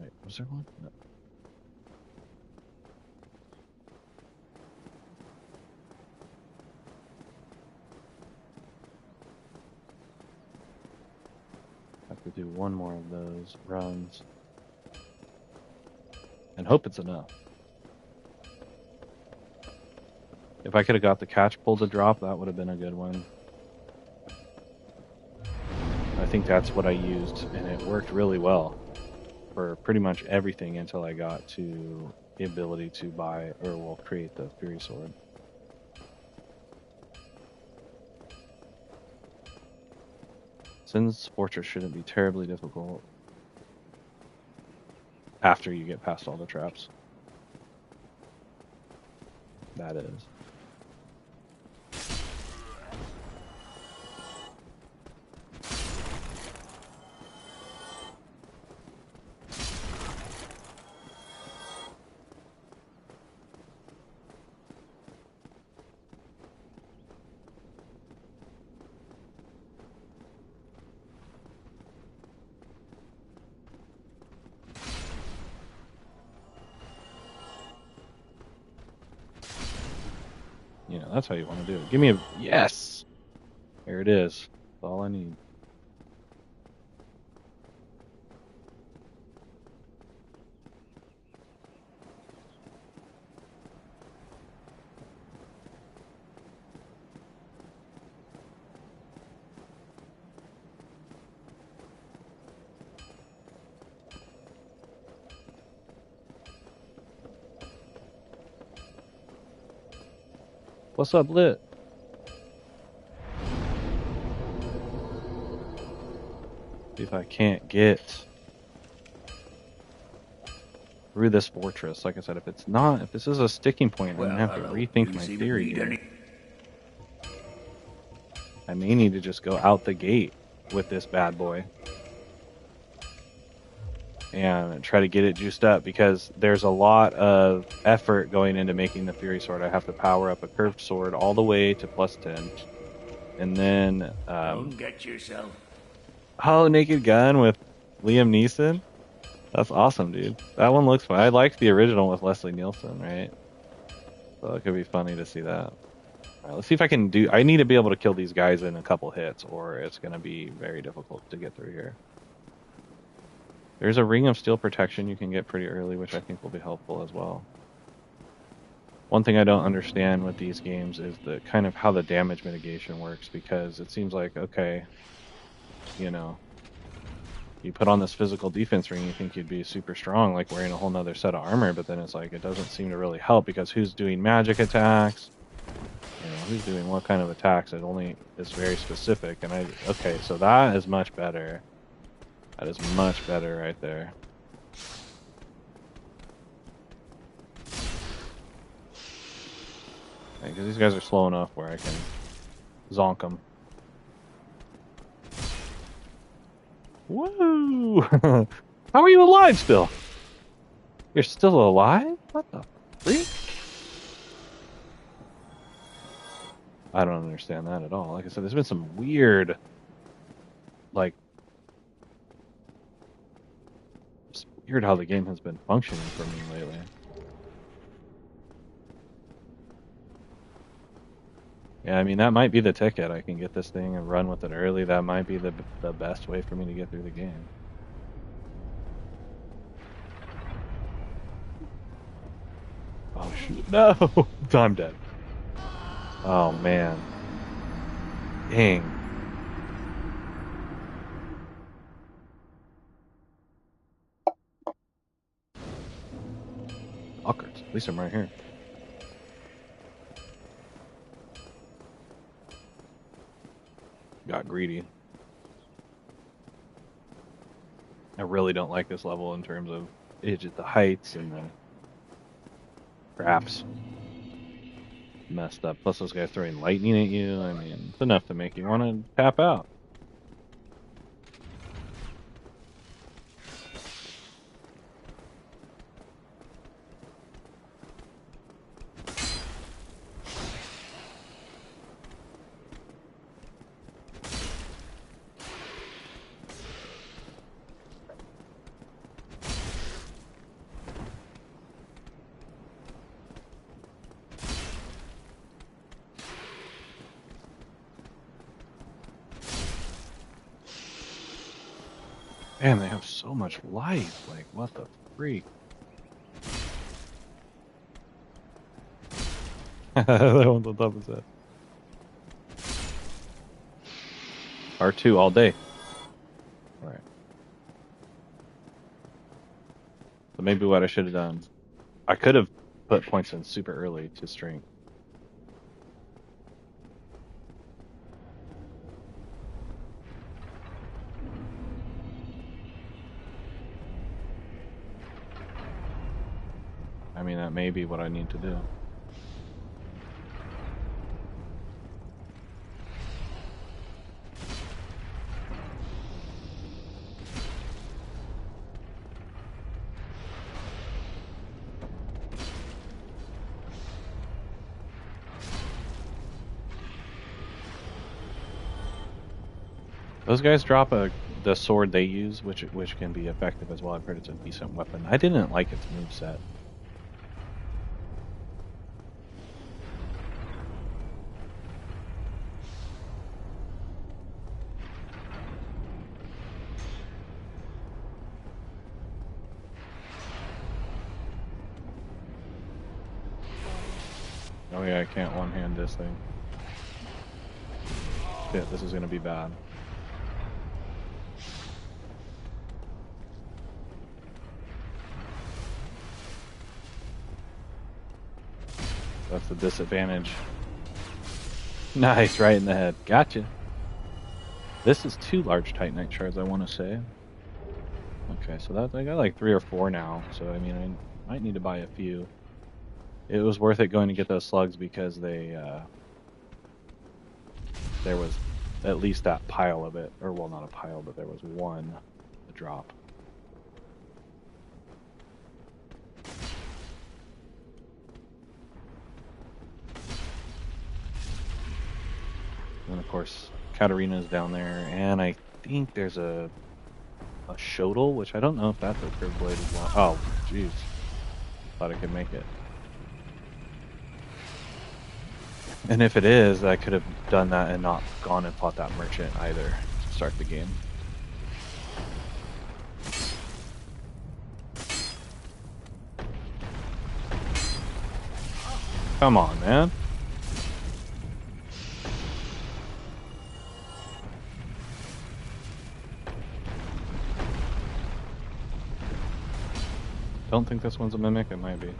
Wait, was there one? No. Have to do one more of those runs. And hope it's enough. If I could have got the catch pull to drop, that would have been a good one. I think that's what I used, and it worked really well for pretty much everything until I got to the ability to buy, or well, create the Fury Sword. Sin's Fortress shouldn't be terribly difficult after you get past all the traps. That is. You know, that's how you want to do it. Give me a... Yes! There it is. That's all I need. What's up, Lit? See if I can't get through this fortress. Like I said, if this is a sticking point, I'm gonna have to rethink my theory here. I may need to just go out the gate with this bad boy and try to get it juiced up, because there's a lot of effort going into making the Fury Sword. I have to power up a curved sword all the way to +10, and then Don't get yourself. oh, Naked Gun with Liam Neeson. That's awesome, dude. That one looks fun. I liked the original with Leslie Nielsen, right? So it could be funny to see that. All right, let's see if I can do. I need to be able to kill these guys in a couple hits, or it's going to be very difficult to get through here. There's a Ring of Steel protection you can get pretty early, which I think will be helpful as well. One thing I don't understand with these games is the kind of how the damage mitigation works, because it seems like, okay, you know, you put on this physical defense ring, you think you'd be super strong, like wearing a whole nother set of armor, but then it's like, it doesn't seem to really help, because who's doing magic attacks? You know, who's doing what kind of attacks? It only is very specific, and okay, so that is much better. That is much better right there. Because these guys are slow enough where I can zonk them. Woo! How are you alive still? You're still alive? What the freak? I don't understand that at all. Like I said, there's been some weird, like, it's weird how the game has been functioning for me lately. Yeah, I mean, that might be the ticket. I can get this thing and run with it early. That might be the best way for me to get through the game. Oh, shoot. No! I'm dead. Oh, man. Dang. Fuckers. At least I'm right here. Got greedy. I really don't like this level in terms of the heights and the traps. Messed up. Plus those guys throwing lightning at you. I mean, it's enough to make you want to tap out. Man, they have so much life. Like, what the freak? That one's on top of his head. R2 all day. Alright. So maybe what I should have done, I could have put points in super early to strength. I mean, that may be what I need to do. Those guys drop the sword they use, which can be effective as well. I've heard it's a decent weapon. I didn't like its moveset. Oh yeah, I can't one-hand this thing. Shit, this is gonna be bad. That's the disadvantage. Nice, right in the head. Gotcha. This is 2 large Titanite shards, I want to say. Okay, so that I got like 3 or 4 now. So I mean, I might need to buy a few. It was worth it going to get those slugs because there was at least that pile of it, or well, not a pile, but there was one, a drop. And of course, Katarina's down there, and I think there's a Shodel, which I don't know if that's a curved blade as well. Oh, jeez. Thought I could make it. And if it is, I could have done that and not gone and fought that merchant either to start the game. Come on, man. Don't think this one's a mimic. It might be.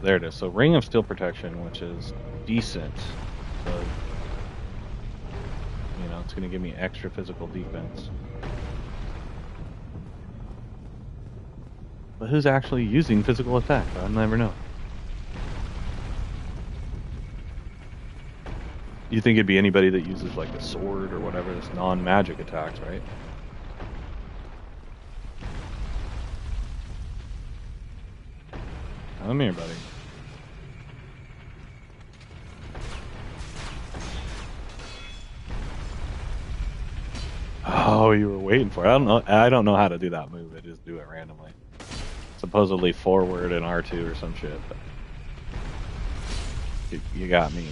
There it is. So Ring of Steel Protection, which is decent. So, you know, it's going to give me extra physical defense. But who's actually using physical attack? I'll never know. You think it'd be anybody that uses like a sword or whatever, this non-magic attacks, right? Come here, buddy. Oh, you were waiting for it. I don't know how to do that move. I just do it randomly. Supposedly forward and R2 or some shit. But you got me.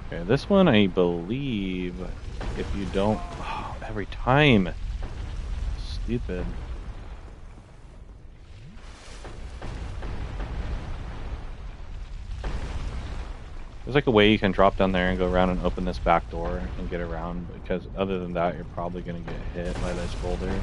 Okay, this one I believe if you don't every time. Stupid. There's like a way you can drop down there and go around and open this back door and get around, because other than that you're probably going to get hit by this boulder.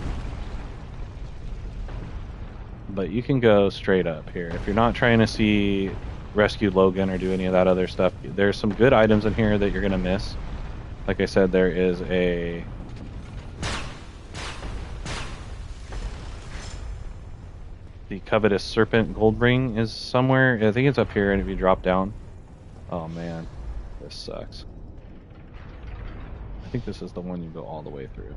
But you can go straight up here. If you're not trying to see rescue Logan or do any of that other stuff, there's some good items in here that you're going to miss. Like I said, there is the covetous serpent gold ring is somewhere. I think it's up here, and if you drop down. Oh man, this sucks. I think this is the one you go all the way through.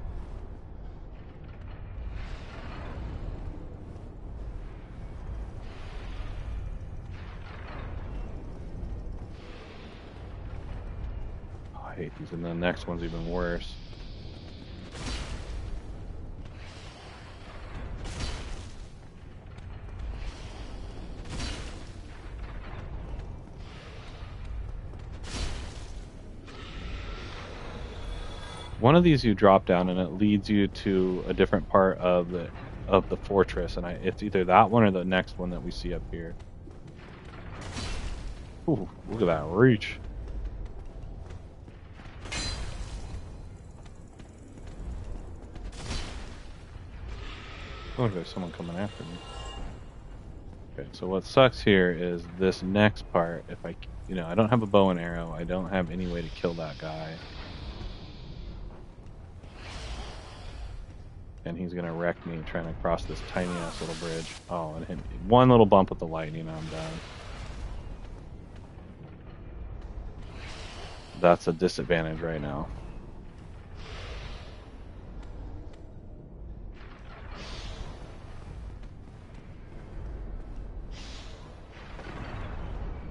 Oh, I hate these, and the next one's even worse. One of these you drop down and it leads you to a different part of the fortress, and it's either that one or the next one that we see up here. Ooh, look at that reach. Oh, there's someone coming after me. Okay, so what sucks here is this next part. If I don't have a bow and arrow, I don't have any way to kill that guy. And he's gonna wreck me trying to cross this tiny ass little bridge. Oh, and hit me. One little bump with the lightning and I'm done. That's a disadvantage right now.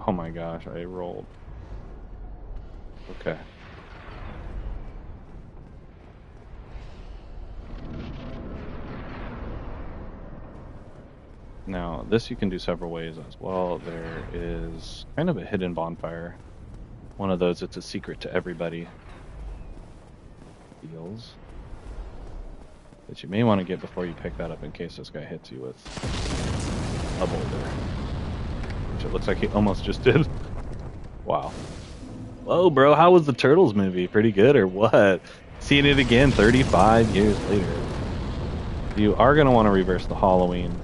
Oh my gosh, I rolled. Okay. Now, this you can do several ways as well. There is kind of a hidden bonfire. One of those, it's a secret to everybody. Deals. That you may want to get before you pick that up in case this guy hits you with a boulder. Which it looks like he almost just did. Wow. Whoa, bro, how was the Turtles movie? Pretty good or what? Seeing it again 35 years later. You are going to want to reverse the Halloween.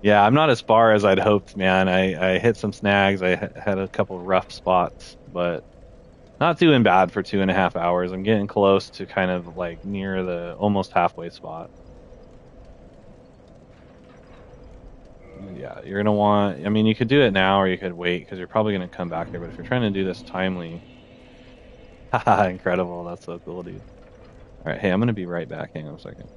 Yeah, I'm not as far as I'd hoped, man. I hit some snags. I had a couple rough spots, but not doing bad for 2.5 hours. I'm getting close to kind of like near the almost halfway spot. Yeah, you're gonna want. I mean, you could do it now, or you could wait because you're probably gonna come back here. But if you're trying to do this timely, haha, incredible! That's so cool, dude. All right, hey, I'm gonna be right back. Hang on a second.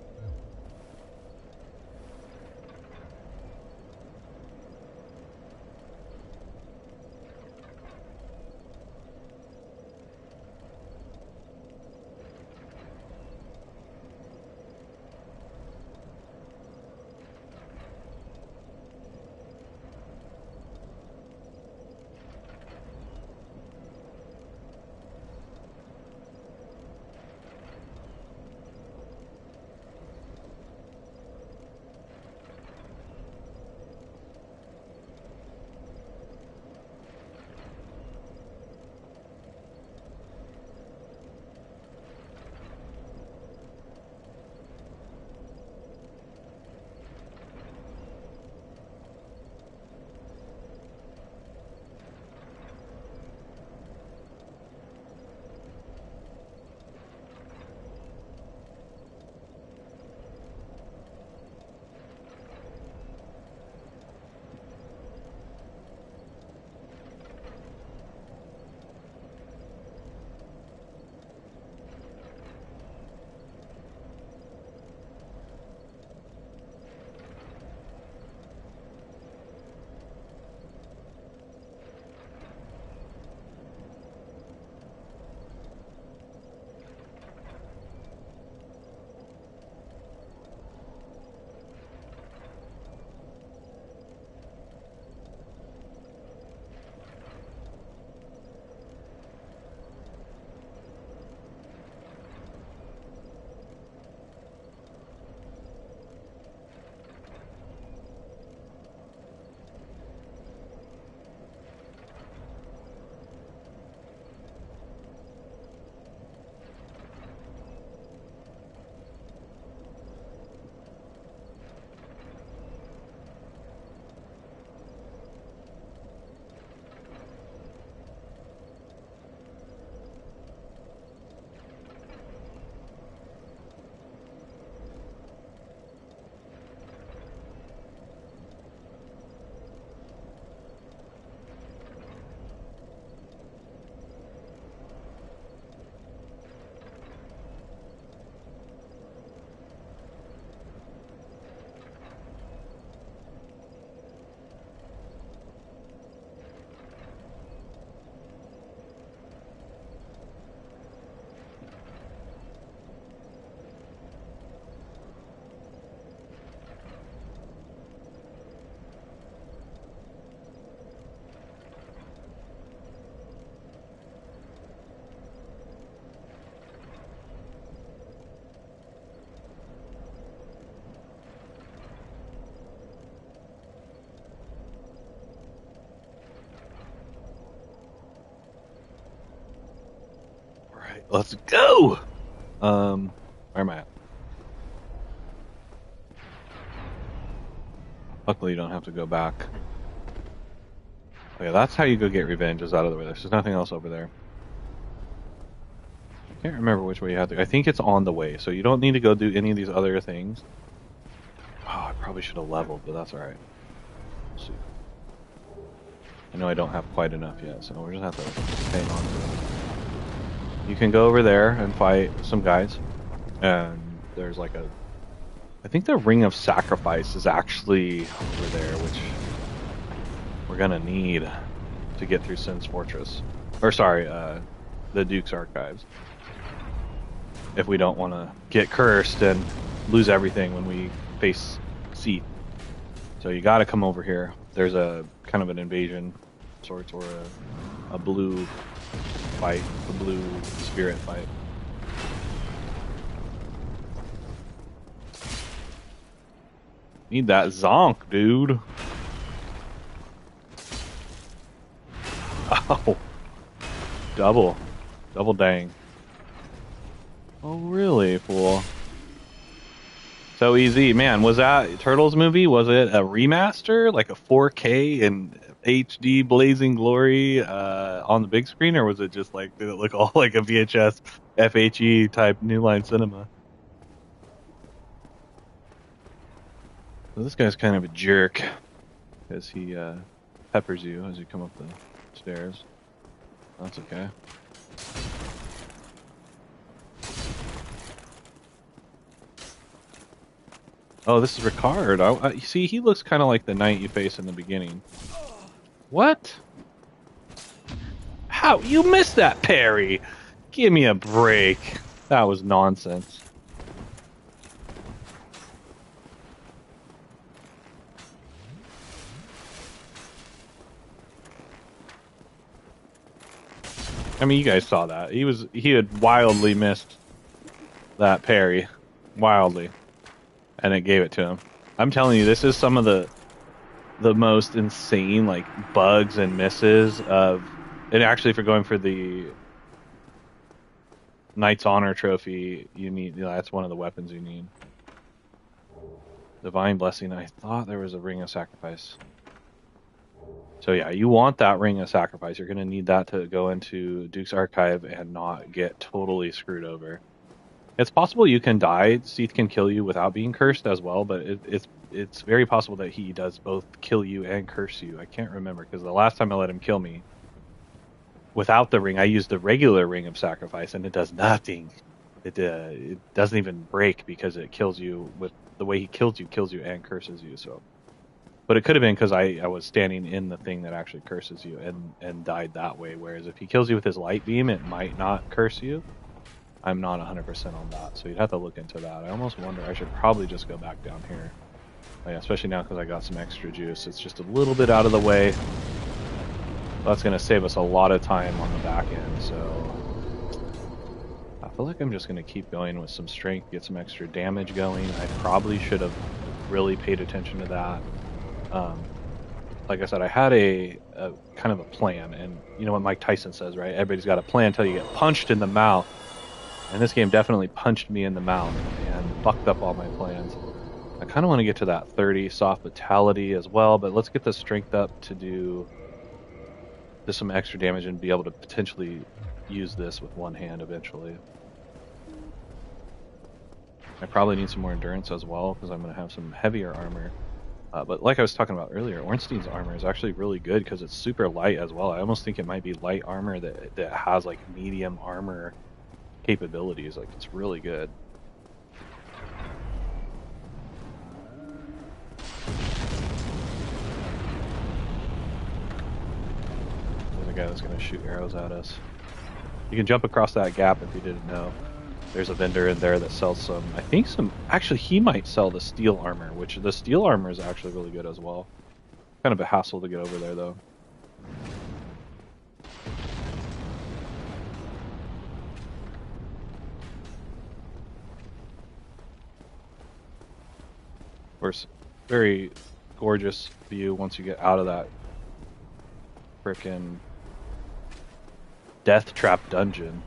All right, let's go. Where am I at? Luckily, you don't have to go back. Okay, that's how you go get revenge. Is out of the way. There's nothing else over there. I can't remember which way you have to. I think it's on the way, so you don't need to go do any of these other things. Oh, I probably should have leveled, but that's all right. Let's see. I know I don't have quite enough yet, so we're just have to hang on to it. You can go over there and fight some guys, and there's like a. I think the Ring of Sacrifice is actually over there, which we're gonna need to get through Sin's Fortress, or sorry, the Duke's Archives. If we don't want to get cursed and lose everything when we face Seath. So you got to come over here. There's a kind of an invasion of sorts, or a blue fight, a blue spirit fight. Need that zonk, dude. Oh, double dang. Oh, really, fool? So easy, man. Was that Turtles movie? Was it a remaster, like a 4K and HD blazing glory on the big screen, or was it just like, did it look all like a VHS FHE type New Line Cinema? So this guy's kind of a jerk. as he peppers you as you come up the stairs. That's okay. Oh, this is Ricard. You see, he looks kind of like the knight you face in the beginning. What? How? You missed that parry! Give me a break. That was nonsense. I mean, you guys saw that. He had wildly missed that parry. Wildly. And it gave it to him. I'm telling you, this is some of the most insane like bugs and misses of, and actually for going for the Knight's Honor trophy, you need, that's one of the weapons you need. Divine Blessing. I thought there was a Ring of Sacrifice. So yeah, you want that Ring of Sacrifice. You're going to need that to go into Duke's Archive and not get totally screwed over. It's possible you can die. Seath can kill you without being cursed as well, but it's very possible that he does both kill you and curse you. I can't remember because the last time I let him kill me without the ring, I used the regular Ring of Sacrifice and it does nothing. It doesn't even break because it kills you with the way he kills you and curses you. So, but it could have been because I was standing in the thing that actually curses you and died that way. Whereas if he kills you with his light beam, it might not curse you. I'm not 100% on that, so you'd have to look into that. I almost wonder, I should probably just go back down here. Oh, yeah, especially now because I got some extra juice. It's just a little bit out of the way. That's going to save us a lot of time on the back end, so I feel like I'm just going to keep going with some strength, get some extra damage going. I probably should have really paid attention to that. Like I said, I had a kind of a plan, and you know what Mike Tyson says, right? Everybody's got a plan until you get punched in the mouth. And this game definitely punched me in the mouth and fucked up all my plans. I kind of want to get to that 30 soft vitality as well, but let's get the strength up to do just some extra damage and be able to potentially use this with one hand eventually. I probably need some more endurance as well because I'm going to have some heavier armor. But like I was talking about earlier, Ornstein's armor is actually really good because it's super light as well. I almost think it might be light armor that has like medium armor capabilities. Like, it's really good. There's a guy that's going to shoot arrows at us. You can jump across that gap if you didn't know. There's a vendor in there that sells some, I think actually he might sell the steel armor, which the steel armor is actually really good as well. Kind of a hassle to get over there though. Of course, very gorgeous view once you get out of that frickin' death trap dungeon.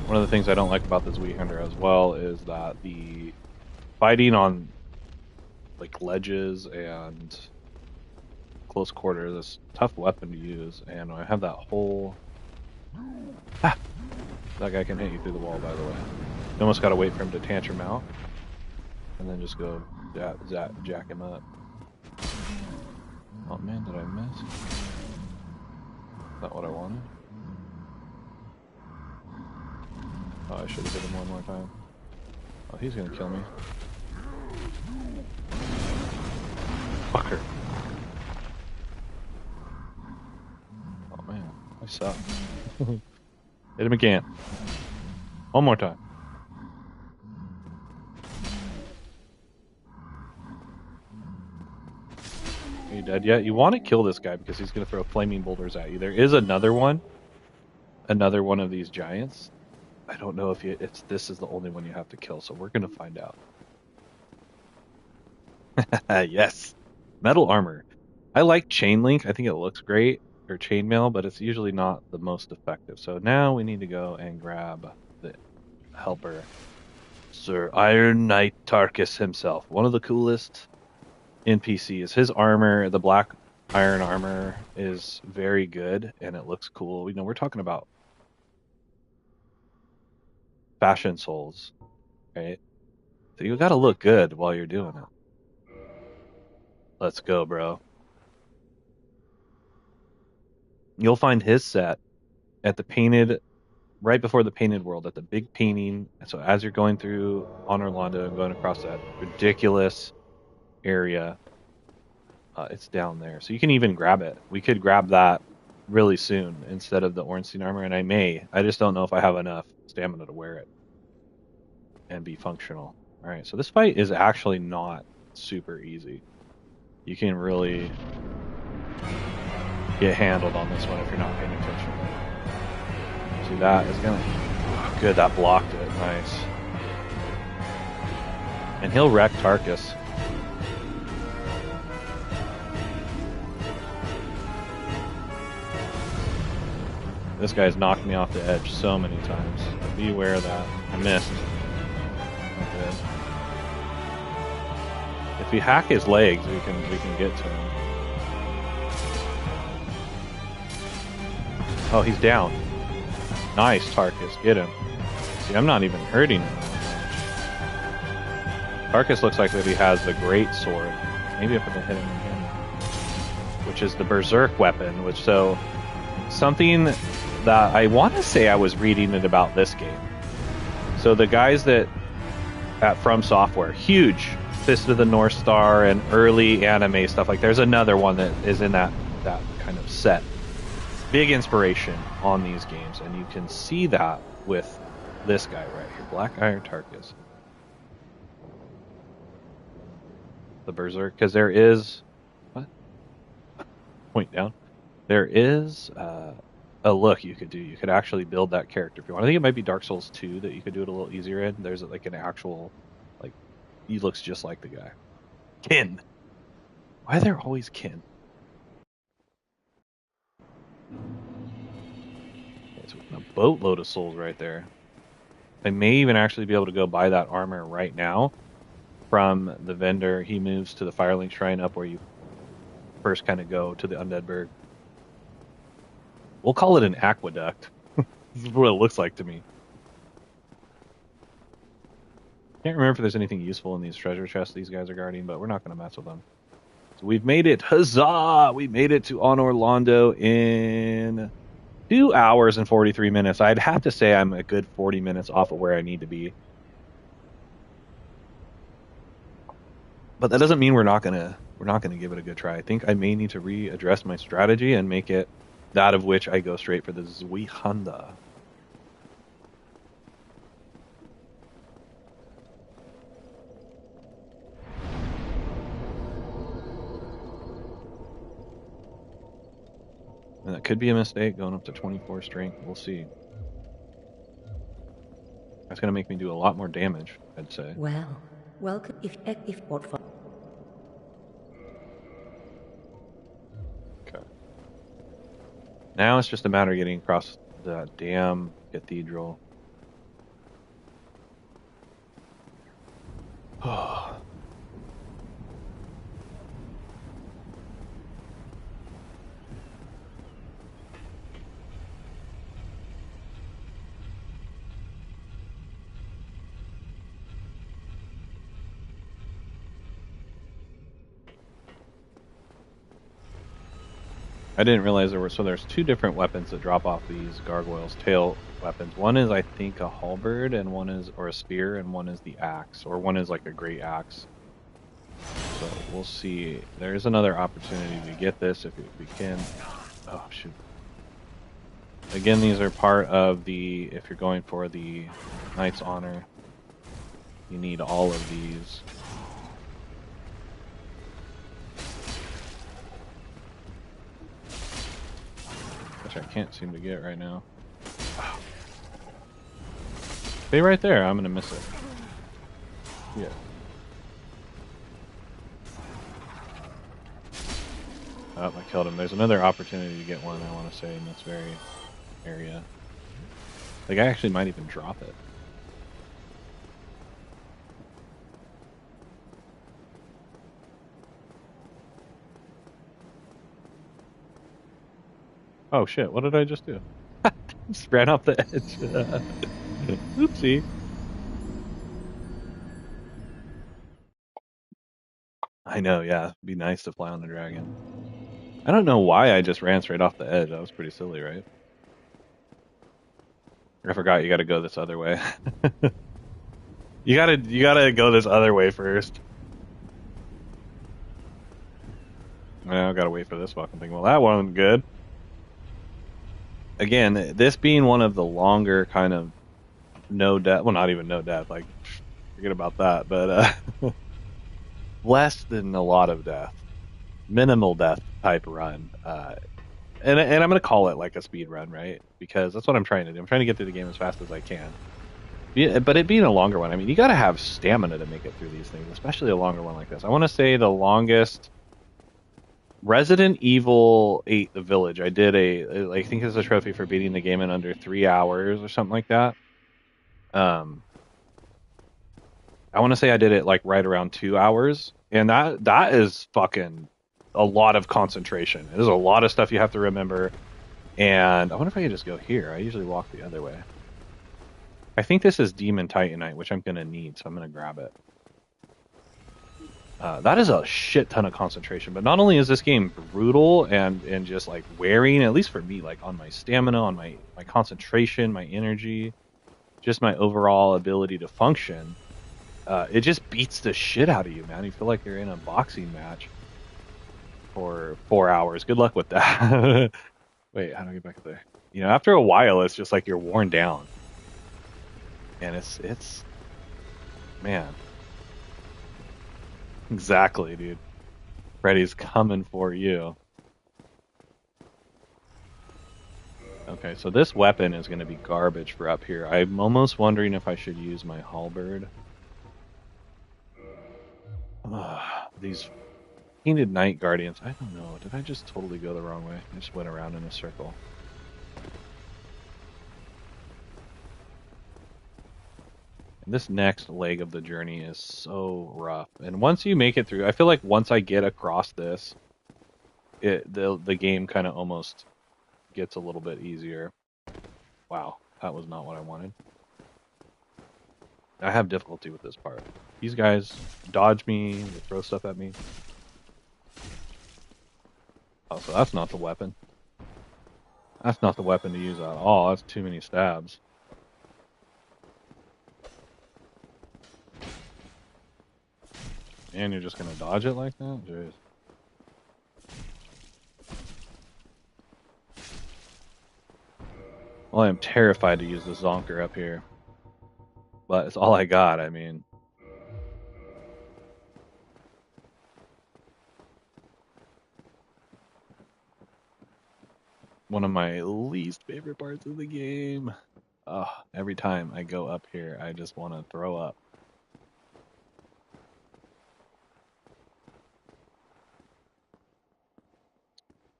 One of the things I don't like about this Wheat Hunter as well is that the fighting on like ledges and close quarters is a tough weapon to use, and I have that whole that guy can hit you through the wall, by the way. You almost gotta wait for him to tantrum out and then just go jack him up. Oh man, did I miss? Is that what I wanted? Oh, I should have hit him one more time. Oh, he's gonna kill me. Fucker. Oh man, I suck. Hit him again. One more time. Are you dead yet? You want to kill this guy because he's gonna throw flaming boulders at you. There is another one of these giants. I don't know if this is the only one you have to kill, so we're gonna find out. Yes, metal armor. I like chain link. I think it looks great, or chainmail, but it's usually not the most effective. So now we need to go and grab the helper, Sir Iron Knight Tarkus himself. One of the coolest NPCs. His armor, the black iron armor, is very good and it looks cool. You know, we're talking about fashion souls, right? You gotta look good while you're doing it. Let's go, bro. You'll find his set at the painted, right before the painted world, at the big painting. So as you're going through on Orlando and going across that ridiculous area, it's down there. So you can even grab it. We could grab that really soon instead of the Ornstein armor, and I just don't know if I have enough stamina to wear it and be functional. All right, so this fight is actually not super easy. You can really get handled on this one if you're not paying attention. See, that is gonna... Good, that blocked it. Nice. And he'll wreck Tarkus. This guy's knocked me off the edge so many times. Be aware of that. I missed. Not good. If we hack his legs, we can get to him. Oh, he's down. Nice, Tarkus. Get him. See, I'm not even hurting him. Tarkus looks like that he has the great sword. Maybe if I can hit him again. Which is the Berserk weapon, which so something that I want to say I was reading it about this game. So the guys that at From Software, huge Fist of the North Star and early anime stuff, like there's another one that is in that kind of set. Big inspiration on these games, and you can see that with this guy right here, Black Iron Tarkus. The Berserk, because there is... What? Point down. There is... a look you could do. You could actually build that character if you want. I think it might be Dark Souls 2 that you could do it a little easier in. There's like an actual, like, he looks just like the guy. Kin. Why are there always kin? Okay, so a boatload of souls right there. I may even actually be able to go buy that armor right now from the vendor. He moves to the Firelink Shrine up where you first kind of go to the Undead Burg. We'll call it an aqueduct. This is what it looks like to me. Can't remember if there's anything useful in these treasure chests these guys are guarding, but we're not going to mess with them. So we've made it. Huzzah! We made it to On Orlando in 2 hours and 43 minutes. I'd have to say I'm a good 40 minutes off of where I need to be. But that doesn't mean we're not gonna give it a good try. I think I may need to readdress my strategy and make it that of which I go straight for the Zwihanda. And that could be a mistake going up to 24 strength. We'll see. That's going to make me do a lot more damage, I'd say. Well, welcome if what for. Okay. Now it's just a matter of getting across the damn cathedral. I didn't realize there's two different weapons that drop off these gargoyles' tail weapons. One is, I think, a halberd, and one is, or a spear, and one is the axe, or one is like a great axe. So we'll see. There's another opportunity to get this if we can. Oh shoot! Again, these are part of the. If you're going for the Knight's Honor, you need all of these. I can't seem to get right now. Oh. Stay right there. I'm gonna miss it. Yeah. Oh, I killed him. There's another opportunity to get one, I want to say, in this very area. Like, I actually might even drop it. Oh shit, what did I just do? Just ran off the edge. Oopsie. I know, yeah. It'd be nice to fly on the dragon. I don't know why I just ran straight off the edge. That was pretty silly, right? I forgot you got to go this other way. You gotta go this other way first. Well, I gotta wait for this fucking thing. Well, that wasn't good. Again, this being one of the longer kind of no death, well, not even no death, like forget about that, but less than a lot of death, minimal death type run. And I'm gonna call it like a speed run, right? Because that's what I'm trying to do. I'm trying to get through the game as fast as I can. Yeah, but it being a longer one, I mean, you got to have stamina to make it through these things, especially a longer one like this. I want to say the longest Resident Evil 8 The Village. I did I think it's a trophy for beating the game in under 3 hours or something like that. Um, I want to say I did it like right around 2 hours, and that is fucking a lot of concentration. There's a lot of stuff you have to remember. And I wonder if I could just go here. I usually walk the other way. I think this is Demon Titanite, which I'm gonna need, so I'm gonna grab it. That is a shit ton of concentration. But not only is this game brutal and just like wearing, at least for me, like on my stamina, on my concentration, my energy, just my overall ability to function, it just beats the shit out of you, man. You feel like you're in a boxing match for 4 hours. Good luck with that. Wait, how do I get back up there? You know, after a while, it's just like you're worn down, and it's man, exactly, dude. Freddy's coming for you. Okay, so this weapon is going to be garbage for up here. I'm almost wondering if I should use my halberd. These painted night guardians. I don't know. Did I just totally go the wrong way? I just went around in a circle. And this next leg of the journey is so rough. And once you make it through, I feel like once I get across this, the game kind of almost gets a little bit easier. Wow, that was not what I wanted. I have difficulty with this part. These guys dodge me, they throw stuff at me. Oh, so that's not the weapon. That's not the weapon to use at all. That's too many stabs. And you're just gonna dodge it like that? Jeez. Well, I am terrified to use the zonker up here. But it's all I got, I mean. One of my least favorite parts of the game. Oh, every time I go up here, I just want to throw up.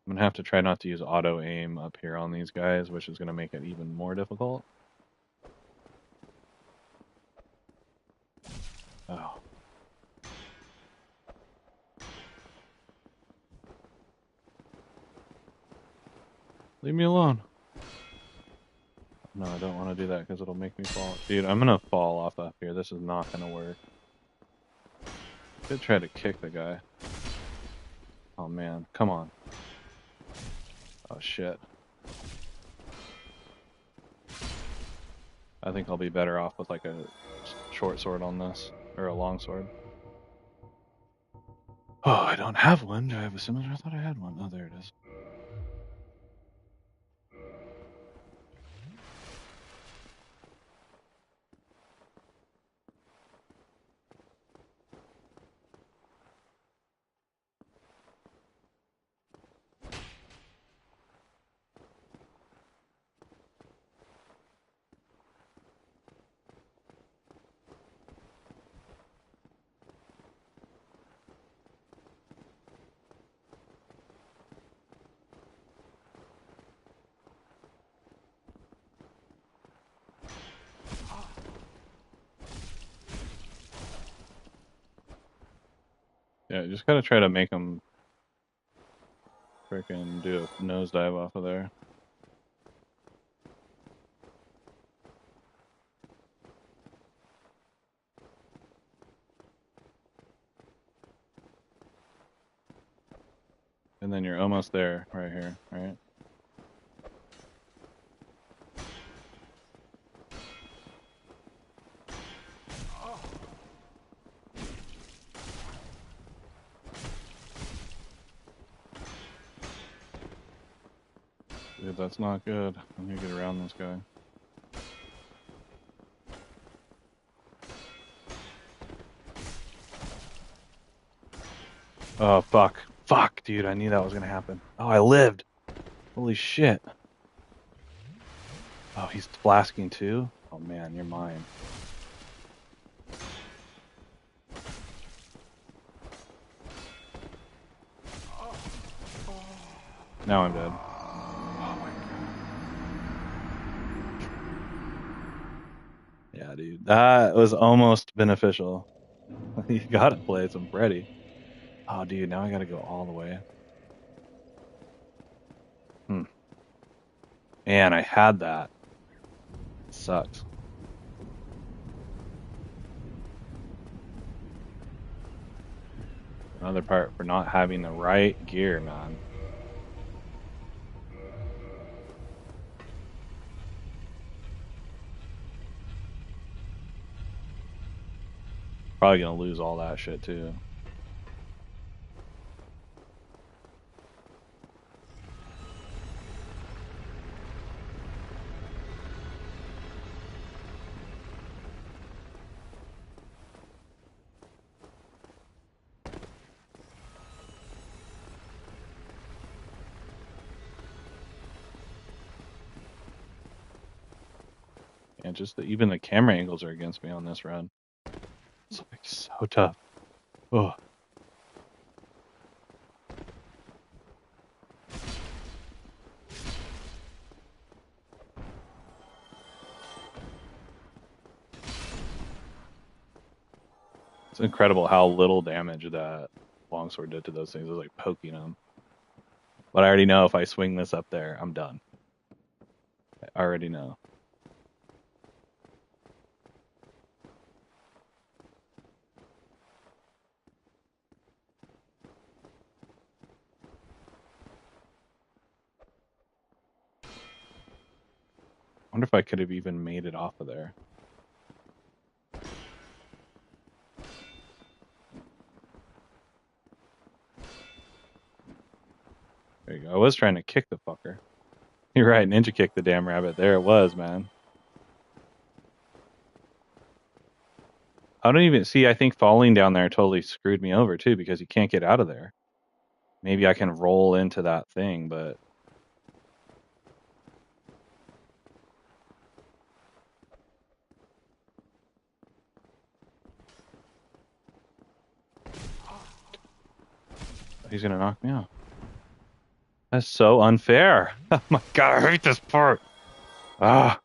I'm gonna have to try not to use auto aim up here on these guys, which is gonna make it even more difficult. Oh. Leave me alone. No, I don't want to do that because it'll make me fall. Dude, I'm gonna fall off up here. This is not gonna work. I could try to kick the guy. Oh man, come on. Oh shit. I think I'll be better off with like a short sword on this, or a long sword. Oh, I don't have one. Do I have a similar? I thought I had one. Oh, there it is. Yeah, just gotta try to make them freaking do a nosedive off of there. almost there, right here, right? Dude, that's not good. I need to get around this guy. Oh, fuck. Fuck, dude, I knew that was gonna happen. Oh, I lived! Holy shit. Oh, he's flasking too? Oh man, you're mine. Now I'm dead. Yeah, dude. That was almost beneficial. You gotta play some Freddy. Oh, dude, now I gotta go all the way. Man, I had that. It sucks. Another part for not having the right gear, man. Probably gonna lose all that shit too. And just even the camera angles are against me on this run. It's like so tough. Oh. It's incredible how little damage that longsword did to those things. It was like poking them. But I already know if I swing this up there, I'm done. I already know. I wonder if I could have even made it off of there. There you go. I was trying to kick the fucker. You're right, ninja kick the damn rabbit. There it was, man. I don't even see, I think falling down there totally screwed me over too because you can't get out of there. Maybe I can roll into that thing, but he's gonna knock me out. That's so unfair. Oh my god, I hate this part. Ah.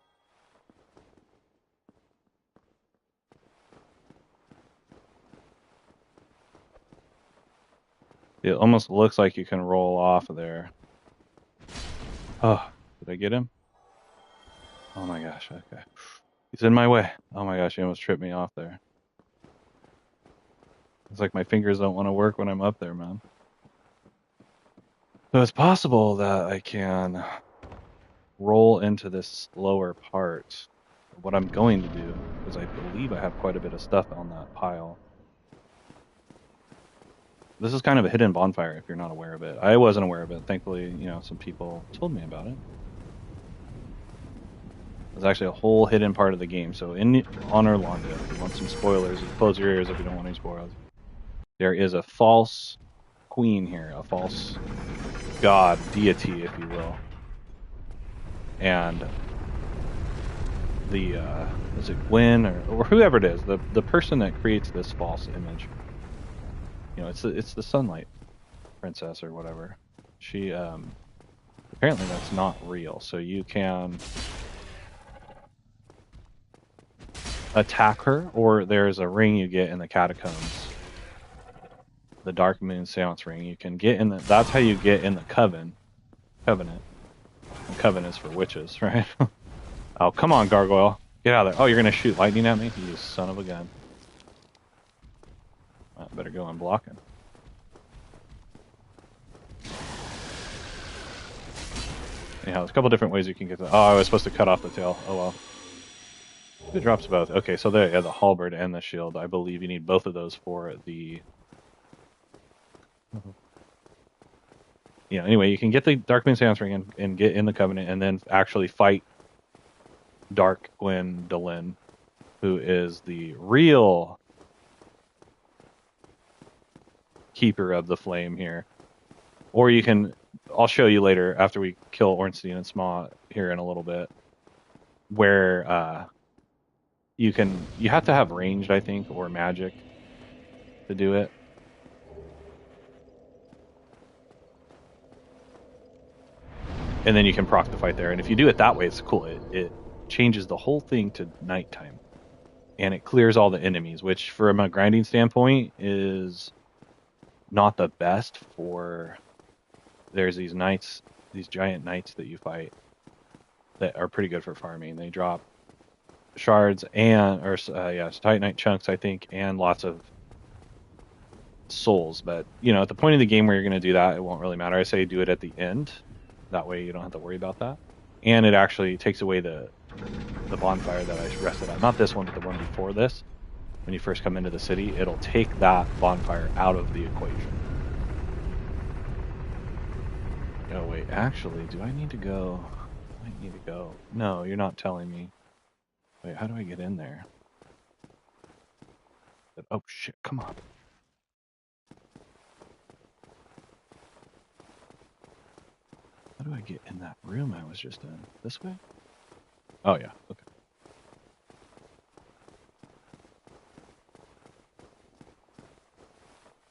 It almost looks like you can roll off of there. Oh, did I get him? Oh my gosh, okay. He's in my way. Oh my gosh, he almost tripped me off there. It's like my fingers don't want to work when I'm up there, man. So it's possible that I can roll into this lower part. What I'm going to do, because I believe I have quite a bit of stuff on that pile. This is kind of a hidden bonfire if you're not aware of it. I wasn't aware of it. Thankfully, some people told me about it. There's actually a whole hidden part of the game. So in Honor Londo, if you want some spoilers, close your ears if you don't want any spoilers. There is a false queen here, a false god, deity, if you will. And the, is it Gwen or whoever it is, the person that creates this false image, it's the Sunlight Princess or whatever. She, apparently that's not real. So you can attack her, or there's a ring you get in the catacombs, the Dark Moon Seance ring. You can get in that's how you get in the Covenant. And Covenant is for witches, right? Oh, come on, Gargoyle. Get out of there. Oh, you're gonna shoot lightning at me? You son of a gun. I better go and block him. Yeah, there's a couple different ways you can get the. Oh, I was supposed to cut off the tail. Oh well. It drops both. Okay, so there, yeah, the halberd and the shield. I believe you need both of those for the. Yeah. Anyway, you can get the Darkmoon Seance Ring and get in the Covenant, and then actually fight Dark Gwendolyn, who is the real keeper of the flame here. Or you can. I'll show you later after we kill Ornstein and Smaug here in a little bit, where you have to have ranged, I think, or magic to do it. And then you can proc the fight there. And if you do it that way, it's cool. It changes the whole thing to nighttime. And it clears all the enemies, which from a grinding standpoint is not the best for... There's these knights, these giant knights that you fight that are pretty good for farming. They drop shards and, Titanite chunks, I think, and lots of souls. But, at the point of the game where you're going to do that, it won't really matter. I say do it at the end. That way you don't have to worry about that. And it actually takes away the bonfire that I rested on. Not this one, but the one before this. When you first come into the city, it'll take that bonfire out of the equation. Oh, wait. Actually, do I need to go? I need to go. No, you're not telling me. Wait, how do I get in there? Oh, shit. Come on. How do I get in that room I was just in? This way? Oh, yeah. Okay.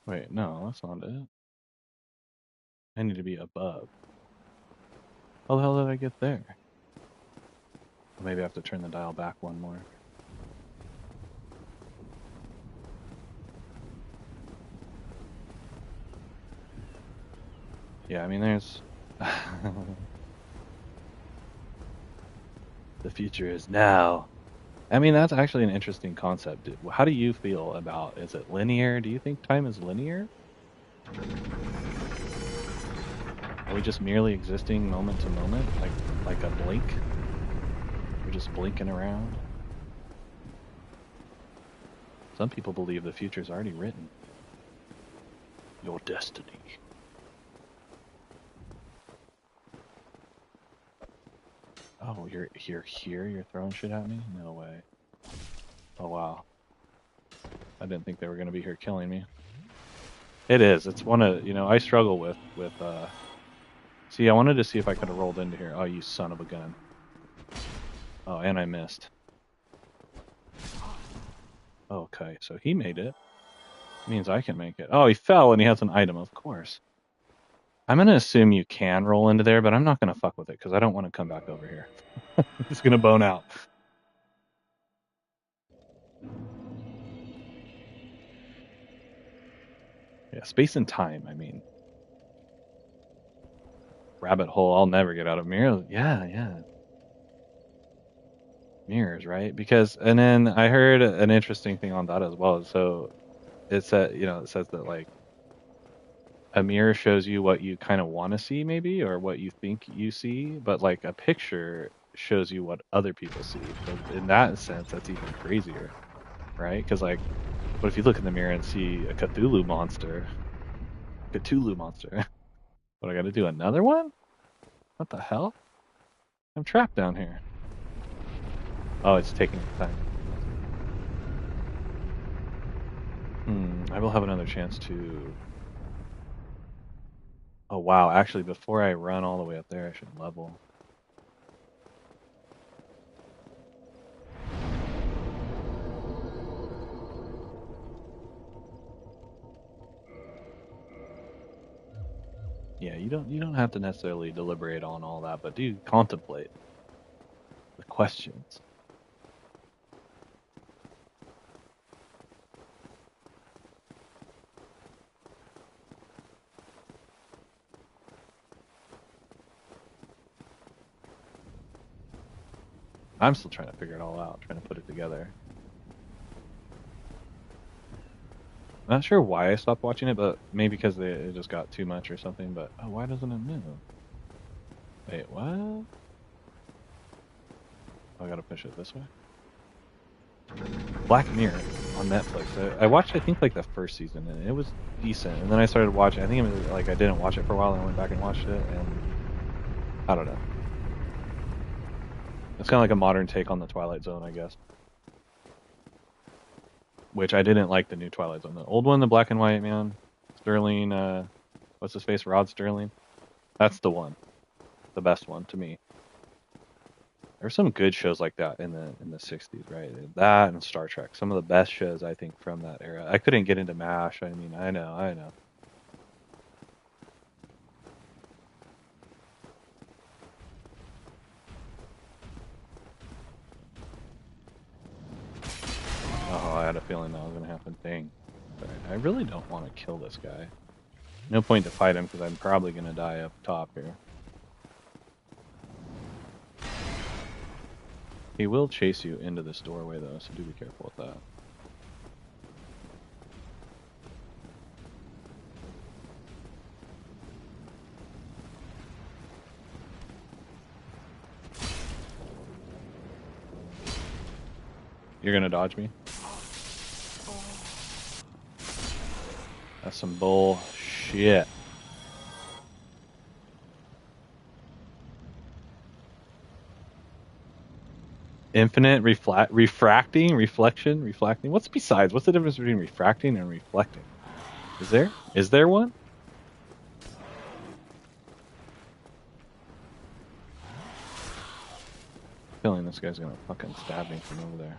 Wait, no, that's not it. I need to be above. How the hell did I get there? Maybe I have to turn the dial back one more. Yeah, I mean, there's... The future is now. I mean, that's actually an interesting concept. How do you feel about, is it linear? Do you think time is linear? Are we just merely existing moment to moment, like a blink? We're just blinking around? Some people believe the future's already written. Your destiny. Oh, you're here? You're throwing shit at me? No way. Oh, wow. I didn't think they were going to be here killing me. It is. It's one of, I struggle with, see, I wanted to see if I could have rolled into here. Oh, you son of a gun. Oh, and I missed. Okay, so he made it. Means I can make it. Oh, he fell and he has an item, of course. I'm going to assume you can roll into there, but I'm not going to fuck with it because I don't want to come back over here. I'm just going to bone out. Yeah, space and time, I mean. Rabbit hole I'll never get out of. Mirrors. Yeah. Mirrors, right? Because, and then I heard an interesting thing on that as well. So it said, it says that like a mirror shows you what you kind of want to see maybe, or what you think you see, but like a picture shows you what other people see. So in that sense, that's even crazier, right? Because like, what if you look in the mirror and see a Cthulhu monster? What, I gotta do another one? What the hell? I'm trapped down here. Oh, it's taking time. I will have another chance to... Oh, wow. Actually, before I run all the way up there, I should level. Yeah, you don't have to necessarily deliberate on all that, but do contemplate the questions. I'm still trying to figure it all out, trying to put it together. I'm not sure why I stopped watching it, but maybe because it just got too much or something, but oh, why doesn't it move? Wait, what? Oh, I gotta push it this way. Black Mirror on Netflix. I watched, I think, like the first season, and it was decent. And then I started watching. I think it was like I didn't watch it for a while, and I went back and watched it, and I don't know. It's kind of like a modern take on the Twilight Zone, I guess. Which I didn't like the new Twilight Zone. The old one, the black and white, man. Sterling, what's his face? Rod Sterling. That's the one. The best one to me. There's some good shows like that in the 60s, right? That and Star Trek. Some of the best shows, I think, from that era. I couldn't get into MASH. I mean, I know. Oh, I had a feeling that was going to happen. Dang. Right. I really don't want to kill this guy. No point to fight him because I'm probably going to die up top here. He will chase you into this doorway, though, so do be careful with that. You're going to dodge me? That's some bullshit. Infinite refracting? What's besides? What's the difference between refracting and reflecting? Is there? Is there one? I'm feeling this guy's gonna fucking stab me from over there.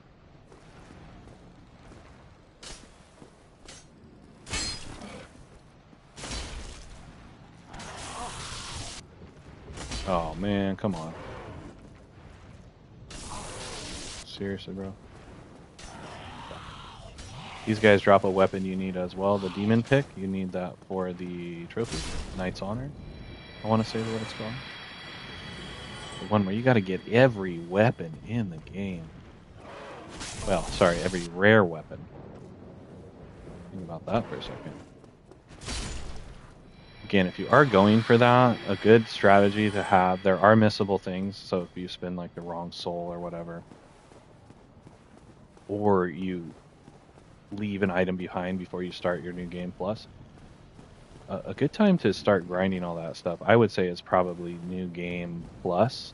Oh man, come on. Seriously, bro. These guys drop a weapon you need as well. The demon pick, you need that for the trophy. Knight's Honor. I want to say what it's called. The one where you got to get every weapon in the game. Well, sorry, every rare weapon. Think about that for a second. Again, if you are going for that, a good strategy to have, there are missable things. So if you spend like the wrong soul or whatever, or you leave an item behind before you start your new game plus, a good time to start grinding all that stuff, I would say, is probably new game plus.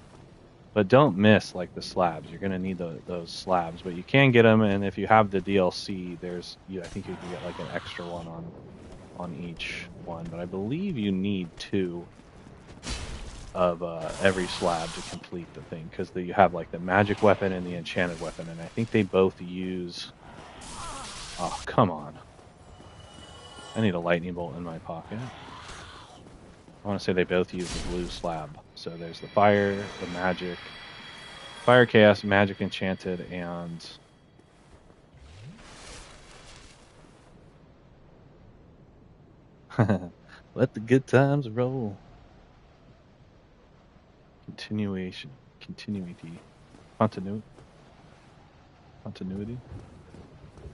But don't miss like the slabs. You're gonna need those slabs, but you can get them, and if you have the DLC, I think you can get like an extra one on each one. But I believe you need 2 of every slab to complete the thing, because you have like the magic weapon and the enchanted weapon, and I think they both use. Oh, come on! I need a lightning bolt in my pocket. I want to say they both use the blue slab. So there's the fire, the magic, fire chaos, magic enchanted, and let the good times roll. Continuity. Continuity.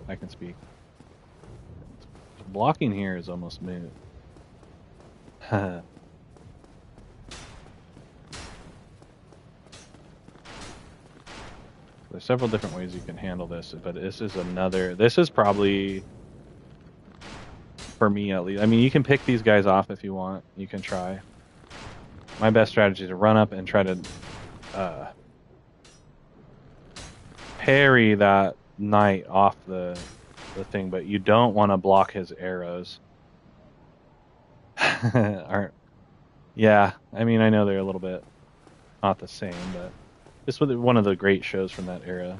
I can speak. Blocking here is almost moot. There's several different ways you can handle this, but this is probably, for me at least, I mean, you can pick these guys off if you want. You can try. My best strategy is to run up and try to parry that knight off the thing, but you don't want to block his arrows. Yeah, I mean, I know they're a little bit not the same, but this was one of the great shows from that era.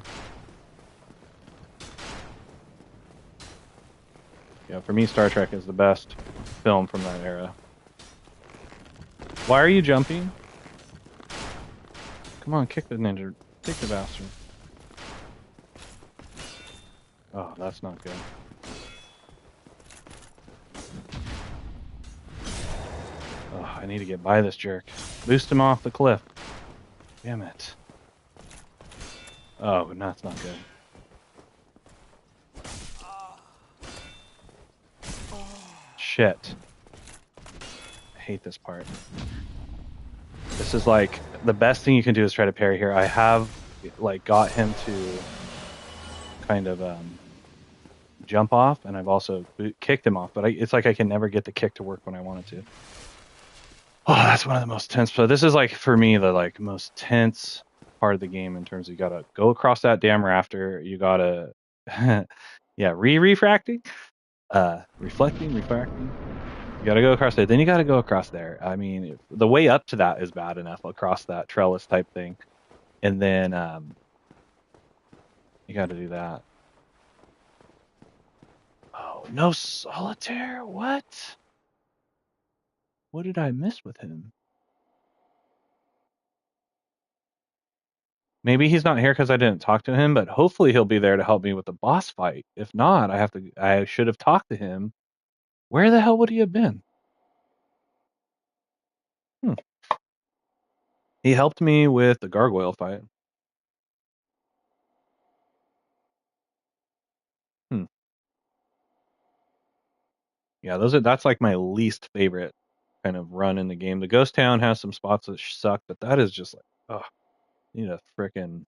Yeah, for me, Star Trek is the best film from that era. Why are you jumping? Come on, kick the ninja. Kick the bastard. Oh, that's not good. Oh, I need to get by this jerk. Boost him off the cliff. Damn it. Oh, that's not good. Shit. I hate this part. this is like the best thing you can do is try to parry here. I have like got him to kind of jump off, and I've also kicked him off, but it's like I can never get the kick to work when I want it to. Oh, that's one of the most tense. So this is like for me the like most tense part of the game in terms of you gotta go across that damn rafter. You gotta yeah, refracting, reflecting, refracting. You gotta go across there. Then you gotta go across there. I mean, the way up to that is bad enough across that trellis type thing, and then you gotta do that. Oh, no solitaire? What? What did I miss with him? Maybe he's not here because I didn't talk to him, but hopefully he'll be there to help me with the boss fight. If not, I should have talked to him. Where the hell would he have been? He helped me with the gargoyle fight. Yeah, that's like my least favorite kind of run in the game. The Ghost Town has some spots that suck, but that is just like, oh, you need a frickin'.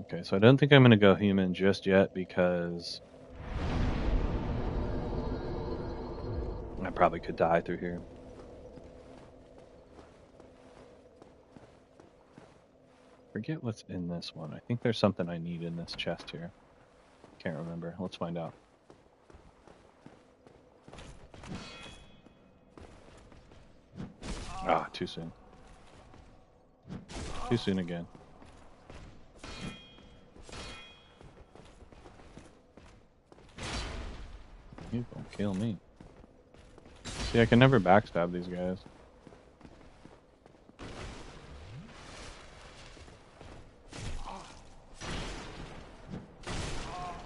Okay, so I don't think I'm gonna go human just yet because I probably could die through here. Forget what's in this one. I think there's something I need in this chest here. Can't remember. Let's find out. Ah, too soon. Too soon again. You don't kill me. See, I can never backstab these guys.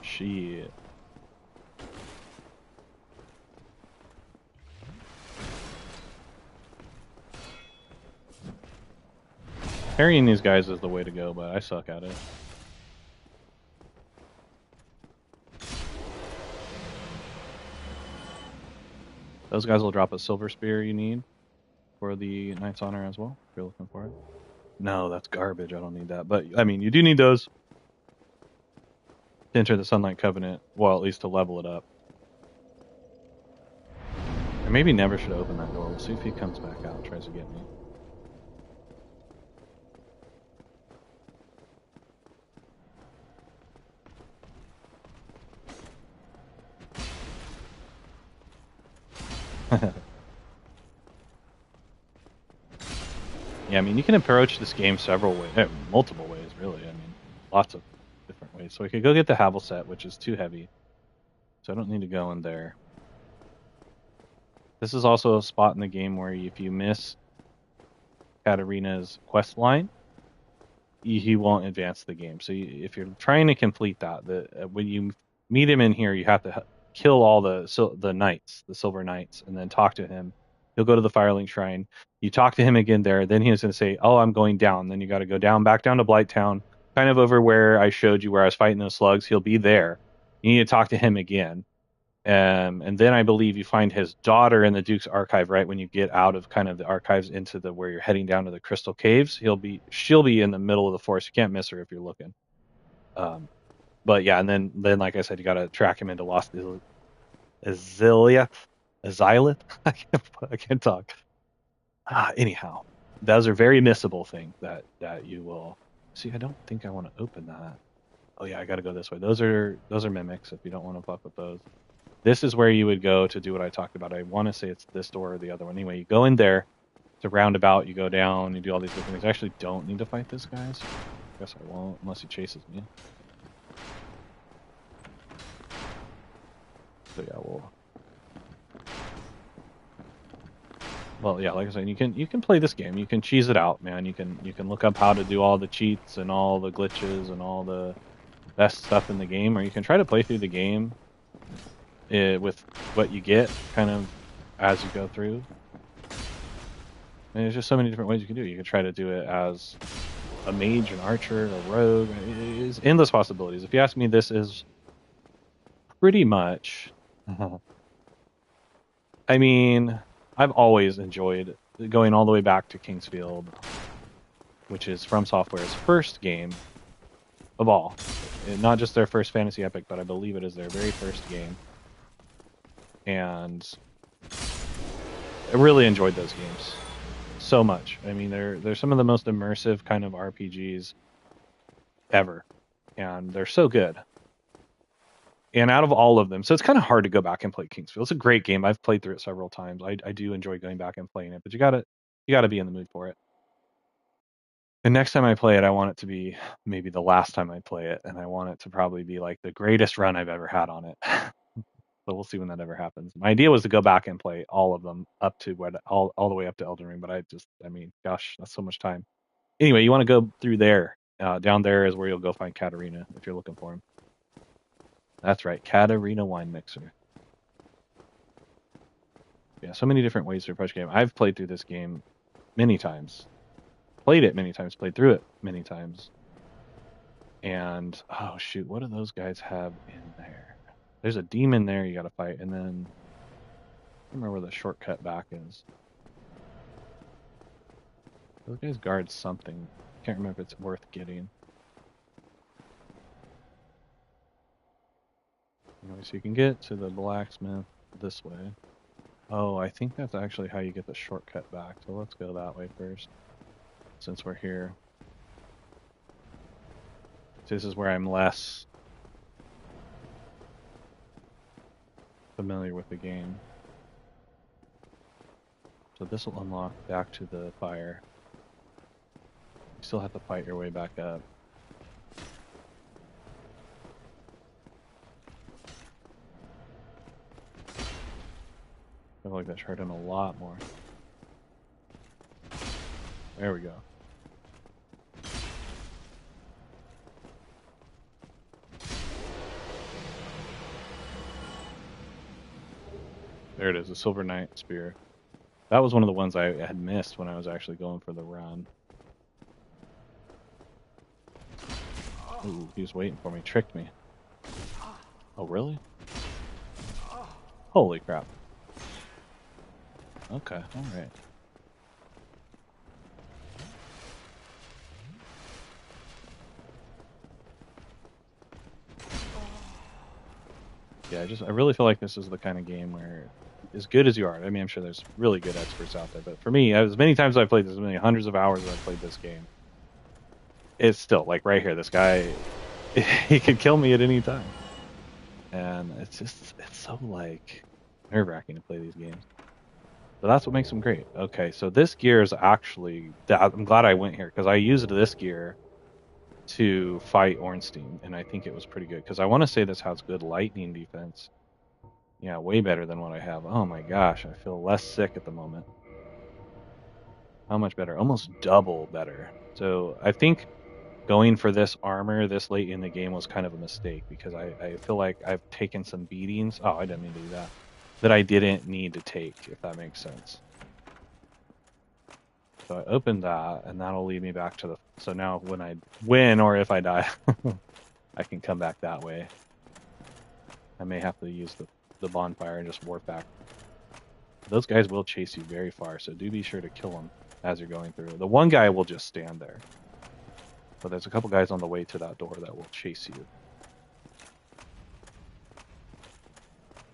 Shit. Parrying these guys is the way to go, but I suck at it. Those guys will drop a silver spear you need for the Knight's Honor as well, if you're looking for it. No, that's garbage. I don't need that. But, I mean, you do need those to enter the Sunlight Covenant. Well, at least to level it up. I maybe never should open that door. We'll see if he comes back out and tries to get me. Yeah, I mean, you can approach this game several ways, multiple ways, really. I mean, lots of different ways. So we could go get the Havel set, which is too heavy. So I don't need to go in there. This is also a spot in the game where if you miss Katarina's quest line, he won't advance the game. So if you're trying to complete that, when you meet him in here, you have to kill all the knights, the silver knights, and then talk to him. He'll go to the Firelink Shrine. You talk to him again there. Then he's going to say, "Oh, I'm going down." Then you got to go back down to Blight Town, kind of over where I showed you where I was fighting those slugs. He'll be there. You need to talk to him again. And then I believe you find his daughter in the Duke's Archive right when you get out of kind of the archives into the where you're heading down to the Crystal Caves. She'll be in the middle of the forest. You can't miss her if you're looking. But yeah, and then like I said, you got to track him into Lost Azilith. I can't talk. Anyhow, those are very missable things that you will see. I don't think I want to open that. Oh yeah, I got to go this way. Those are mimics. If you don't want to fuck with those, this is where you would go to do what I talked about. I want to say it's this door or the other one. Anyway, you go in there. It's a roundabout. You go down. You do all these different things. I actually don't need to fight this guys. I guess I won't unless he chases me. So yeah, well, yeah, like I said, you can play this game. You can cheese it out, man. You can look up how to do all the cheats and all the glitches and all the best stuff in the game, or you can try to play through the game with what you get kind of as you go through. And there's just so many different ways you can do it. You can try to do it as a mage, an archer, a rogue. It's endless possibilities. If you ask me, this is Pretty much. I mean, I've always enjoyed going all the way back to Kingsfield, which is From Software's first game of all. Not just their first fantasy epic, but I believe it is their very first game. And I really enjoyed those games so much. I mean, they're some of the most immersive kind of RPGs ever, and they're so good. And out of all of them, so it's kind of hard to go back and play Kingsfield. It's a great game. I've played through it several times. I do enjoy going back and playing it, but you gotta be in the mood for it. The next time I play it, I want it to be maybe the last time I play it, and I want it to probably be like the greatest run I've ever had on it. So we'll see when that ever happens. My idea was to go back and play all of them up to all the way up to Elden Ring, but I mean, gosh, that's so much time. Anyway, you want to go through there. Down there is where you'll go find Katarina if you're looking for him. That's right, Katarina Wine Mixer. Yeah, so many different ways to approach the game. I've played through this game many times. Played it many times, played through it many times. And, oh shoot, what do those guys have in there? There's a demon there you gotta fight, and then I don't remember where the shortcut back is. Those guys guard something. Can't remember if it's worth getting. Anyway, so you can get to the blacksmith this way. Oh, I think that's actually how you get the shortcut back. So let's go that way first, since we're here. This is where I'm less familiar with the game. So this will unlock back to the fire. You still have to fight your way back up. I feel like that's hurting a lot more. There we go. There it is, the Silver Knight Spear. That was one of the ones I had missed when I was actually going for the run. Ooh, he was waiting for me, tricked me. Oh, really? Holy crap. Okay, alright. Yeah, I really feel like this is the kind of game where, as good as you are, I mean, I'm sure there's really good experts out there, but for me, as many times as I've played this, as many hundreds of hours as I've played this game, it's still, like right here, this guy, he could kill me at any time. And it's so, like, nerve-wracking to play these games. So that's what makes them great. Okay, so this gear is actually, I'm glad I went here, because I used this gear to fight Ornstein, and I think it was pretty good, because I want to say this has good lightning defense. Yeah, way better than what I have. Oh my gosh, I feel less sick at the moment. How much better? Almost double better. So I think going for this armor this late in the game was kind of a mistake, because I feel like I've taken some beatings. Oh, I didn't mean to do that. That I didn't need to take, if that makes sense. So I opened that, and that'll lead me back to the... So now when I win, or if I die, I can come back that way. I may have to use the bonfire and just warp back. Those guys will chase you very far, so do be sure to kill them as you're going through. The one guy will just stand there. But there's a couple guys on the way to that door that will chase you.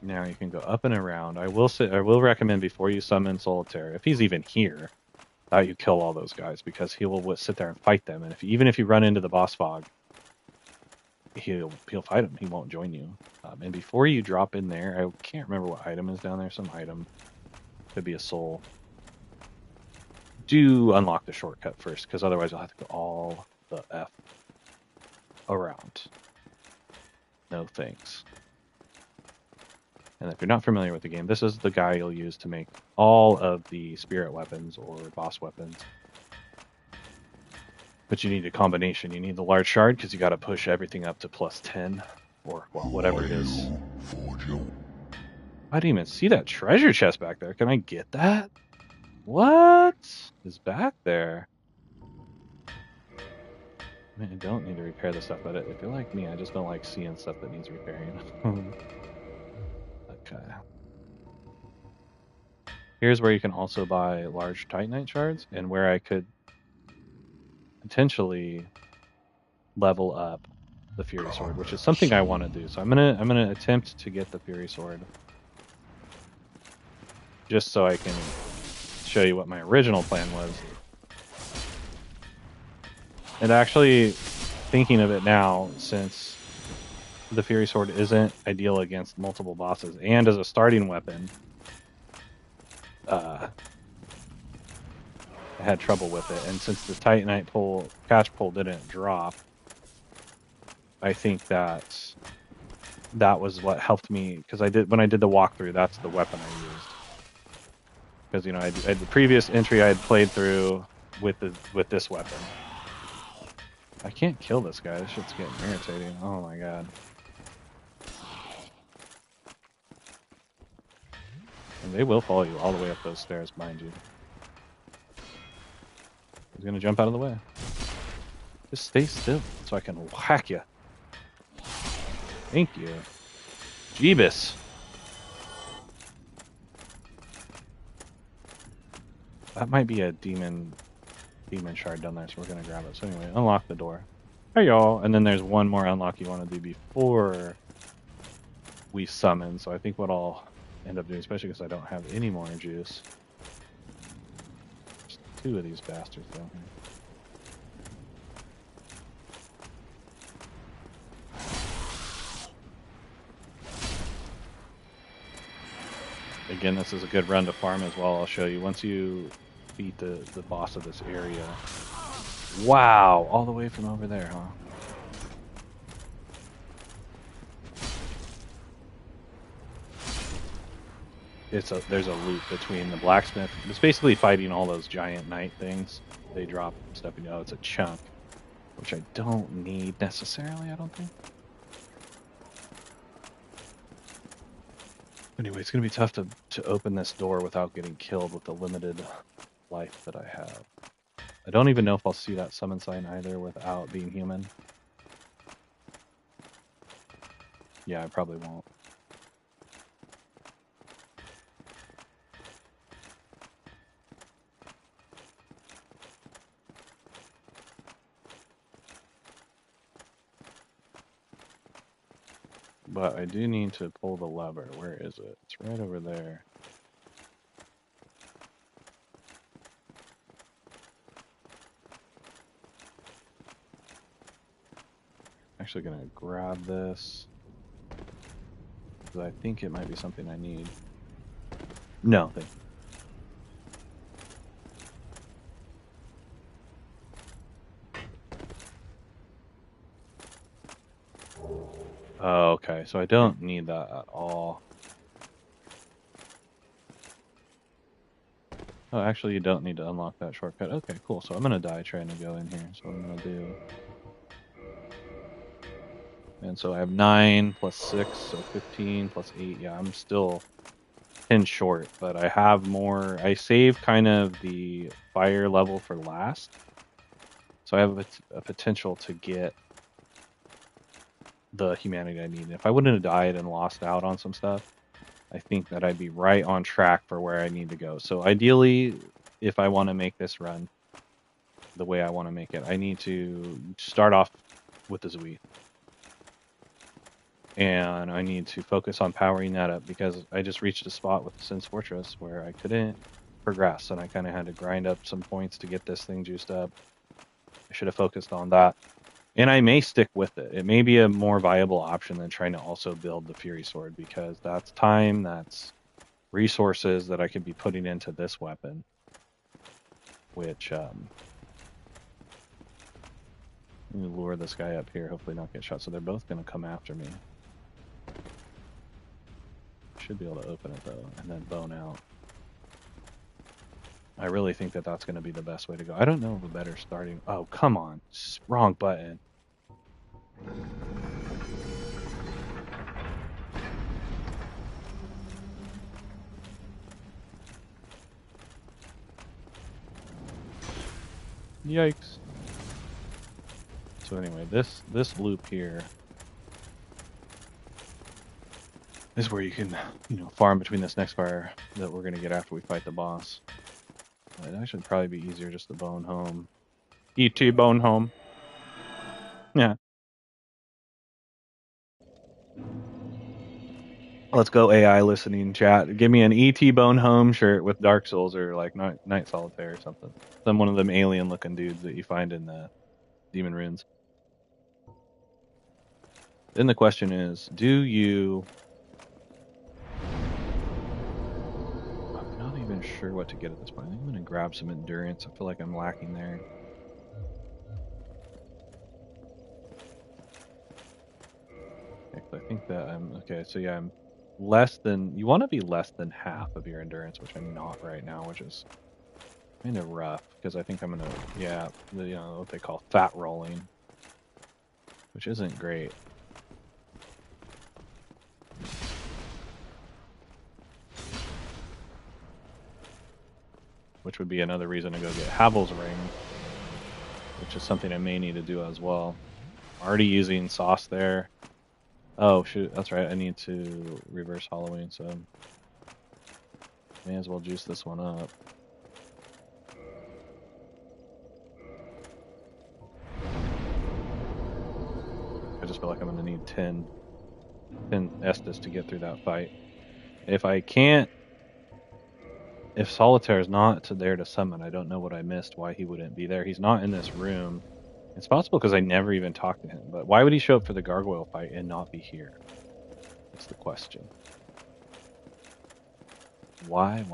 Now you can go up and around. I will recommend before you summon Solitaire, if he's even here, that you kill all those guys, because he will sit there and fight them. And even if you run into the boss fog, he'll fight him. He won't join you. And before you drop in there, I can't remember what item is down there. Some item, could be a soul. Do unlock the shortcut first, because otherwise you'll have to go all the F around. No thanks. And if you're not familiar with the game, this is the guy you'll use to make all of the spirit weapons or boss weapons. But you need a combination. You need the large shard, because you got to push everything up to plus 10, or well, whatever it is. I didn't even see that treasure chest back there. Can I get that? What is back there? I mean, I don't need to repair the stuff, but if you're like me, I just don't like seeing stuff that needs repairing. Okay. Here's where you can also buy large Titanite shards, and where I could potentially level up the Fury Sword, which is something I want to do. So I'm gonna attempt to get the Fury Sword, just so I can show you what my original plan was. And actually, thinking of it now, since the Fury Sword isn't ideal against multiple bosses, and as a starting weapon, I had trouble with it. And since the Titanite catch pull didn't drop, I think that was what helped me, because when I did the walkthrough, that's the weapon I used. Because I the previous entry I had played through with this weapon. I can't kill this guy. This shit's getting irritating. Oh my god. And they will follow you all the way up those stairs, mind you. He's gonna jump out of the way. Just stay still so I can whack you. Thank you. Jeebus. That might be a demon shard down there, so we're gonna grab it. So anyway, unlock the door. Hey y'all, and then there's one more unlock you want to do before we summon. So I think what I'll end up doing, especially because I don't have any more juice. There's 2 of these bastards down here. Again, this is a good run to farm as well. I'll show you once you beat the boss of this area. Wow, all the way from over there, huh? There's a loop between the blacksmith. It's basically fighting all those giant knight things. They drop stuff, it's a chunk, which I don't need necessarily, I don't think. Anyway, it's gonna be tough to open this door without getting killed with the limited life that I have. I don't even know if I'll see that summon sign either without being human. Yeah, I probably won't. But I do need to pull the lever. Where is it? It's right over there. Actually gonna grab this, because I think it might be something I need. No, thank you. Oh, okay, so I don't need that at all. Oh, actually, you don't need to unlock that shortcut. Okay, cool. So I'm gonna die trying to go in here. So what I'm gonna do. And so I have 9 plus 6, so 15 plus 8. Yeah, I'm still 10 short, but I have more. I saved kind of the fire level for last. So I have a potential to get the humanity I need. If I wouldn't have died and lost out on some stuff, I think that I'd be right on track for where I need to go. So ideally, if I want to make this run the way I want to make it, I need to start off with the Zui. And I need to focus on powering that up, because I just reached a spot with the Sin's Fortress where I couldn't progress, and I kind of had to grind up some points to get this thing juiced up. I should have focused on that. And I may stick with it. It may be a more viable option than trying to also build the Fury Sword, because that's time, that's resources that I could be putting into this weapon, which, let me lure this guy up here, hopefully not get shot. So they're both going to come after me. Should be able to open it though, and then bone out. I really think that that's going to be the best way to go. I don't know of a better starting. Oh, come on. Wrong button. Yikes. So anyway, this loop here is where you can, farm between this next fire that we're gonna get after we fight the boss. It'd actually probably be easier just to bone home. E.T. bone home. Yeah. Let's go AI listening chat. Give me an E.T. bone home shirt with Dark Souls or like Night Solitaire or something. Some one of them alien looking dudes that you find in the Demon Ruins. Then the question is, do you... I'm not even sure what to get at this point. I think I'm going to grab some endurance. I feel like I'm lacking there. I think that I'm... Okay, so yeah, I'm less than... You want to be less than half of your endurance, which I'm not right now, which is kind of rough, because I think I'm going to... Yeah, what they call fat rolling, which isn't great. Which would be another reason to go get Havel's Ring, which is something I may need to do as well. Already using sauce there. Oh, shoot, that's right. I need to reverse Halloween, so may as well juice this one up. I just feel like I'm going to need 10 Estus to get through that fight. If I can't... If Solitaire is not there to summon, I don't know what I missed, why he wouldn't be there. He's not in this room. It's possible because I never even talked to him, but why would he show up for the gargoyle fight and not be here? That's the question. Why?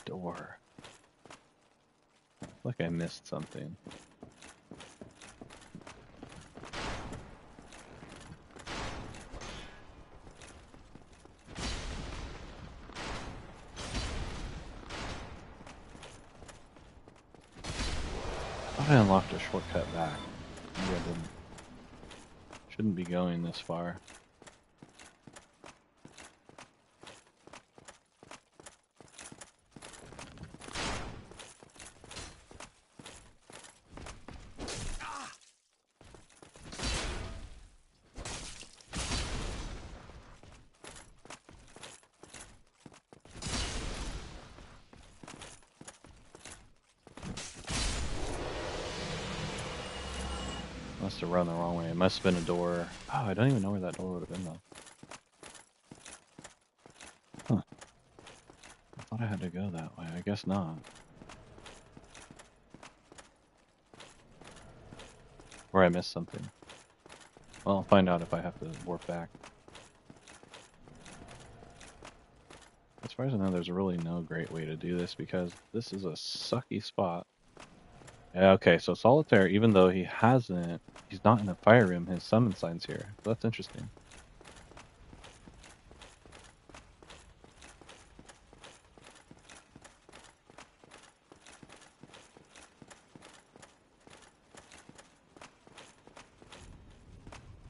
Door. Like I missed something. I thought I unlocked a shortcut back. Maybe I didn't. Shouldn't be going this far. Must have run the wrong way. It must have been a door. Oh, I don't even know where that door would have been though. Huh. I thought I had to go that way. I guess not. Or I missed something. Well, I'll find out if I have to warp back. As far as I know, there's really no great way to do this because this is a sucky spot. Yeah, okay, so Solitaire, even though he's not in the fire room, his summon sign's here. So that's interesting.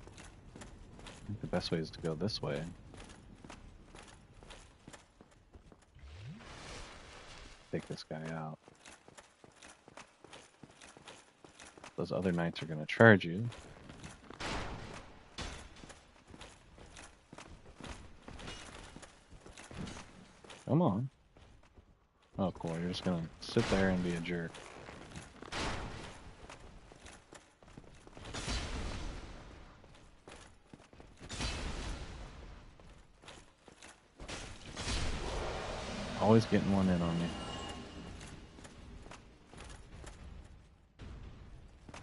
I think the best way is to go this way. Take this guy out. Those other knights are going to charge you. Come on. Oh, cool. You're just going to sit there and be a jerk. Always getting one in on me.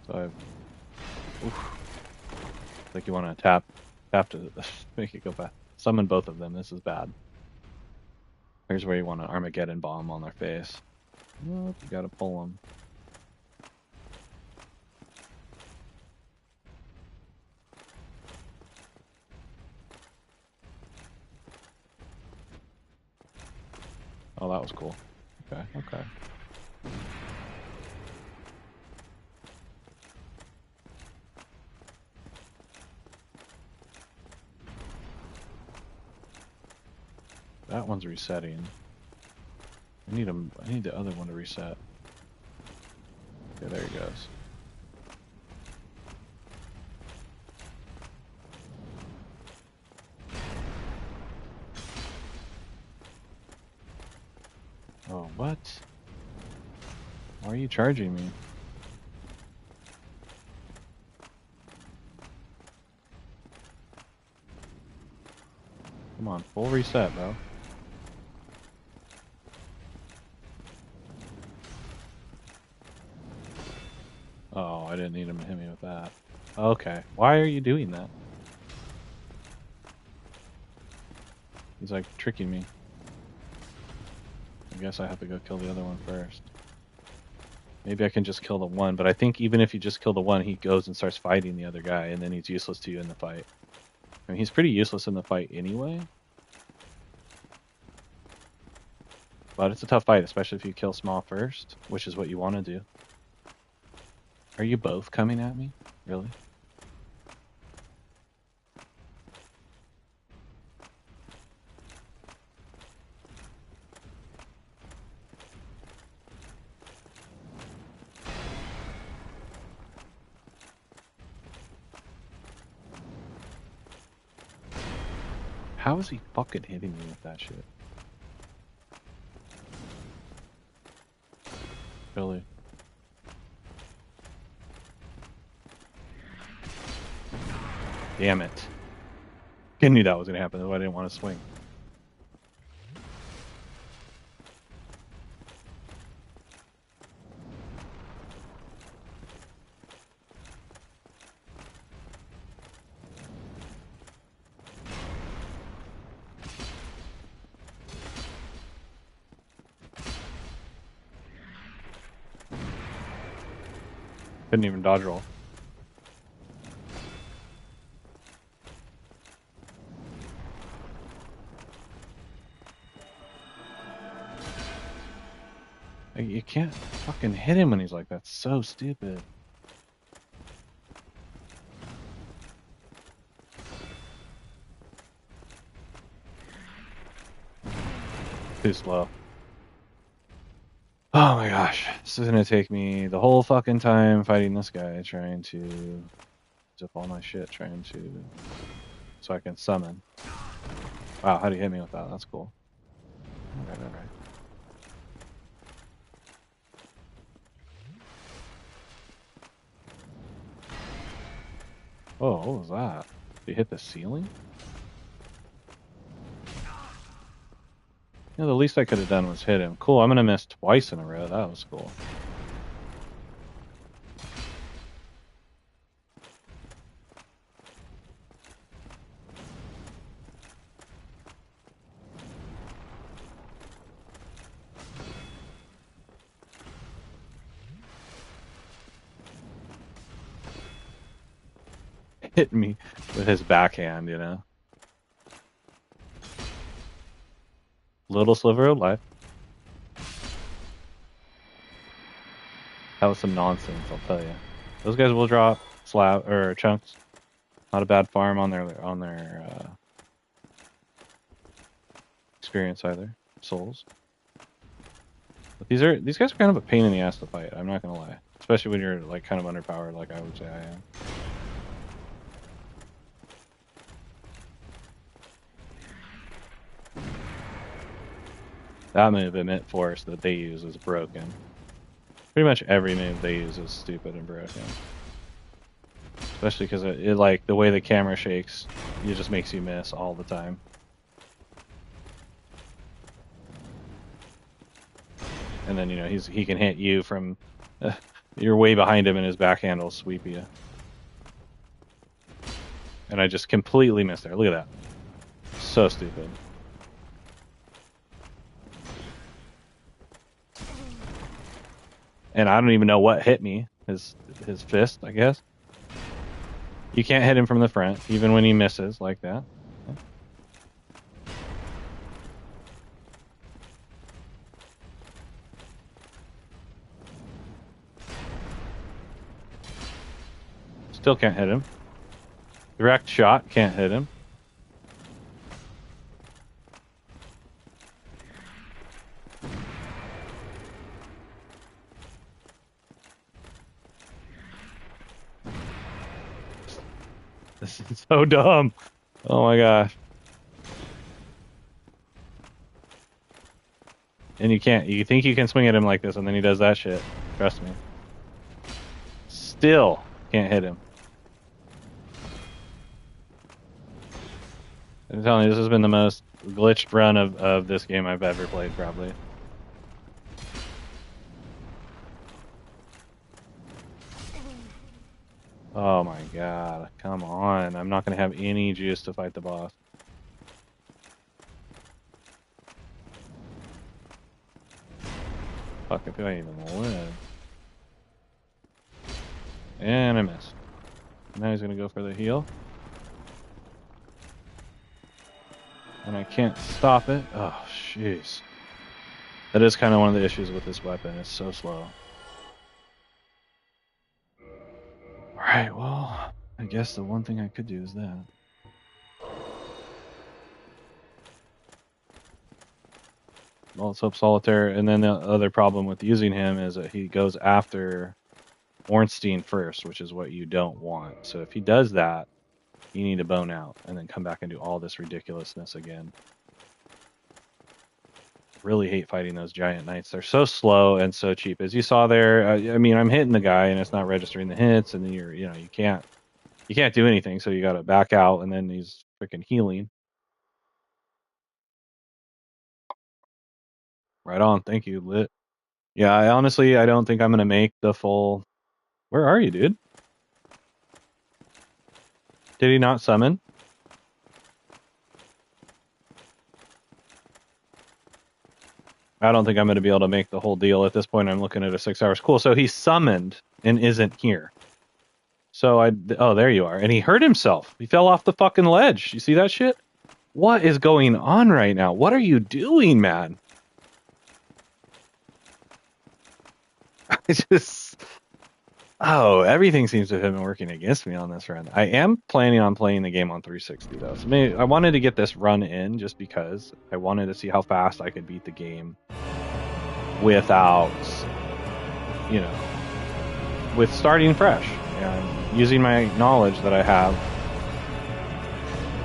So I think you want to tap to make it go back. Summon both of them. This is bad. Here's where you want an Armageddon bomb on their face. Oh, you gotta pull them. Oh, that was cool. Okay, okay. That one's resetting. I need the other one to reset. Okay, there he goes. Oh, what? Why are you charging me? Come on, full reset, bro. Oh, I didn't need him to hit me with that. Okay, why are you doing that? He's like tricking me. I guess I have to go kill the other one first. Maybe I can just kill the one, but I think even if you just kill the one, he goes and starts fighting the other guy, and then he's useless to you in the fight. I mean, he's pretty useless in the fight anyway. But it's a tough fight, especially if you kill small first, which is what you want to do. Are you both coming at me? Really? How is he fucking hitting me with that shit? Really? Damn it. I knew that was gonna happen, though I didn't want to swing. Couldn't even dodge roll. You can't fucking hit him when he's like that. So stupid. Too slow. Oh my gosh. This is gonna take me the whole fucking time fighting this guy, trying to zip all my shit, trying to... so I can summon. Wow, how do you hit me with that? That's cool. Alright, alright. Oh, what was that? Did you hit the ceiling? Yeah, the least I could have done was hit him. Cool, I'm gonna miss twice in a row. That was cool. Hit me with his backhand, you know? Little sliver of life. That was some nonsense, I'll tell you. Those guys will drop slab or chunks. Not a bad farm on their experience either. Souls. But these guys are kind of a pain in the ass to fight, I'm not gonna lie. Especially when you're like kind of underpowered like I would say I am. That move emit force that they use is broken. Pretty much every move they use is stupid and broken. Especially because it like the way the camera shakes, it just makes you miss all the time. And then, you know, he can hit you from you're way behind him and his backhand will sweep you. And I just completely missed there. Look at that. So stupid. And I don't even know what hit me. His fist, I guess. You can't hit him from the front, even when he misses like that. Still can't hit him. Direct shot, can't hit him. This is so dumb. Oh my gosh. And you can't, you think you can swing at him like this, and then he does that shit. Trust me. Still can't hit him. I'm telling you, this has been the most glitched run of this game I've ever played, probably. Oh my god, come on. I'm not going to have any juice to fight the boss. Fuck, if I even live. And I missed. Now he's going to go for the heal. And I can't stop it. Oh, jeez. That is kind of one of the issues with this weapon. It's so slow. Alright, well, I guess the one thing I could do is that. Well, let's hope Solitaire. And then the other problem with using him is that he goes after Ornstein first, which is what you don't want. So if he does that, you need to bone out and then come back and do all this ridiculousness again. Really hate fighting those giant knights. They're so slow and so cheap. As you saw there, I mean, I'm hitting the guy and it's not registering the hits, and then you can't do anything. So you got to back out, and then he's freaking healing. Right on. Thank you, Lit. Yeah, I don't think I'm gonna make the full. Where are you, dude? Did he not summon? I don't think I'm going to be able to make the whole deal. At this point, I'm looking at a 6 hours. Cool. So he summoned and isn't here. So oh, there you are. And he hurt himself. He fell off the fucking ledge. You see that shit? What is going on right now? What are you doing, man? Everything seems to have been working against me on this run. I am planning on playing the game on 360 though. So maybe I wanted to get this run in just because I wanted to see how fast I could beat the game without, with starting fresh and using my knowledge that I have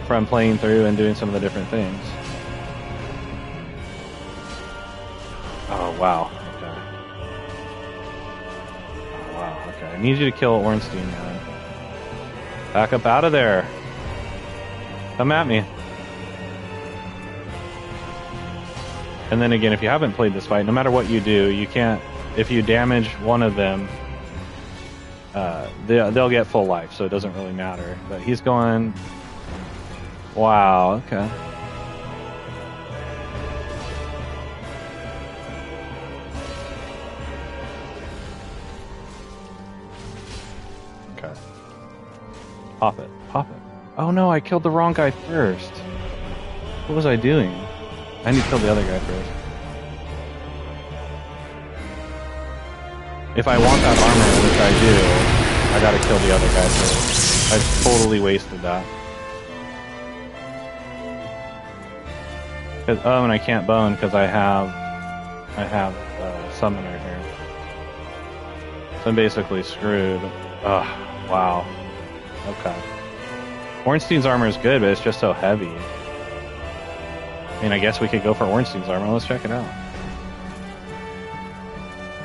from playing through and doing some of the different things. Oh, wow. Okay, I need you to kill Ornstein, man. Back up out of there. Come at me. And then again, if you haven't played this fight, no matter what you do, you can't... If you damage one of them, they'll get full life, so it doesn't really matter. But he's going... Wow, okay. Pop it. Oh no, I killed the wrong guy first. What was I doing? I need to kill the other guy first. If I want that armor, which I do, I gotta kill the other guy first. I totally wasted that. And I can't bone because I have Summoner here. So I'm basically screwed. Ugh, wow. Okay. Ornstein's armor is good, but it's just so heavy. I mean, I guess we could go for Ornstein's armor. Let's check it out.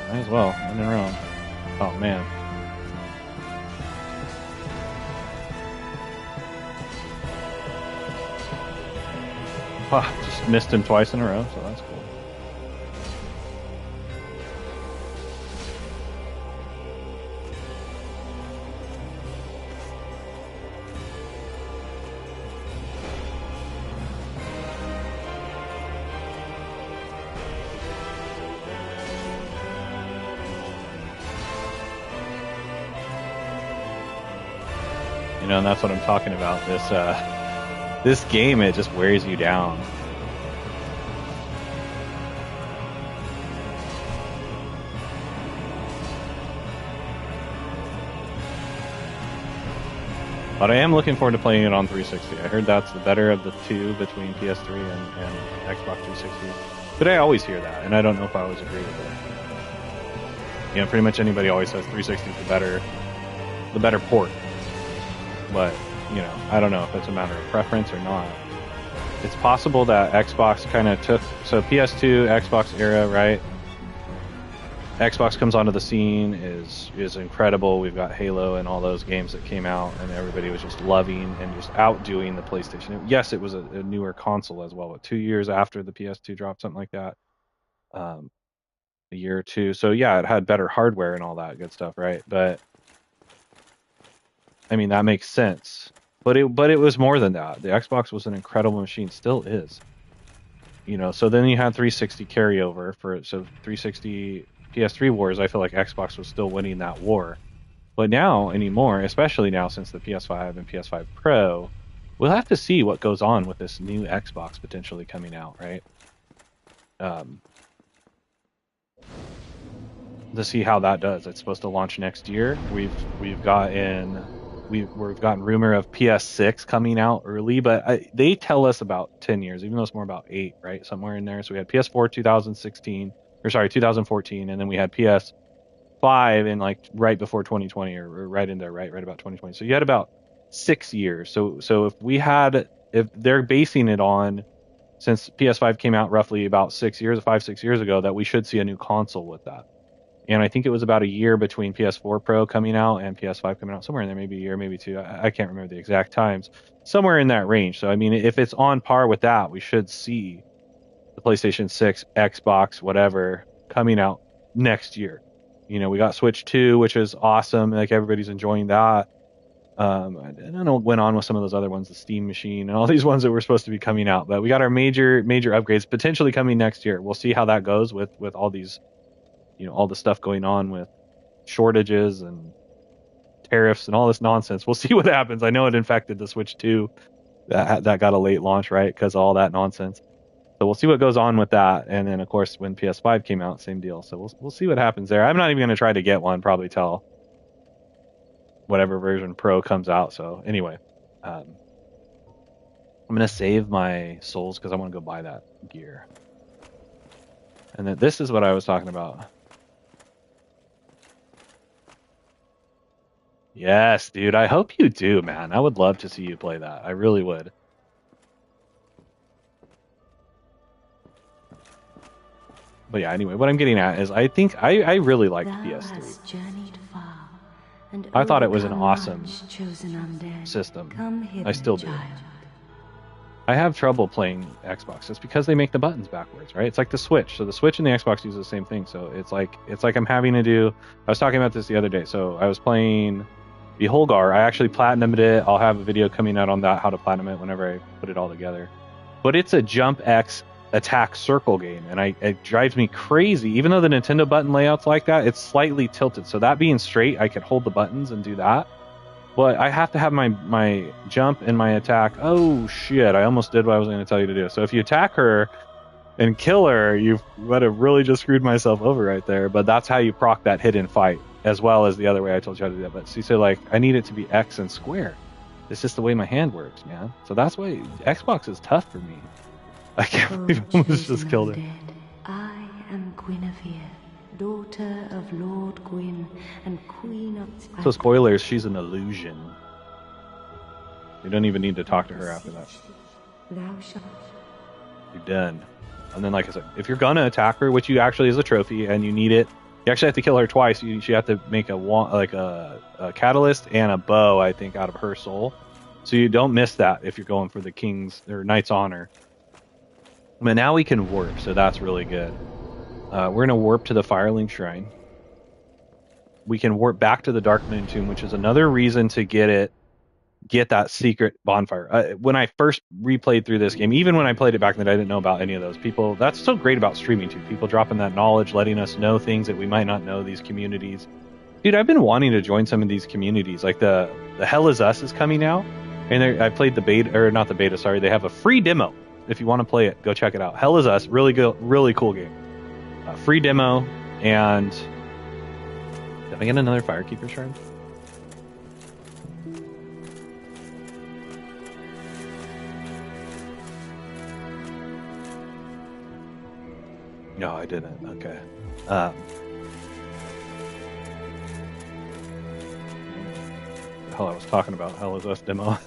Might as well. I'm in Rome. Oh, man. Just missed him twice in a row, so that's cool. And that's what I'm talking about. This game, it just wears you down. But I am looking forward to playing it on 360. I heard that's the better of the two between PS3 and Xbox 360. But I always hear that, and I don't know if I always agree with it. You know, pretty much anybody always says 360 is the better port. But, you know, I don't know if it's a matter of preference or not. It's possible that Xbox kind of took... So PS2, Xbox era, right? Xbox comes onto the scene, is incredible. We've got Halo and all those games that came out, and everybody was just loving and just outdoing the PlayStation. Yes, it was a newer console as well, but 2 years after the PS2 dropped, something like that. A year or two. So yeah, it had better hardware and all that good stuff, right? But I mean, that makes sense. But it was more than that. The Xbox was an incredible machine, still is. You know, so then you had 360 carryover for 360 PS3 wars. I feel like Xbox was still winning that war. But now anymore, especially now since the PS5 and PS5 Pro, we'll have to see what goes on with this new Xbox potentially coming out, right? To see how that does. It's supposed to launch next year. We've gotten rumor of PS6 coming out early, but they tell us about 10 years, even though it's more about 8, right? Somewhere in there. So we had PS4 2014, and then we had PS5 in like right before 2020 or right in there, right about 2020. So you had about 6 years. So if they're basing it on, since PS5 came out roughly about 6 years ago, that we should see a new console with that. And I think it was about a year between PS4 Pro coming out and PS5 coming out, somewhere in there, maybe a year, maybe two. I can't remember the exact times. Somewhere in that range. So, I mean, if it's on par with that, we should see the PlayStation 6, Xbox, whatever, coming out next year. You know, we got Switch 2, which is awesome. Like, everybody's enjoying that. I don't know what went on with some of those other ones, the Steam Machine and all these ones that were supposed to be coming out. But we got our major upgrades potentially coming next year. We'll see how that goes with all these, you know, all the stuff going on with shortages and tariffs and all this nonsense. We'll see what happens. I know it infected the Switch 2 that got a late launch, right? Because of all that nonsense. So we'll see what goes on with that. And then, of course, when PS5 came out, same deal. So we'll see what happens there. I'm not even going to try to get one, probably till whatever version Pro comes out. So anyway, I'm going to save my souls because I want to go buy that gear. And then this is what I was talking about. Yes, dude. I hope you do, man. I would love to see you play that. I really would. But yeah, anyway, what I'm getting at is I think I really liked PS3. I thought it was an awesome system. I still do. I have trouble playing Xbox. It's because they make the buttons backwards, right? It's like the Switch. So the Switch and the Xbox use the same thing. So it's like I'm having to do. I was talking about this the other day. So I was playing Beholgar. I actually platinumed it. I'll have a video coming out on that, how to platinum it whenever I put it all together. But it's a jump X attack circle game, and it drives me crazy. Even though the Nintendo button layout's like that, it's slightly tilted. So that being straight, I could hold the buttons and do that. But I have to have my jump and my attack. Oh shit! I almost did what I was going to tell you to do. So if you attack her and kill her, you would have really just screwed myself over right there. But that's how you proc that hidden fight, as well as the other way I told you how to do that. But see, so like I need it to be X and square. It's just the way my hand works, man. So that's why Xbox is tough for me. I can't believe I almost just killed her. I am Guinevere, daughter of Lord Gwyn and Queen of... So spoilers, she's an illusion. You don't even need to talk to her after that. Thou shalt... You're done. And then, like I said, if you're gonna attack her, which you actually is a trophy, and you need it, you actually have to kill her twice. You have to make a catalyst and a bow, I think, out of her soul. So you don't miss that if you're going for the King's or Knight's Honor. But now we can warp, so that's really good. We're going to warp to the Firelink Shrine. We can warp back to the Dark Moon Tomb, which is another reason to get that secret bonfire. When I first replayed through this game, even when I played it back then, I didn't know about any of those people. That's so great about streaming too. People dropping that knowledge, letting us know things that we might not know, these communities. Dude, I've been wanting to join some of these communities. Like the Hell Is Us is coming out. And I played the beta, or not the beta, sorry. They have a free demo. If you want to play it, go check it out. Hell Is Us, really good, really cool game. Free demo, and did I get another Firekeeper Shrine? No, I didn't. Okay. The hell I was talking about LSS demo.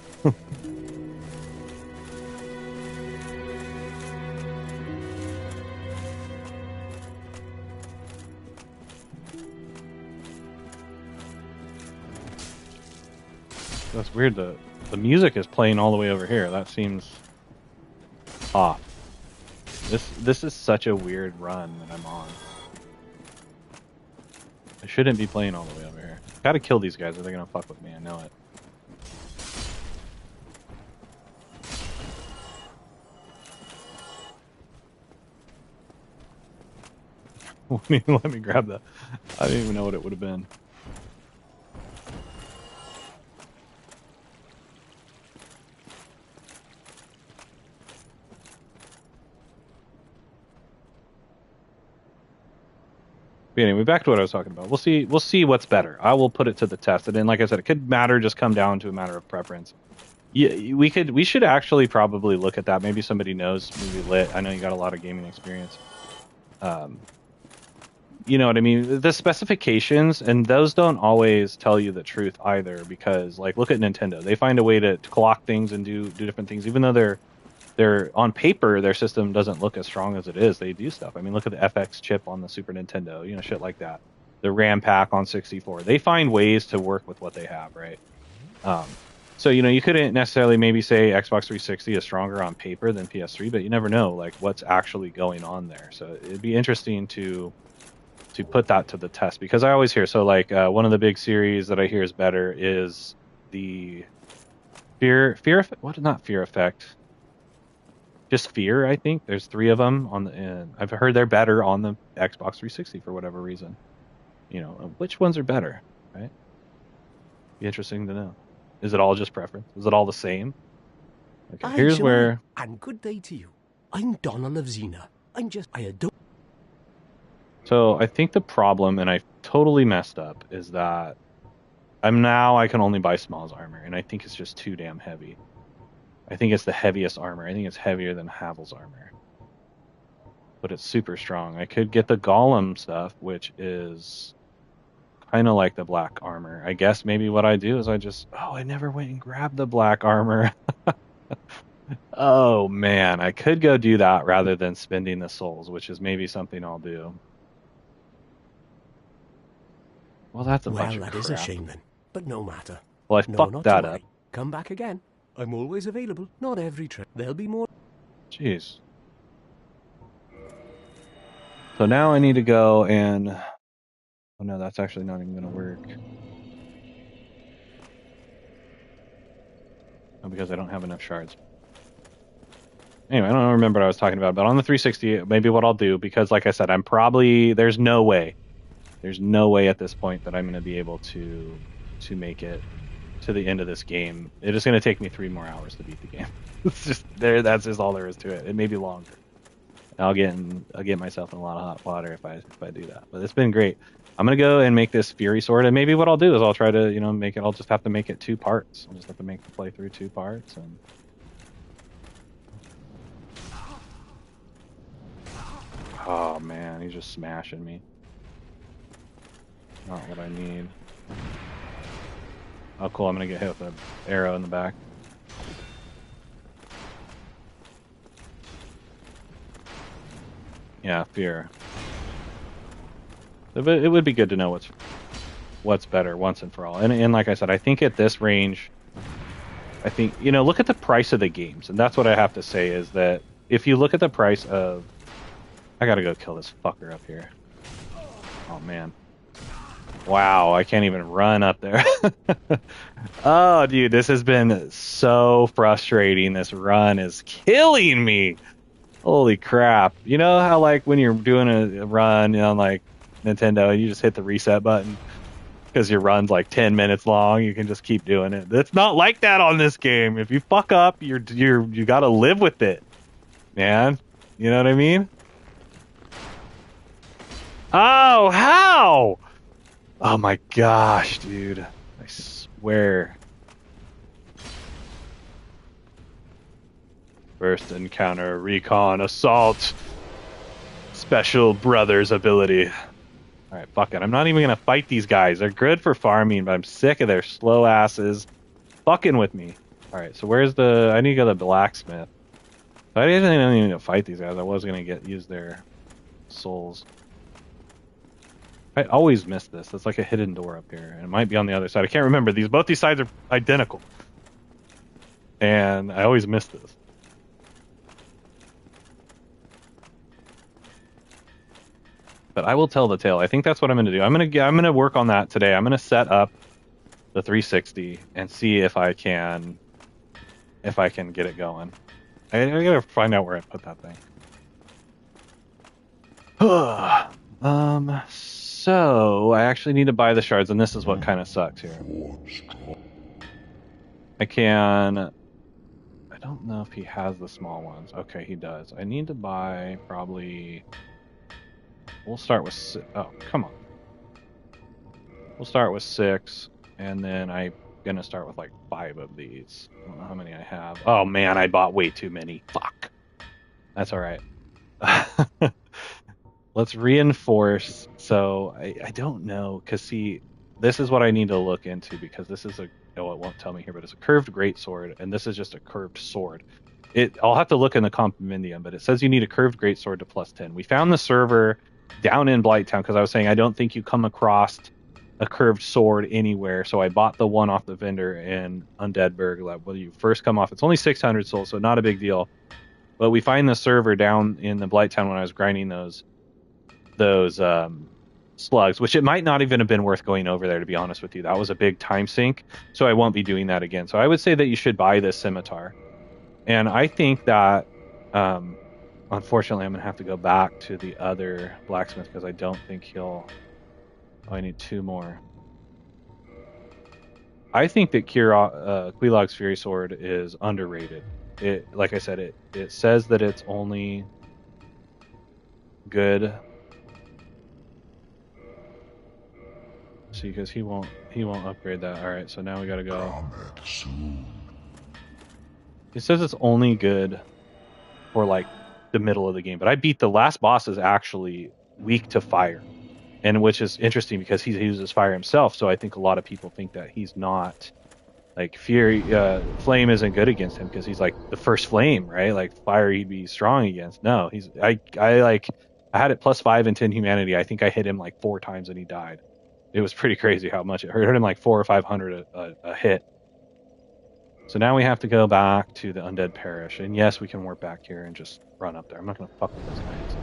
That's weird. The music is playing all the way over here. That seems off. This is such a weird run that I'm on. I shouldn't be playing all the way over here. Gotta kill these guys or they're gonna fuck with me. I know it. Let me grab that. I didn't even know what it would have been. But anyway, back to what I was talking about. We'll see what's better. I will put it to the test. And then, like I said, it could just come down to a matter of preference. Yeah, we should actually probably look at that. Maybe somebody knows, maybe Lit. I know you got a lot of gaming experience. You know what I mean? The specifications, and those don't always tell you the truth either, because like look at Nintendo. They find a way to clock things and do different things, even though they're on paper, their system doesn't look as strong as it is. They do stuff. I mean, look at the FX chip on the Super Nintendo, you know, shit like that. The RAM pack on 64. They find ways to work with what they have, right? So, you know, you couldn't necessarily maybe say Xbox 360 is stronger on paper than PS3, but you never know, like, what's actually going on there. So it'd be interesting to put that to the test, because I always hear, so like, one of the big series that I hear is better is the not Fear Effect, just Fear, I think. There's 3 of them on the. I've heard they're better on the Xbox 360 for whatever reason. You know, which ones are better, right? Be interesting to know. Is it all just preference? Is it all the same? Okay, here's where. And good day to you. I'm Donald of Xena. I adore. So I think the problem, and I totally messed up, is that I can only buy Small's armor, and I think it's just too damn heavy. I think it's the heaviest armor. I think it's heavier than Havel's armor. But it's super strong. I could get the Golem stuff, which is kind of like the black armor. I guess maybe what I do is I never went and grabbed the black armor. Oh, man. I could go do that rather than spending the souls, which is maybe something I'll do. Well, that's a bunch of crap. That is a shame then, but no matter. Well, I fucked that up. Come back again. I'm always available. Not every trip. There'll be more. Jeez. So now I need to go and... Oh no, that's actually not even going to work. Oh, because I don't have enough shards. Anyway, I don't remember what I was talking about, but on the 360, maybe what I'll do, because like I said, there's no way at this point that I'm going to be able to make it to the end of this game. It is going to take me 3 more hours to beat the game. It's just there. That's just all there is to it. It may be longer. I'll get myself in a lot of hot water if I do that. But it's been great. I'm gonna go and make this Fury Sword, and maybe what I'll do is I'll try to make it. I'll just have to make it 2 parts. I'll just have to make the playthrough 2 parts. And oh man, he's just smashing me. Not what I need. Oh, cool. I'm going to get hit with an arrow in the back. Yeah, fear. It would be good to know what's better once and for all. And like I said, I think at this range, I think, look at the price of the games. And that's what I have to say is that if you look at the price of... I got to go kill this fucker up here. Oh, man. Wow, I can't even run up there. Oh, dude, this has been so frustrating. This run is killing me. Holy crap. You know how, like, when you're doing a run on, like, Nintendo, you just hit the reset button because your run's, like, 10 minutes long? You can just keep doing it. It's not like that on this game. If you fuck up, you got to live with it, man. You know what I mean? Oh, how? Oh my gosh, dude. I swear. First encounter, recon, assault. special brother's ability. All right, fuck it. I'm not even gonna fight these guys. They're good for farming, but I'm sick of their slow asses fucking with me. All right, so where's the? I need to go to the blacksmith. I didn't even fight these guys. I was gonna use their souls. I always miss this. It's like a hidden door up here, and it might be on the other side. I can't remember. Both these sides are identical, and I always miss this. But I will tell the tale. I think that's what I'm gonna do. I'm gonna work on that today. I'm gonna set up the 360 and see if I can get it going. I gotta find out where I put that thing. So I actually need to buy the shards, and this is what kind of sucks here. I don't know if he has the small ones. Okay, he does. I need to buy probably. We'll start with. Oh, come on. We'll start with 6, and then I'm gonna start with like 5 of these. I don't know how many I have. Oh man, I bought way too many. Fuck. That's all right. Let's reinforce. So I don't know, because see, this is what I need to look into, because this is it won't tell me here, but it's a curved greatsword, and this is just a curved sword. I'll have to look in the compendium, but it says you need a curved greatsword to +10. We found the server down in Blighttown, because I was saying I don't think you come across a curved sword anywhere, so I bought the one off the vendor in Undeadburg. When you first come off, it's only 600 souls, so not a big deal. But we find the server down in the Blighttown when I was grinding those slugs, which it might not even have been worth going over there, to be honest with you. That was a big time sink, so I won't be doing that again. So I would say that you should buy this scimitar. And I think that, unfortunately, I'm going to have to go back to the other blacksmith, because I don't think he'll... Oh, I need 2 more. I think that Quelaag's Fury Sword is underrated. Like I said, it says that it's only good. See, because he won't upgrade that. All right, so now we gotta go. It says it's only good for like the middle of the game, but I beat the last boss is actually weak to fire, and which is interesting because he uses fire himself. So I think a lot of people think that he's not like flame isn't good against him because he's like the first flame, right? Like fire he'd be strong against. No, I had it +5 and 10 humanity. I think I hit him like 4 times and he died. It was pretty crazy how much it hurt him, like 400 or 500 a hit. So now we have to go back to the Undead Parish, and yes, we can warp back here and just run up there. I'm not gonna fuck with those guys.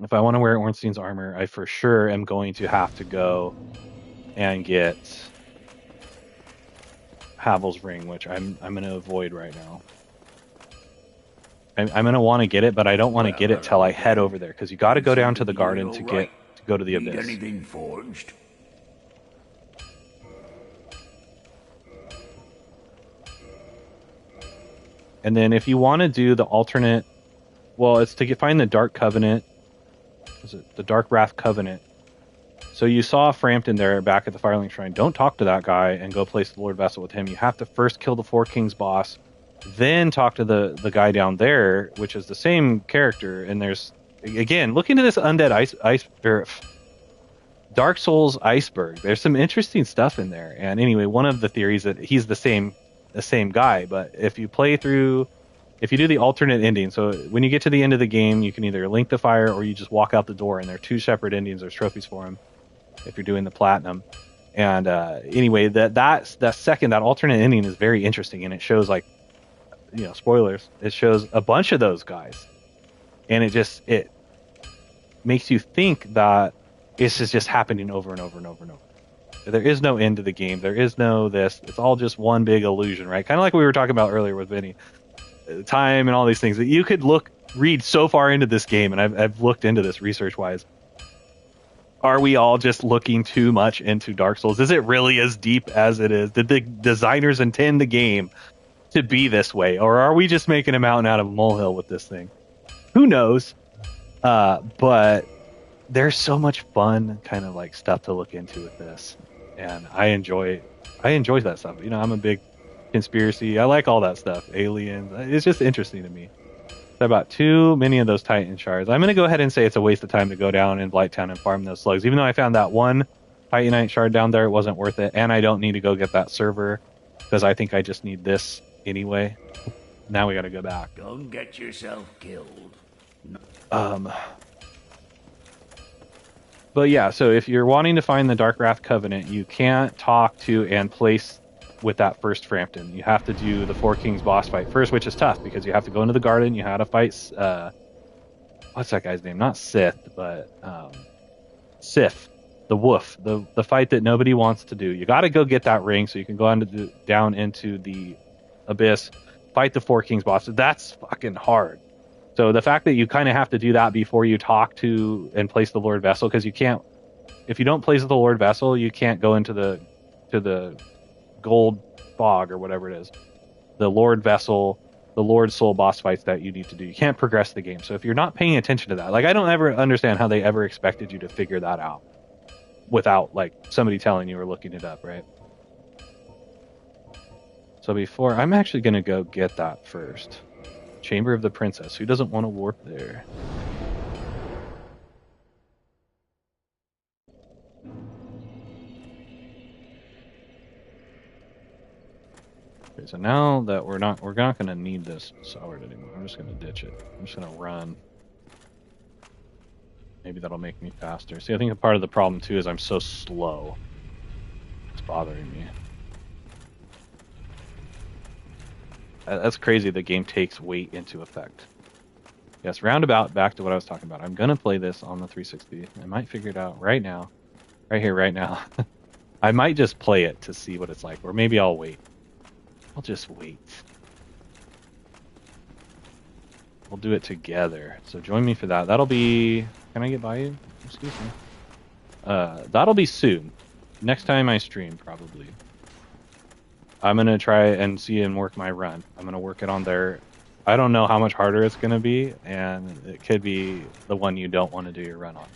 If I want to wear Ornstein's armor, I for sure am going to have to go and get Havel's ring, which I'm going to avoid right now. I'm going to want to get it, but I don't want to get it till I head over there, because you got to go down to the garden to go to the abyss. Anything forged? And then if you want to do the alternate, well, it's to find the Dark Covenant. Is it the Dark Wrath Covenant? So you saw Frampton there back at the Firelink Shrine. Don't talk to that guy and go place the Lord Vessel with him. You have to first kill the Four Kings boss, then talk to the guy down there, which is the same character. And there's, again, look into this Undead Dark Souls iceberg. There's some interesting stuff in there. And anyway, one of the theories that he's the same guy, but if you do the alternate ending, so when you get to the end of the game, you can either link the fire or you just walk out the door, and there are 2 separate endings. There's trophies for him if you're doing the platinum. And anyway, that alternate ending is very interesting, and it shows, like, spoilers, it shows a bunch of those guys, and it makes you think that this is just happening over and over and over and over. There is no end to the game. There is no this. It's all just one big illusion, right? Kind of like we were talking about earlier with Vinny. Time and all these things that you could read so far into this game, and I've looked into this research-wise. Are we all just looking too much into Dark Souls? Is it really as deep as it is? Did the designers intend the game to be this way? Or are we just making a mountain out of a molehill with this thing? Who knows? But there's so much fun kind of like stuff to look into with this. And I enjoy that stuff. I'm a big conspiracy. I like all that stuff. Aliens. It's just interesting to me. I bought too many of those Titan shards. I'm going to go ahead and say it's a waste of time to go down in Blighttown and farm those slugs. Even though I found that one Titanite shard down there, it wasn't worth it. And I don't need to go get that server because I think I just need this anyway. Now we got to go back. Don't get yourself killed. But yeah, so if you're wanting to find the Dark Wrath Covenant, you can't talk to and place with that first Frampton. You have to do the Four Kings boss fight first, which is tough because you have to go into the garden. You had to fight, what's that guy's name? Not Sith, but Sif, the Wolf, the fight that nobody wants to do. You got to go get that ring so you can go down into the abyss, fight the Four Kings boss. That's fucking hard. So the fact that you kind of have to do that before you talk to and place the Lord Vessel, because you can't, if you don't place the Lord Vessel, you can't go into the gold fog or whatever it is, the Lord Vessel, the Lord Soul boss fights that you need to do. You can't progress the game. So if you're not paying attention to that, like I don't ever understand how they ever expected you to figure that out without like somebody telling you or looking it up, right? So before, I'm actually going to go get that first. Chamber of the Princess. Who doesn't want to warp there? Okay, so now that we're not going to need this sword anymore. I'm just going to ditch it. I'm just going to run. Maybe that'll make me faster. See, I think a part of the problem too is I'm so slow. It's bothering me. That's crazy. The game takes weight into effect. Yes, roundabout, back to what I was talking about. I'm going to play this on the 360. I might figure it out right now. Right here, right now. I might just play it to see what it's like. Or maybe I'll wait. I'll just wait. We'll do it together. So join me for that. That'll be... Can I get by you? Excuse me. That'll be soon. Next time I stream, probably. I'm going to try and see and work my run. I'm going to work it on there. I don't know how much harder it's going to be, and it could be the one you don't want to do your run on.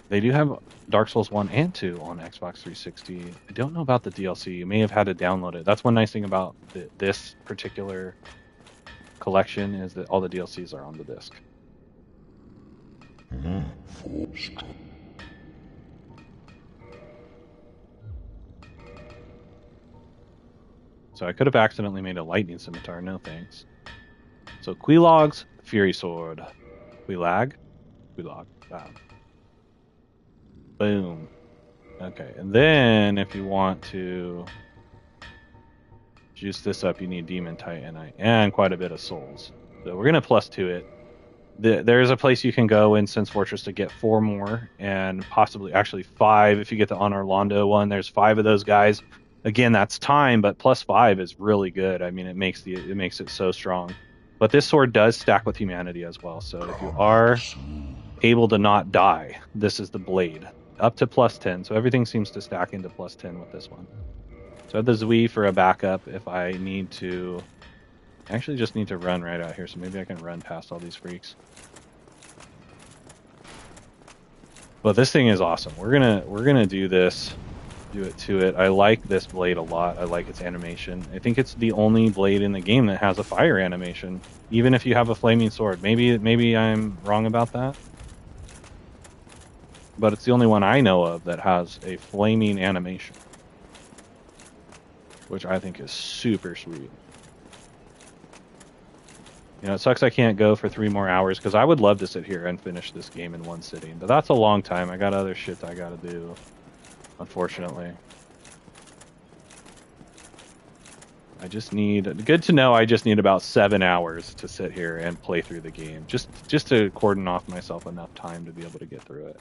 They do have Dark Souls 1 and 2 on Xbox 360. I don't know about the DLC. You may have had to download it. That's one nice thing about this particular collection is that all the DLCs are on the disc. So I could have accidentally made a lightning scimitar, no thanks. So Quilog's Fury Sword. Quilag? Quilog. Wow. Boom. Okay, and then if you want to juice this up, you need Demon Titanite and quite a bit of souls. So we're going to plus 2 it. There's a place you can go in Sense Fortress to get 4 more, and possibly actually 5 if you get the Honor Londo one. There's 5 of those guys. Again, that's time, but plus 5 is really good. I mean, it makes it so strong. But this sword does stack with humanity as well. So if you are able to not die, this is the blade. Up to plus 10. So everything seems to stack into plus 10 with this one. So I have the Zui for a backup if I need to. I actually just need to run right out here, so maybe I can run past all these freaks. But this thing is awesome. We're gonna do this. Do it to it. I like this blade a lot. I like its animation. I think it's the only blade in the game that has a fire animation, even if you have a flaming sword. Maybe I'm wrong about that, but it's the only one I know of that has a flaming animation, which I think is super sweet. You know, it sucks I can't go for 3 more hours because I would love to sit here and finish this game in one sitting, but that's a long time. I got other shit I gotta do. Unfortunately, I just need, good to know, I just need about 7 hours to sit here and play through the game. Just to cordon off myself enough time to be able to get through it.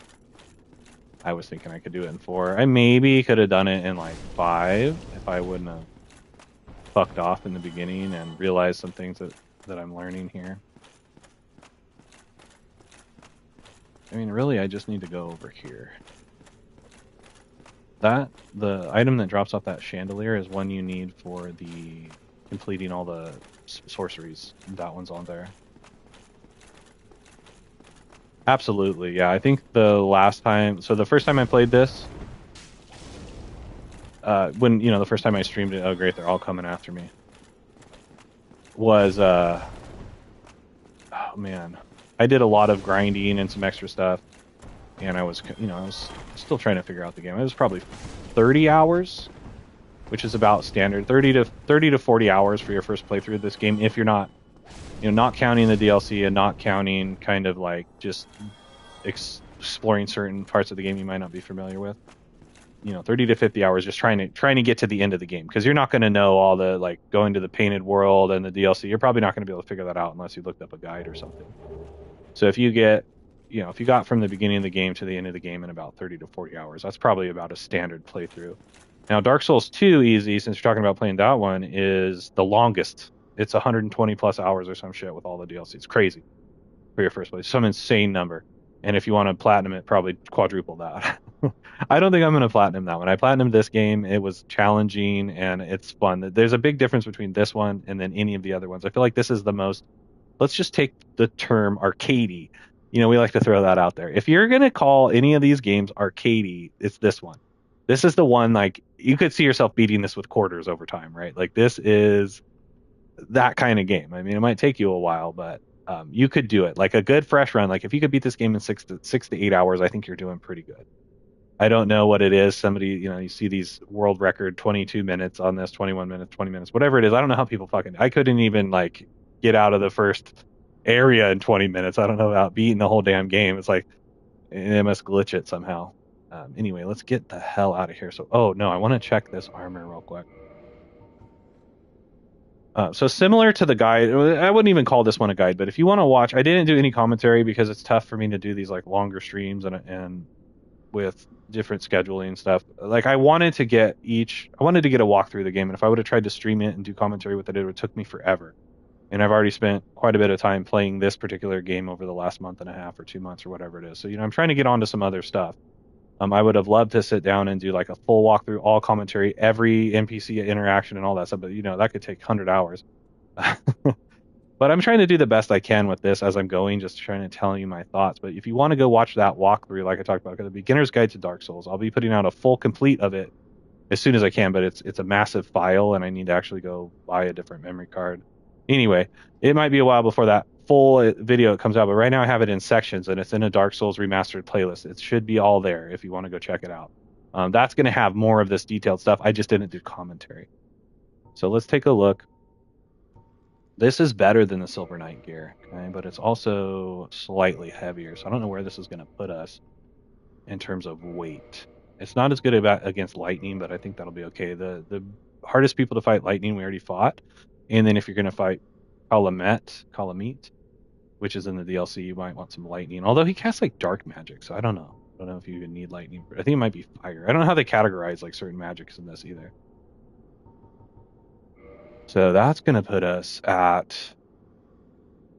I was thinking I could do it in 4. I maybe could have done it in like 5 if I wouldn't have fucked off in the beginning and realized some things that I'm learning here. I mean, really, I just need to go over here. The item that drops off that chandelier is one you need for the completing all the sorceries. That one's on there. Absolutely, yeah. I think the first time I played this, the first time I streamed it, oh great, they're all coming after me, was oh man, I did a lot of grinding and some extra stuff, and I was still trying to figure out the game. It was probably 30 hours, which is about standard, 30 to 40 hours for your first playthrough of this game, if you're not, not counting the DLC and not counting kind of like just exploring certain parts of the game you might not be familiar with. 30 to 50 hours just trying to get to the end of the game, because you're not going to know all the, like, going to the painted world and the DLC. You're probably not going to be able to figure that out unless you looked up a guide or something. So if you got from the beginning of the game to the end of the game in about 30 to 40 hours, that's probably about a standard playthrough. Now, Dark Souls 2 Easy, since you're talking about playing that one, is the longest. It's 120 plus hours or some shit with all the DLC. It's crazy for your first play. Some insane number. And if you want to platinum it, probably quadruple that. I don't think I'm going to platinum that one. I platinumed this game. It was challenging and it's fun. There's a big difference between this one and then any of the other ones. I feel like this is the most, let's just take the term arcadey. We like to throw that out there. If you're going to call any of these games arcadey, it's this one. This is the one, like, you could see yourself beating this with quarters over time, right? Like, this is that kind of game. I mean, it might take you a while, but you could do it. Like a good fresh run. Like if you could beat this game in 6 to 8 hours, I think you're doing pretty good. I don't know what it is. Somebody, you see these world record 22 minutes on this, 21 minutes, 20 minutes, whatever it is. I don't know how people I couldn't even like get out of the first area in 20 minutes. I don't know about beating the whole damn game. It's like, it must glitch it somehow. Anyway, let's get the hell out of here. So, oh no, I want to check this armor real quick. So similar to the guide, I wouldn't even call this one a guide, but if you want to watch, I didn't do any commentary because it's tough for me to do these like longer streams and with different scheduling and stuff. Like I wanted to get a walkthrough of the game, and if I would have tried to stream it and do commentary with it, it would have took me forever. And I've already spent quite a bit of time playing this particular game over the last month and a half or 2 months or whatever it is. So, I'm trying to get onto some other stuff. I would have loved to sit down and do like a full walkthrough, all commentary, every NPC interaction and all that stuff. But, that could take 100 hours. But I'm trying to do the best I can with this as I'm going, just trying to tell you my thoughts. But if you want to go watch that walkthrough, like I talked about, the Beginner's Guide to Dark Souls, I'll be putting out a full complete of it as soon as I can. But it's a massive file, and I need to actually go buy a different memory card. Anyway, it might be a while before that full video comes out, but right now I have it in sections, and it's in a Dark Souls Remastered playlist. It should be all there if you want to go check it out. That's going to have more of this detailed stuff. I just didn't do commentary. So let's take a look. This is better than the Silver Knight gear, okay? But it's also slightly heavier, so I don't know where this is going to put us in terms of weight. It's not as good against lightning, but I think that'll be okay. The hardest people to fight lightning we already fought, and then if you're going to fight Calamite, which is in the DLC, you might want some lightning. Although he casts like dark magic, so I don't know. I don't know if you even need lightning. I think it might be fire. I don't know how they categorize like certain magics in this either. So that's going to put us at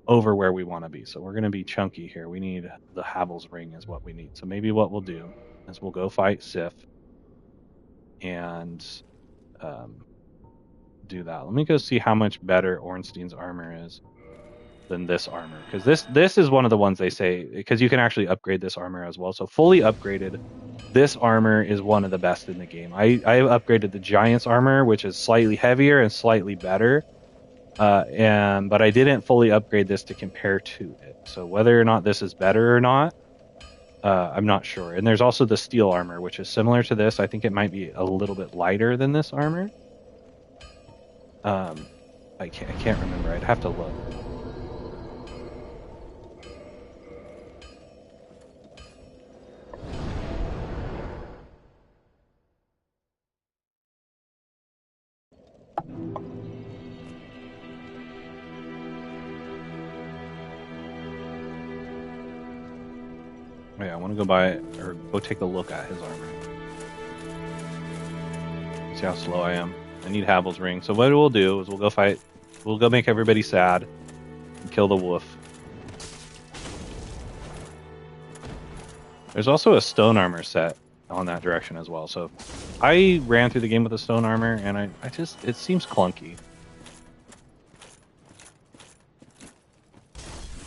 over where we want to be. So we're going to be chunky here. We need the Havel's Ring is what we need. So maybe what we'll do is we'll go fight Sif and do that. Let me go see how much better Ornstein's armor is than this armor, because this is one of the ones they say, because you can actually upgrade this armor as well. So fully upgraded, this armor is one of the best in the game. I upgraded the Giant's armor, which is slightly heavier and slightly better, but I didn't fully upgrade this to compare to it. So whether or not this is better or not, I'm not sure. And there's also the steel armor, which is similar to this. I think it might be a little bit lighter than this armor. I can't remember. I'd have to look. Yeah, I want to go buy it, or go take a look at his armor. See how slow I am. I need Havel's Ring. So what we'll do is we'll go fight. We'll go make everybody sad and kill the wolf. There's also a stone armor set on that direction as well. So I ran through the game with a stone armor, and it seems clunky.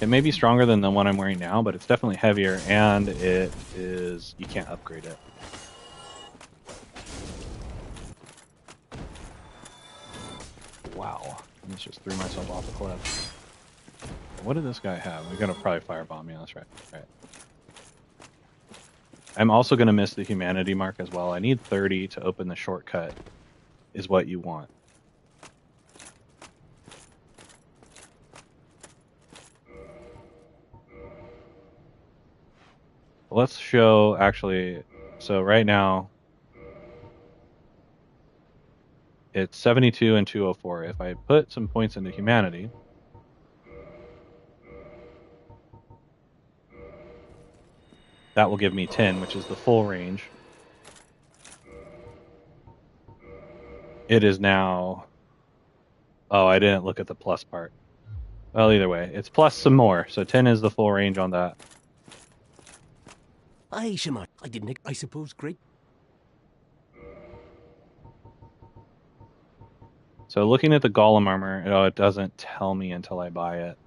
It may be stronger than the one I'm wearing now, but it's definitely heavier, and you can't upgrade it. Wow. I just threw myself off a cliff. what did this guy have? We're gonna probably firebomb. Yeah, that's right. Right. I'm also gonna miss the humanity mark as well. I need 30 to open the shortcut. Is what you want. Let's show actually. So right now it's 72 and 204. If I put some points into humanity, that will give me 10, which is the full range. It is now. Oh, I didn't look at the plus part. Well, either way, it's plus some more. So 10 is the full range on that. Aye, Shema. I didn't. I suppose great. So looking at the golem armor, it doesn't tell me until I buy it.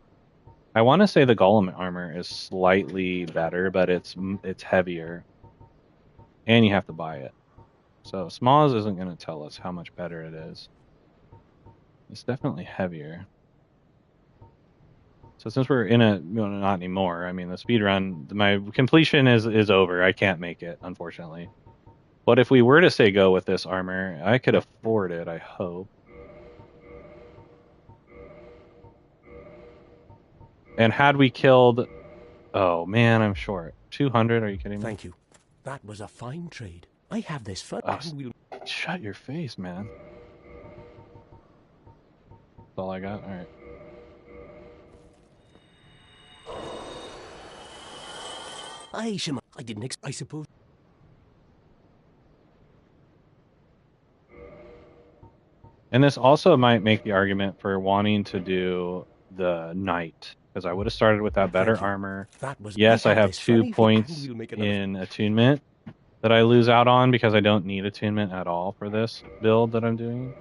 I want to say the golem armor is slightly better, but it's heavier, and you have to buy it. So Smalls isn't going to tell us how much better it is. It's definitely heavier. So since we're in a, not anymore. I mean, the speed run, my completion is over. I can't make it, unfortunately. But if we were to say go with this armor, I could afford it. I hope. And had we killed, oh man, I'm short. 200? Are you kidding me? Thank you. That was a fine trade. I have this for. Shut your face, man. That's all I got. All right. Aye, Shema. I didn't. I suppose. And this also might make the argument for wanting to do the knight, because I would have started with that better armor. Yes, I have 2 points in attunement that I lose out on because I don't need attunement at all for this build that I'm doing.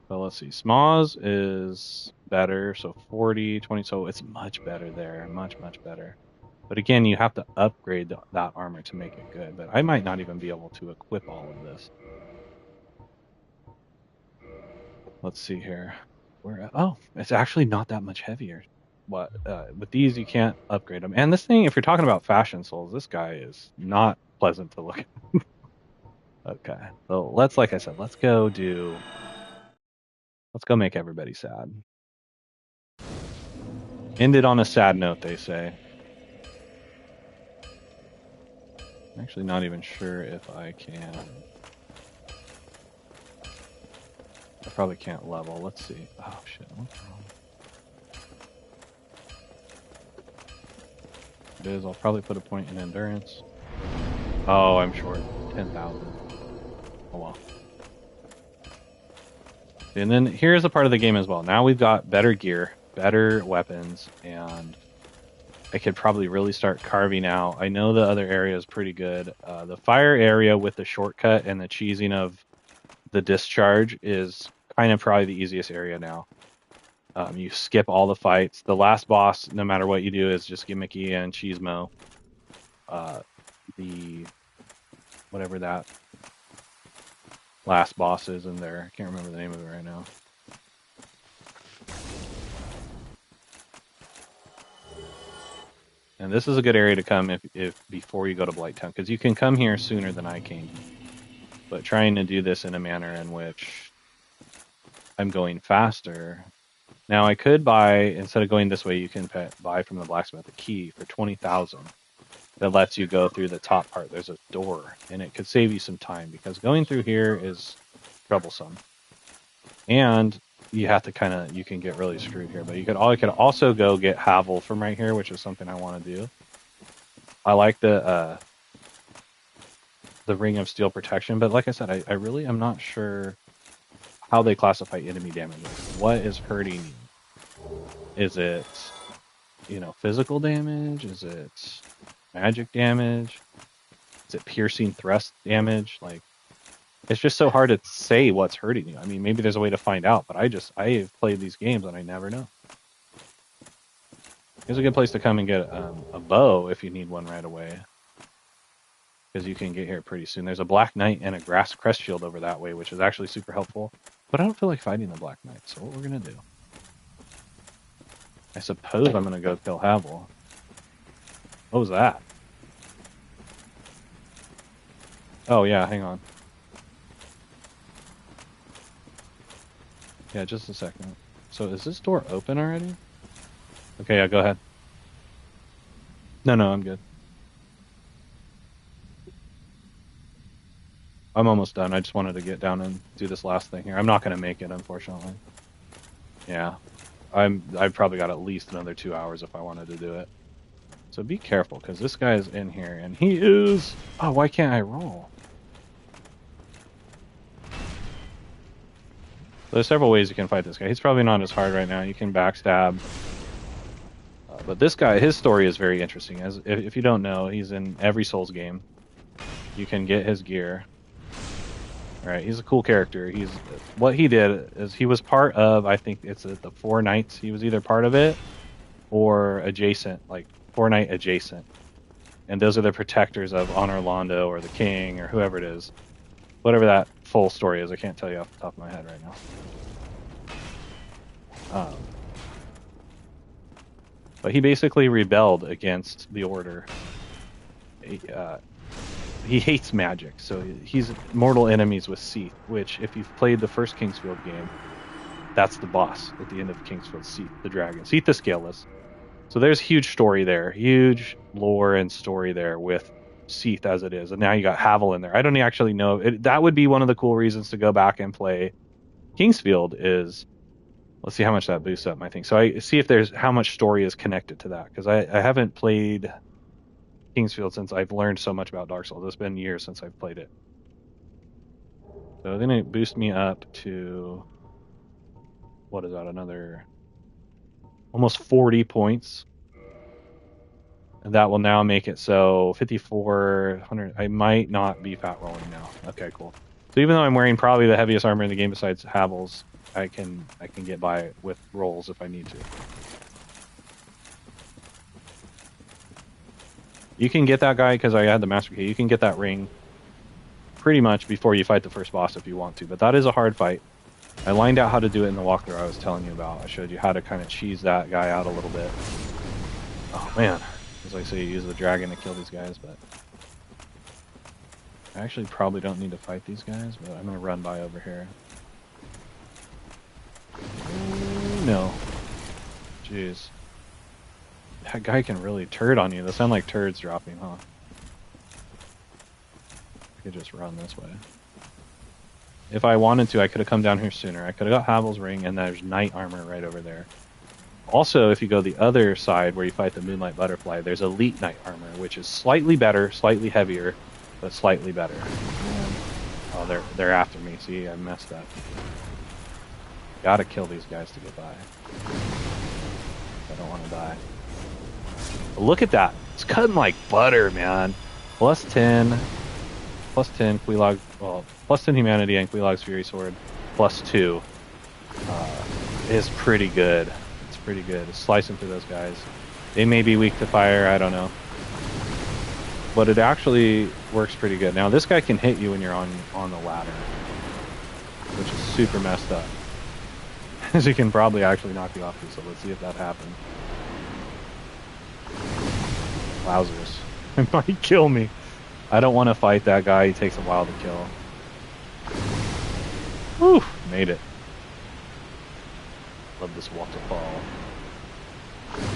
So let's see. Smoz is better, so 40, 20, so it's much better there. Much, much better. But again, you have to upgrade that armor to make it good. But I might not even be able to equip all of this. Let's see here. Oh, it's actually not that much heavier. What with these you can't upgrade them. And this thing, if you're talking about fashion souls, this guy is not pleasant to look at. Okay, so like I said, let's go make everybody sad. Ended on a sad note, they say. I'm actually not even sure if I can. I probably can't level. Let's see. Oh shit, what's wrong? It is. I'll probably put a point in endurance. Oh, I'm short. 10,000. Oh well. And then here's a part of the game as well. Now we've got better gear, better weapons, and I could probably really start carving out. I know the other area is pretty good. The fire area with the shortcut and the cheesing of the discharge is kind of probably the easiest area now. You skip all the fights. The last boss, no matter what you do, is just gimmicky and cheesemo. The whatever that last boss is in there. I can't remember the name of it right now. And this is a good area to come if before you go to Blighttown, because you can come here sooner than I came. But trying to do this in a manner in which I'm going faster. Now I could buy, instead of going this way, you can buy from the blacksmith a key for 20,000 that lets you go through the top part. There's a door, and it could save you some time because going through here is troublesome. And you have to you can get really screwed here. But I could also go get Havel from right here, which is something I want to do. I like the Ring of Steel protection, but like I said, I really am not sure how they classify enemy damage. What is hurting you? Is it, physical damage? Is it magic damage? Is it piercing thrust damage? Like, it's just so hard to say what's hurting you. I mean, maybe there's a way to find out, but I have played these games and I never know. Here's a good place to come and get a bow if you need one right away, because you can get here pretty soon. There's a Black Knight and a Grass Crest Shield over that way, which is actually super helpful. But I don't feel like fighting the Black Knight, so what we're going to do. I suppose I'm gonna go kill Havel. What was that? Oh yeah, hang on. Yeah, just a second. So is this door open already? Okay, yeah, go ahead. No, I'm good. I'm almost done. I just wanted to get down and do this last thing here. I'm not gonna make it, unfortunately. Yeah. I've probably got at least another 2 hours if I wanted to do it. So be careful, because this guy is in here, and he is... Oh, why can't I roll? There's several ways you can fight this guy. He's probably not as hard right now. You can backstab. But this guy, his story is very interesting. As if you don't know, he's in every Souls game. You can get his gear. Right, he's a cool character. What he did is he was part of, I think it's the Four Knights. He was either part of it or adjacent, like Four Knight adjacent. And those are the protectors of Honor Londo or the King or whoever it is. Whatever that full story is, I can't tell you off the top of my head right now. But he basically rebelled against the Order. He hates magic, so he's mortal enemies with Seath, which, if you've played the first Kingsfield game, that's the boss at the end of Kingsfield, Seath, the dragon. Seath the Scaleless. So there's huge story there, huge lore and story there with Seath as it is. And now you got Havel in there. I don't actually know. That would be one of the cool reasons to go back and play Kingsfield is... Let's see how much that boosts up my thing. So I see if there's how much story is connected to that, because I haven't played Kingsfield since I've learned so much about Dark Souls. It's been years since I've played it. So then it boosts me up to, what is that, another almost 40 points. And that will now make it so 5,400. I might not be fat rolling now. Okay, cool. So even though I'm wearing probably the heaviest armor in the game besides Havel's, I can get by with rolls if I need to. You can get that guy, because I had the Master Key, you can get that ring pretty much before you fight the first boss if you want to, but that is a hard fight. I lined out how to do it in the walkthrough I was telling you about. I showed you how to kind of cheese that guy out a little bit. Oh man, as I say, you use the dragon to kill these guys, but I actually probably don't need to fight these guys, but I'm going to run by over here. No. Jeez. That guy can really turd on you. They sound like turds dropping, huh? I could just run this way. If I wanted to, I could have come down here sooner. I could have got Havel's ring, and there's knight armor right over there. Also, if you go the other side where you fight the Moonlight Butterfly, there's elite knight armor, which is slightly better, slightly heavier, but slightly better. And, oh, they're after me. See, I messed up. Gotta kill these guys to get by. I don't want to die. But look at that. It's cutting like butter, man. Plus 10, Quelaag, well, plus 10 humanity and Quelaag's Fury Sword, plus 2 is pretty good. It's pretty good. It's slicing through those guys. They may be weak to fire, I don't know. But it actually works pretty good. Now, this guy can hit you when you're on the ladder, which is super messed up. As he can probably actually knock you off too, so let's see if that happens. Wowzers. It might kill me. I don't want to fight that guy. He takes a while to kill. Whew, made it. Love this waterfall.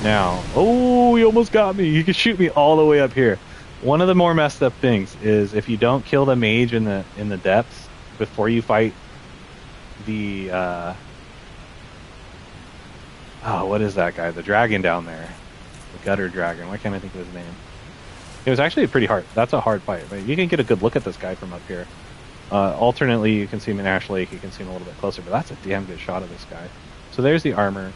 Now, oh, he almost got me. He could shoot me all the way up here. One of the more messed up things is if you don't kill the mage in the depths before you fight the oh, what is that guy? The dragon down there. The gutter dragon. Why can't I think of his name? It was actually pretty hard. That's a hard fight. But you can get a good look at this guy from up here. Alternately, you can see him in Ash Lake. You can see him a little bit closer. But that's a damn good shot of this guy. So there's the armor.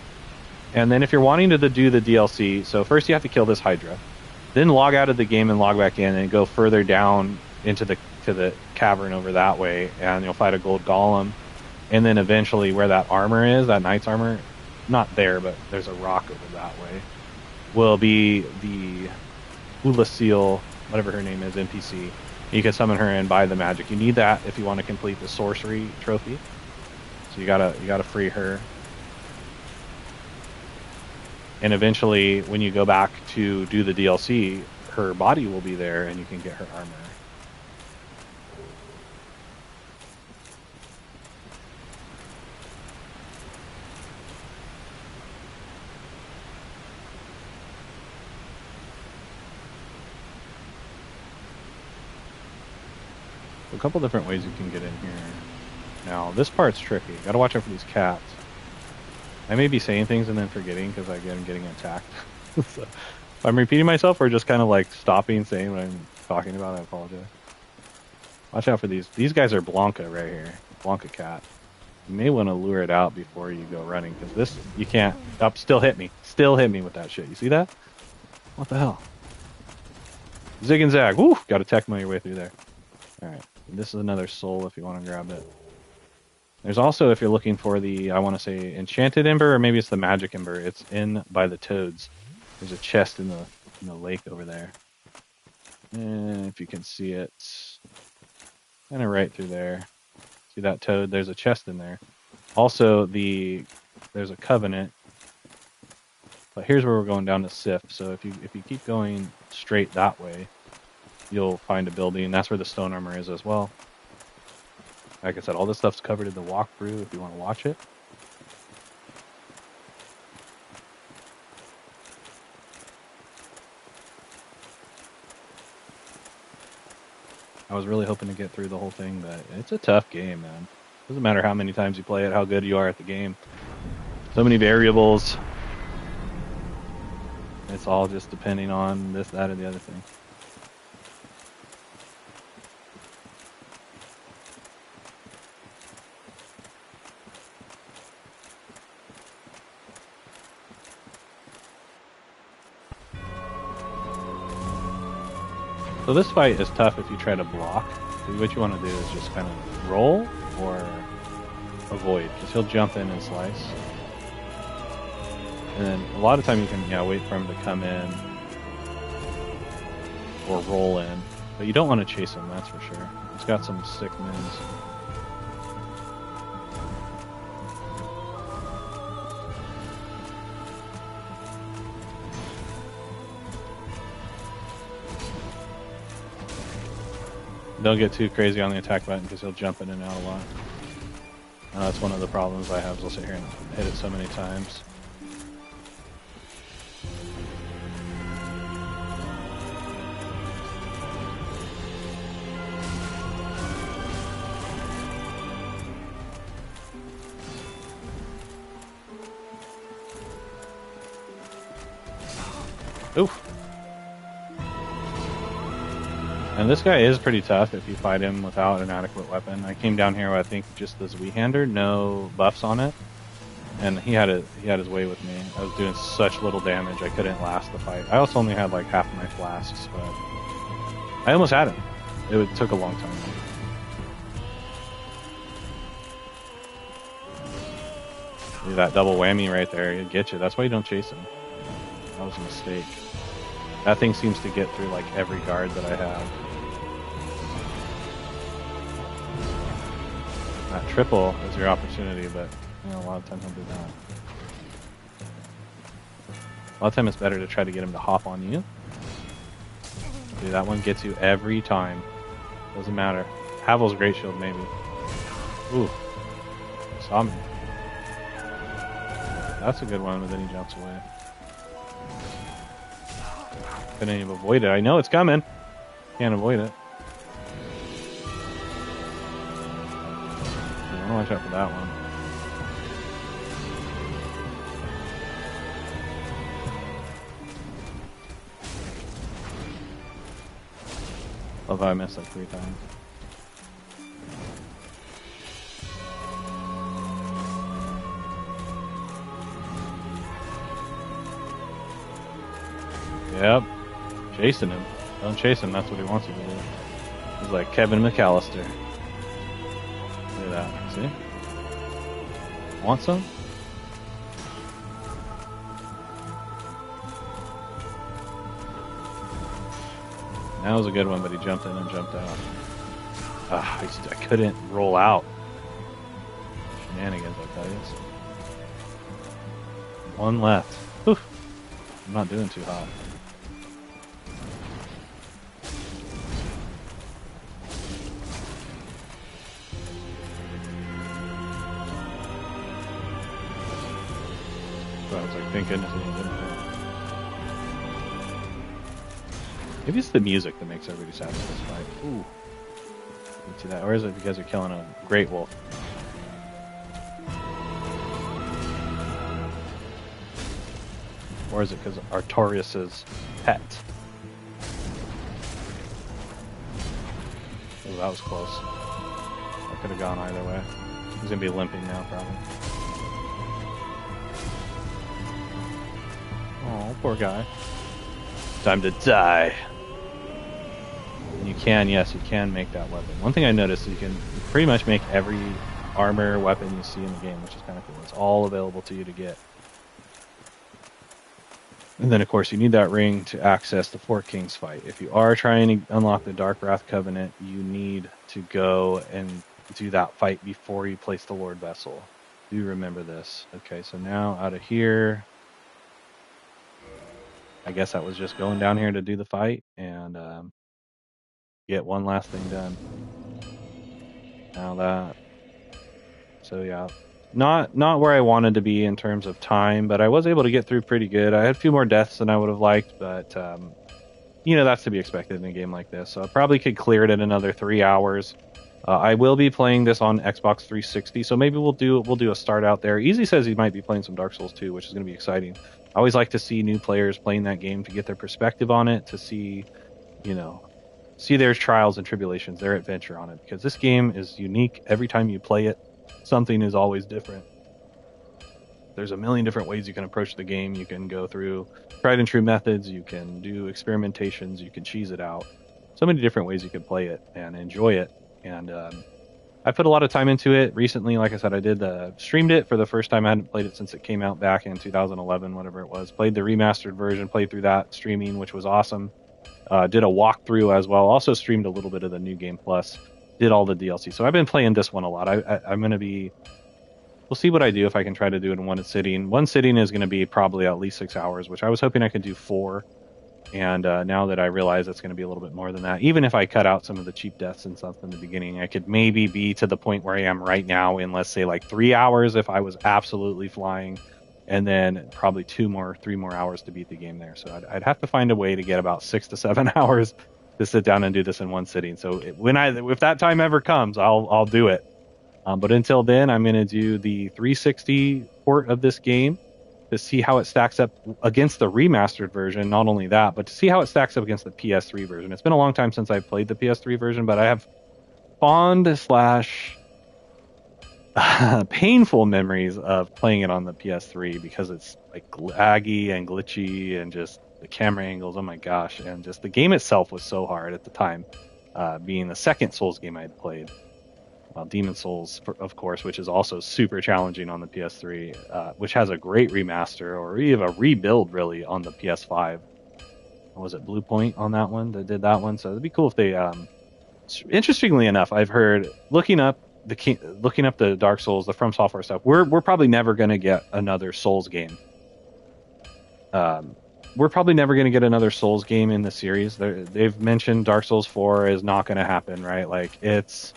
And then if you're wanting to do the DLC, so first you have to kill this Hydra. Then log out of the game and log back in and go further down into the cavern over that way. And you'll fight a gold golem. And then eventually where that armor is, that knight's armor, not there, but there's a rock over that way, will be the Ulasil, whatever her name is, NPC. You can summon her and buy the magic. You need that if you want to complete the sorcery trophy. So you gotta free her. And eventually, when you go back to do the DLC, her body will be there and you can get her armor. A couple different ways you can get in here. Now, this part's tricky. Gotta watch out for these cats. I may be saying things and then forgetting because I'm getting attacked. So, if I'm repeating myself or just kind of like stopping saying what I'm talking about, I apologize. Watch out for these. These guys are Blanca right here. Blanca cat. You may want to lure it out before you go running because this, you can't. Up, still hit me. Still hit me with that shit. You see that? What the hell? Zig and zag. Woo! Got to Tecmo your way through there. Alright. This is another soul if you want to grab it. There's also, if you're looking for the, I want to say, enchanted ember, or maybe it's the magic ember. It's in by the toads. There's a chest in the lake over there. And if you can see it, kind of right through there. See that toad? There's a chest in there. Also, there's a covenant. But here's where we're going down to Sif. So if you keep going straight that way, you'll find a building. That's where the stone armor is as well. Like I said, all this stuff's covered in the walkthrough if you want to watch it. I was really hoping to get through the whole thing, but it's a tough game, man. Doesn't matter how many times you play it, how good you are at the game. So many variables. It's all just depending on this, that, or the other thing. So this fight is tough if you try to block. So what you want to do is just kind of roll or avoid, because he'll jump in and slice. And then a lot of time you can wait for him to come in or roll in. But you don't want to chase him, that's for sure. He's got some sick moves. Don't get too crazy on the attack button because he'll jump in and out a lot. That's one of the problems I have is I'll sit here and hit it so many times. Oof. And this guy is pretty tough if you fight him without an adequate weapon. I came down here with, I think, just the Zweihander, no buffs on it. And he had his way with me. I was doing such little damage, I couldn't last the fight. I also only had like half my flasks, but I almost had him. It took a long time. See that double whammy right there, it'd get you. That's why you don't chase him. That was a mistake. That thing seems to get through like every guard that I have. That triple is your opportunity, but a lot of times I'll do that. A lot of times it's better to try to get him to hop on you. Dude, that one gets you every time. Doesn't matter. Havel's Great Shield, maybe. Ooh. Saw me. That's a good one, but then he jumps away. Couldn't even avoid it. I know it's coming. Can't avoid it. I want to watch out for that one. Love how I missed like 3 times. Yep. Chasing him. Don't chase him, that's what he wants you to do. He's like Kevin McAllister. Look at that. See? Want some? That was a good one, but he jumped in and jumped out. I couldn't roll out. Shenanigans, I tell you. One left. Whew. I'm not doing too hot. So I was like, thank goodness it didn't hit. Maybe it's the music that makes everybody sad in this fight. Ooh. See that? Or is it because you're killing a great wolf? Or is it because Artorias's pet? Oh, that was close. That could have gone either way. He's gonna be limping now, probably. Oh, poor guy. Time to die. And you can, yes, you can make that weapon. One thing I noticed is you can pretty much make every armor weapon you see in the game, which is kind of cool. It's all available to you to get. And then, of course, you need that ring to access the Four Kings fight. If you are trying to unlock the Dark Wrath Covenant, you need to go and do that fight before you place the Lord Vessel. Do remember this. Okay, so now out of here, I guess that was just going down here to do the fight and get one last thing done. Now that. So yeah. Not where I wanted to be in terms of time, but I was able to get through pretty good. I had a few more deaths than I would have liked, but you know, that's to be expected in a game like this. So I probably could clear it in another 3 hours. I will be playing this on Xbox 360, so maybe we'll do a start out there. Easy says he might be playing some Dark Souls 2, which is going to be exciting. I always like to see new players playing that game to get their perspective on it, to see, you know, see their trials and tribulations, their adventure on it, because this game is unique. Every time you play it, something is always different. There's a million different ways you can approach the game. You can go through tried and true methods. You can do experimentations. You can cheese it out. So many different ways you can play it and enjoy it. And I put a lot of time into it recently. Like I said, I did streamed it for the first time. I hadn't played it since it came out back in 2011, whatever it was. Played the remastered version, played through that streaming, which was awesome. Did a walkthrough as well. Also streamed a little bit of the New Game Plus. Did all the DLC. So I've been playing this one a lot. I'm going to be... We'll see what I do if I can try to do it in one sitting. One sitting is going to be probably at least 6 hours, which I was hoping I could do 4. And now that I realize it's going to be a little bit more than that, even if I cut out some of the cheap deaths and stuff in the beginning, I could maybe be to the point where I am right now in, let's say, like 3 hours if I was absolutely flying, and then probably 3 more hours to beat the game there. So I'd have to find a way to get about 6 to 7 hours to sit down and do this in one sitting. So if that time ever comes, I'll do it. But until then, I'm going to do the 360 port of this game to see how it stacks up against the remastered version. Not only that, but to see how it stacks up against the PS3 version. It's been a long time since I played the PS3 version, but I have fond / painful memories of playing it on the PS3 because it's like laggy and glitchy and just the camera angles. Oh my gosh. And just the game itself was so hard at the time, being the second Souls game I had played. Demon Souls, of course, which is also super challenging on the PS3, which has a great remaster or even a rebuild really on the PS5. Was it Blue Point on that one that did that one? So it'd be cool if they. Interestingly enough, I've heard looking up the Dark Souls, the From Software stuff. We're probably never going to get another Souls game. We're probably never going to get another Souls game in the series. They've mentioned Dark Souls 4 is not going to happen, right? Like it's.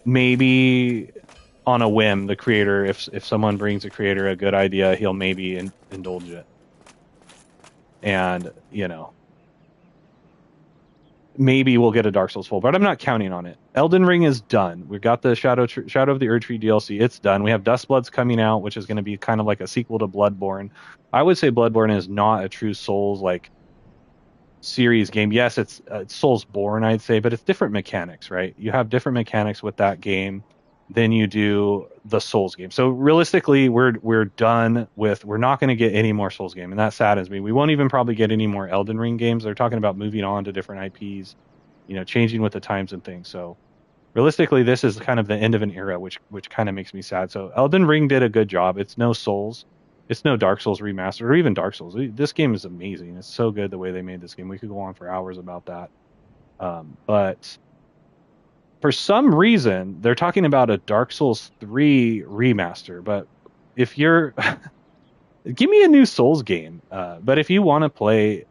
Maybe on a whim, the creator, if someone brings a creator a good idea, he'll maybe indulge it. And, you know, maybe we'll get a Dark Souls 4, but I'm not counting on it. Elden Ring is done. We've got the Shadow of the Erdtree DLC. It's done. We have Dustblood's coming out, which is going to be kind of like a sequel to Bloodborne. I would say Bloodborne is not a true Souls, like, series game. Yes, it's Soulsborne, I'd say, but it's different mechanics, right? You have different mechanics with that game than you do the Souls game. So realistically, we're done with. We're not going to get any more Souls game, and that saddens me. We won't even probably get any more Elden Ring games. They're talking about moving on to different IPs, you know, changing with the times and things. So realistically, this is kind of the end of an era, which kind of makes me sad. So Elden Ring did a good job. It's no Souls. It's no Dark Souls remastered or even Dark Souls. This game is amazing. It's so good the way they made this game. We could go on for hours about that. But for some reason, they're talking about a Dark Souls 3 remaster. But if you're give me a new Souls game. But if you want to play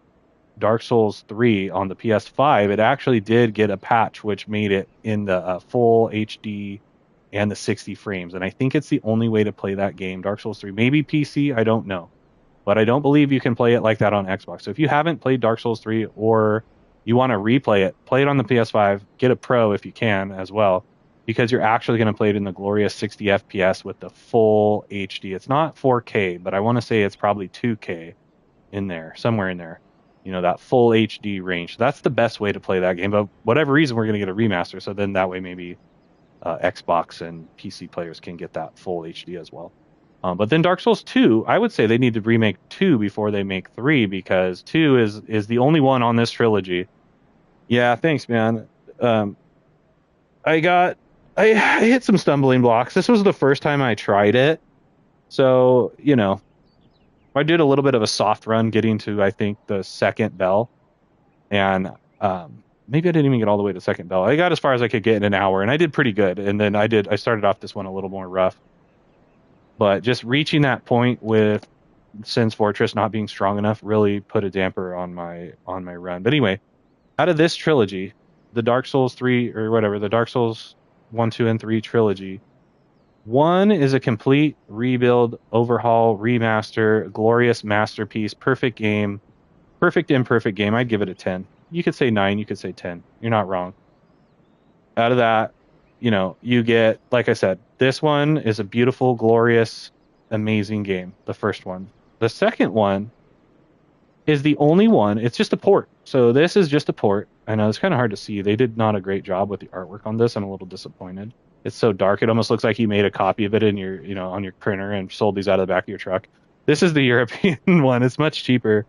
Dark Souls 3 on the PS5, it actually did get a patch which made it in the full HD and the 60 frames. And I think it's the only way to play that game, Dark Souls 3. Maybe PC, I don't know. But I don't believe you can play it like that on Xbox. So if you haven't played Dark Souls 3 or you want to replay it, play it on the PS5, get a Pro if you can as well, because you're actually going to play it in the glorious 60 FPS with the full HD. It's not 4K, but I want to say it's probably 2K in there, somewhere in there. You know, that full HD range. That's the best way to play that game. But whatever reason, we're going to get a remaster. So then that way maybe Xbox and PC players can get that full HD as well. But then Dark Souls 2, I would say they need to remake 2 before they make 3, because 2 is the only one on this trilogy. Yeah, thanks, man. I hit some stumbling blocks. This was the first time I tried it. So, you know, I did a little bit of a soft run getting to, I think, the second bell. And maybe I didn't even get all the way to second bell. I got as far as I could get in an hour, and I did pretty good. And then I started off this one a little more rough. But just reaching that point with Sin's Fortress not being strong enough really put a damper on my run. But anyway, out of this trilogy, the Dark Souls 3 or whatever, the Dark Souls 1, 2, and 3 trilogy, 1 is a complete rebuild, overhaul, remaster, glorious masterpiece, perfect game, perfect imperfect game. I'd give it a 10. You could say 9, you could say 10. You're not wrong. Out of that, you know, you get, like I said, this one is a beautiful, glorious, amazing game, the first one. The second one is the only one, it's just a port. So this is just a port. I know it's kind of hard to see. They did not a great job with the artwork on this. I'm a little disappointed. It's so dark. It almost looks like you made a copy of it in your, you know, on your printer and sold these out of the back of your truck. This is the European one. It's much cheaper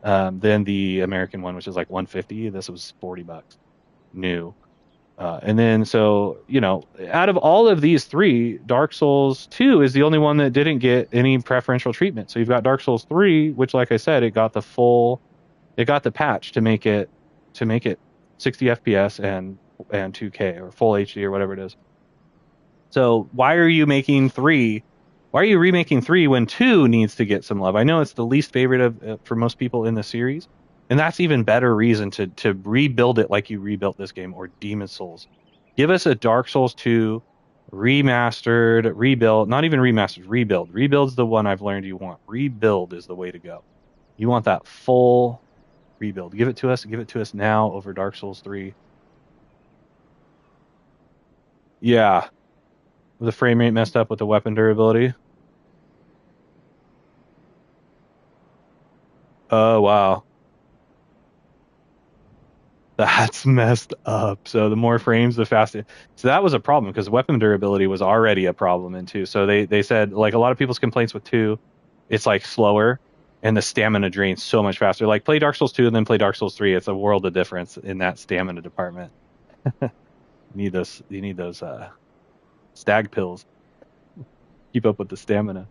than the American one, which is like $150. This was $40 new. And then, so, you know, out of all of these 3, Dark Souls 2 is the only one that didn't get any preferential treatment. So you've got Dark Souls 3, which, like I said, it got the patch to make it 60 FPS and 2K or full HD or whatever it is. So why are you making 3? Why are you remaking 3 when 2 needs to get some love? I know it's the least favorite for most people in the series. And that's even better reason to rebuild it like you rebuilt this game, or Demon Souls. Give us a Dark Souls 2 remastered, rebuilt, not even remastered, rebuild. Rebuild's the one I've learned you want. Rebuild is the way to go. You want that full rebuild. Give it to us now over Dark Souls 3. Yeah. The frame rate messed up with the weapon durability. Oh, wow. That's messed up. So the more frames, the faster. So that was a problem because weapon durability was already a problem in 2. So they said, like, a lot of people's complaints with 2, it's like slower and the stamina drains so much faster. Like, play Dark Souls 2 and then play Dark Souls 3. It's a world of difference in that stamina department. You need those stag pills. Keep up with the stamina.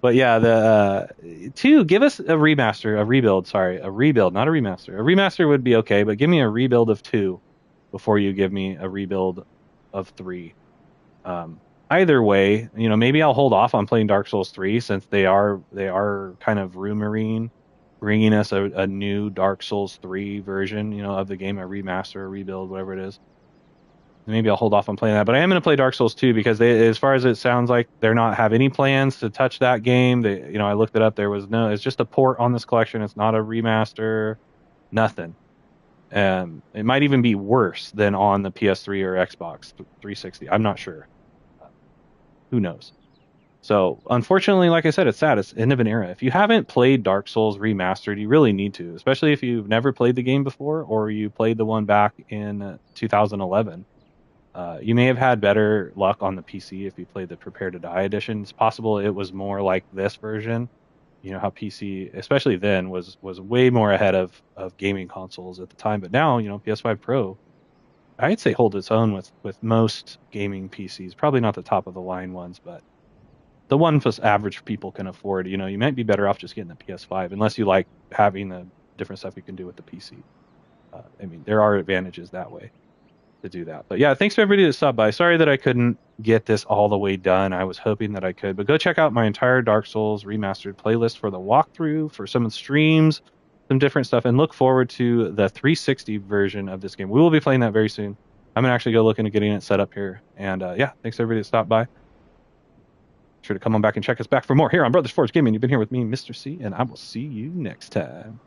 But yeah, the 2, give us a rebuild, not a remaster. A remaster would be okay, but give me a rebuild of 2 before you give me a rebuild of 3. Either way, you know, maybe I'll hold off on playing Dark Souls 3 since they are kind of rumoring bringing us a new Dark Souls 3 version, you know, of the game, a remaster, a rebuild, whatever it is. Maybe I'll hold off on playing that, but I am going to play Dark Souls 2 because as far as it sounds like, they're not have any plans to touch that game. They, you know, I looked it up. It's just a port on this collection. It's not a remaster, nothing. It might even be worse than on the PS3 or Xbox 360. I'm not sure. Who knows? So unfortunately, like I said, it's sad. It's end of an era. If you haven't played Dark Souls Remastered, you really need to, especially if you've never played the game before or you played the one back in 2011. You may have had better luck on the PC if you played the Prepare to Die edition. It's possible it was more like this version. You know how PC, especially then, was way more ahead of gaming consoles at the time. But now, you know, PS5 Pro, I'd say hold its own with most gaming PCs. Probably not the top of the line ones, but the one average people can afford. You know, you might be better off just getting the PS5 unless you like having the different stuff you can do with the PC. I mean, there are advantages that way. to do that. But yeah, thanks to everybody that stopped by. Sorry that I couldn't get this all the way done. I was hoping that I could, but go check out my entire Dark Souls remastered playlist for the walkthrough, for some of the streams, some different stuff, and look forward to the 360 version of this game. We will be playing that very soon. I'm gonna actually go look into getting it set up here. And yeah, thanks to everybody that stopped by. Sure to come on back and check us back for more here on Brothers Forge Gaming. You've been here with me, Mr. C, and I will see you next time.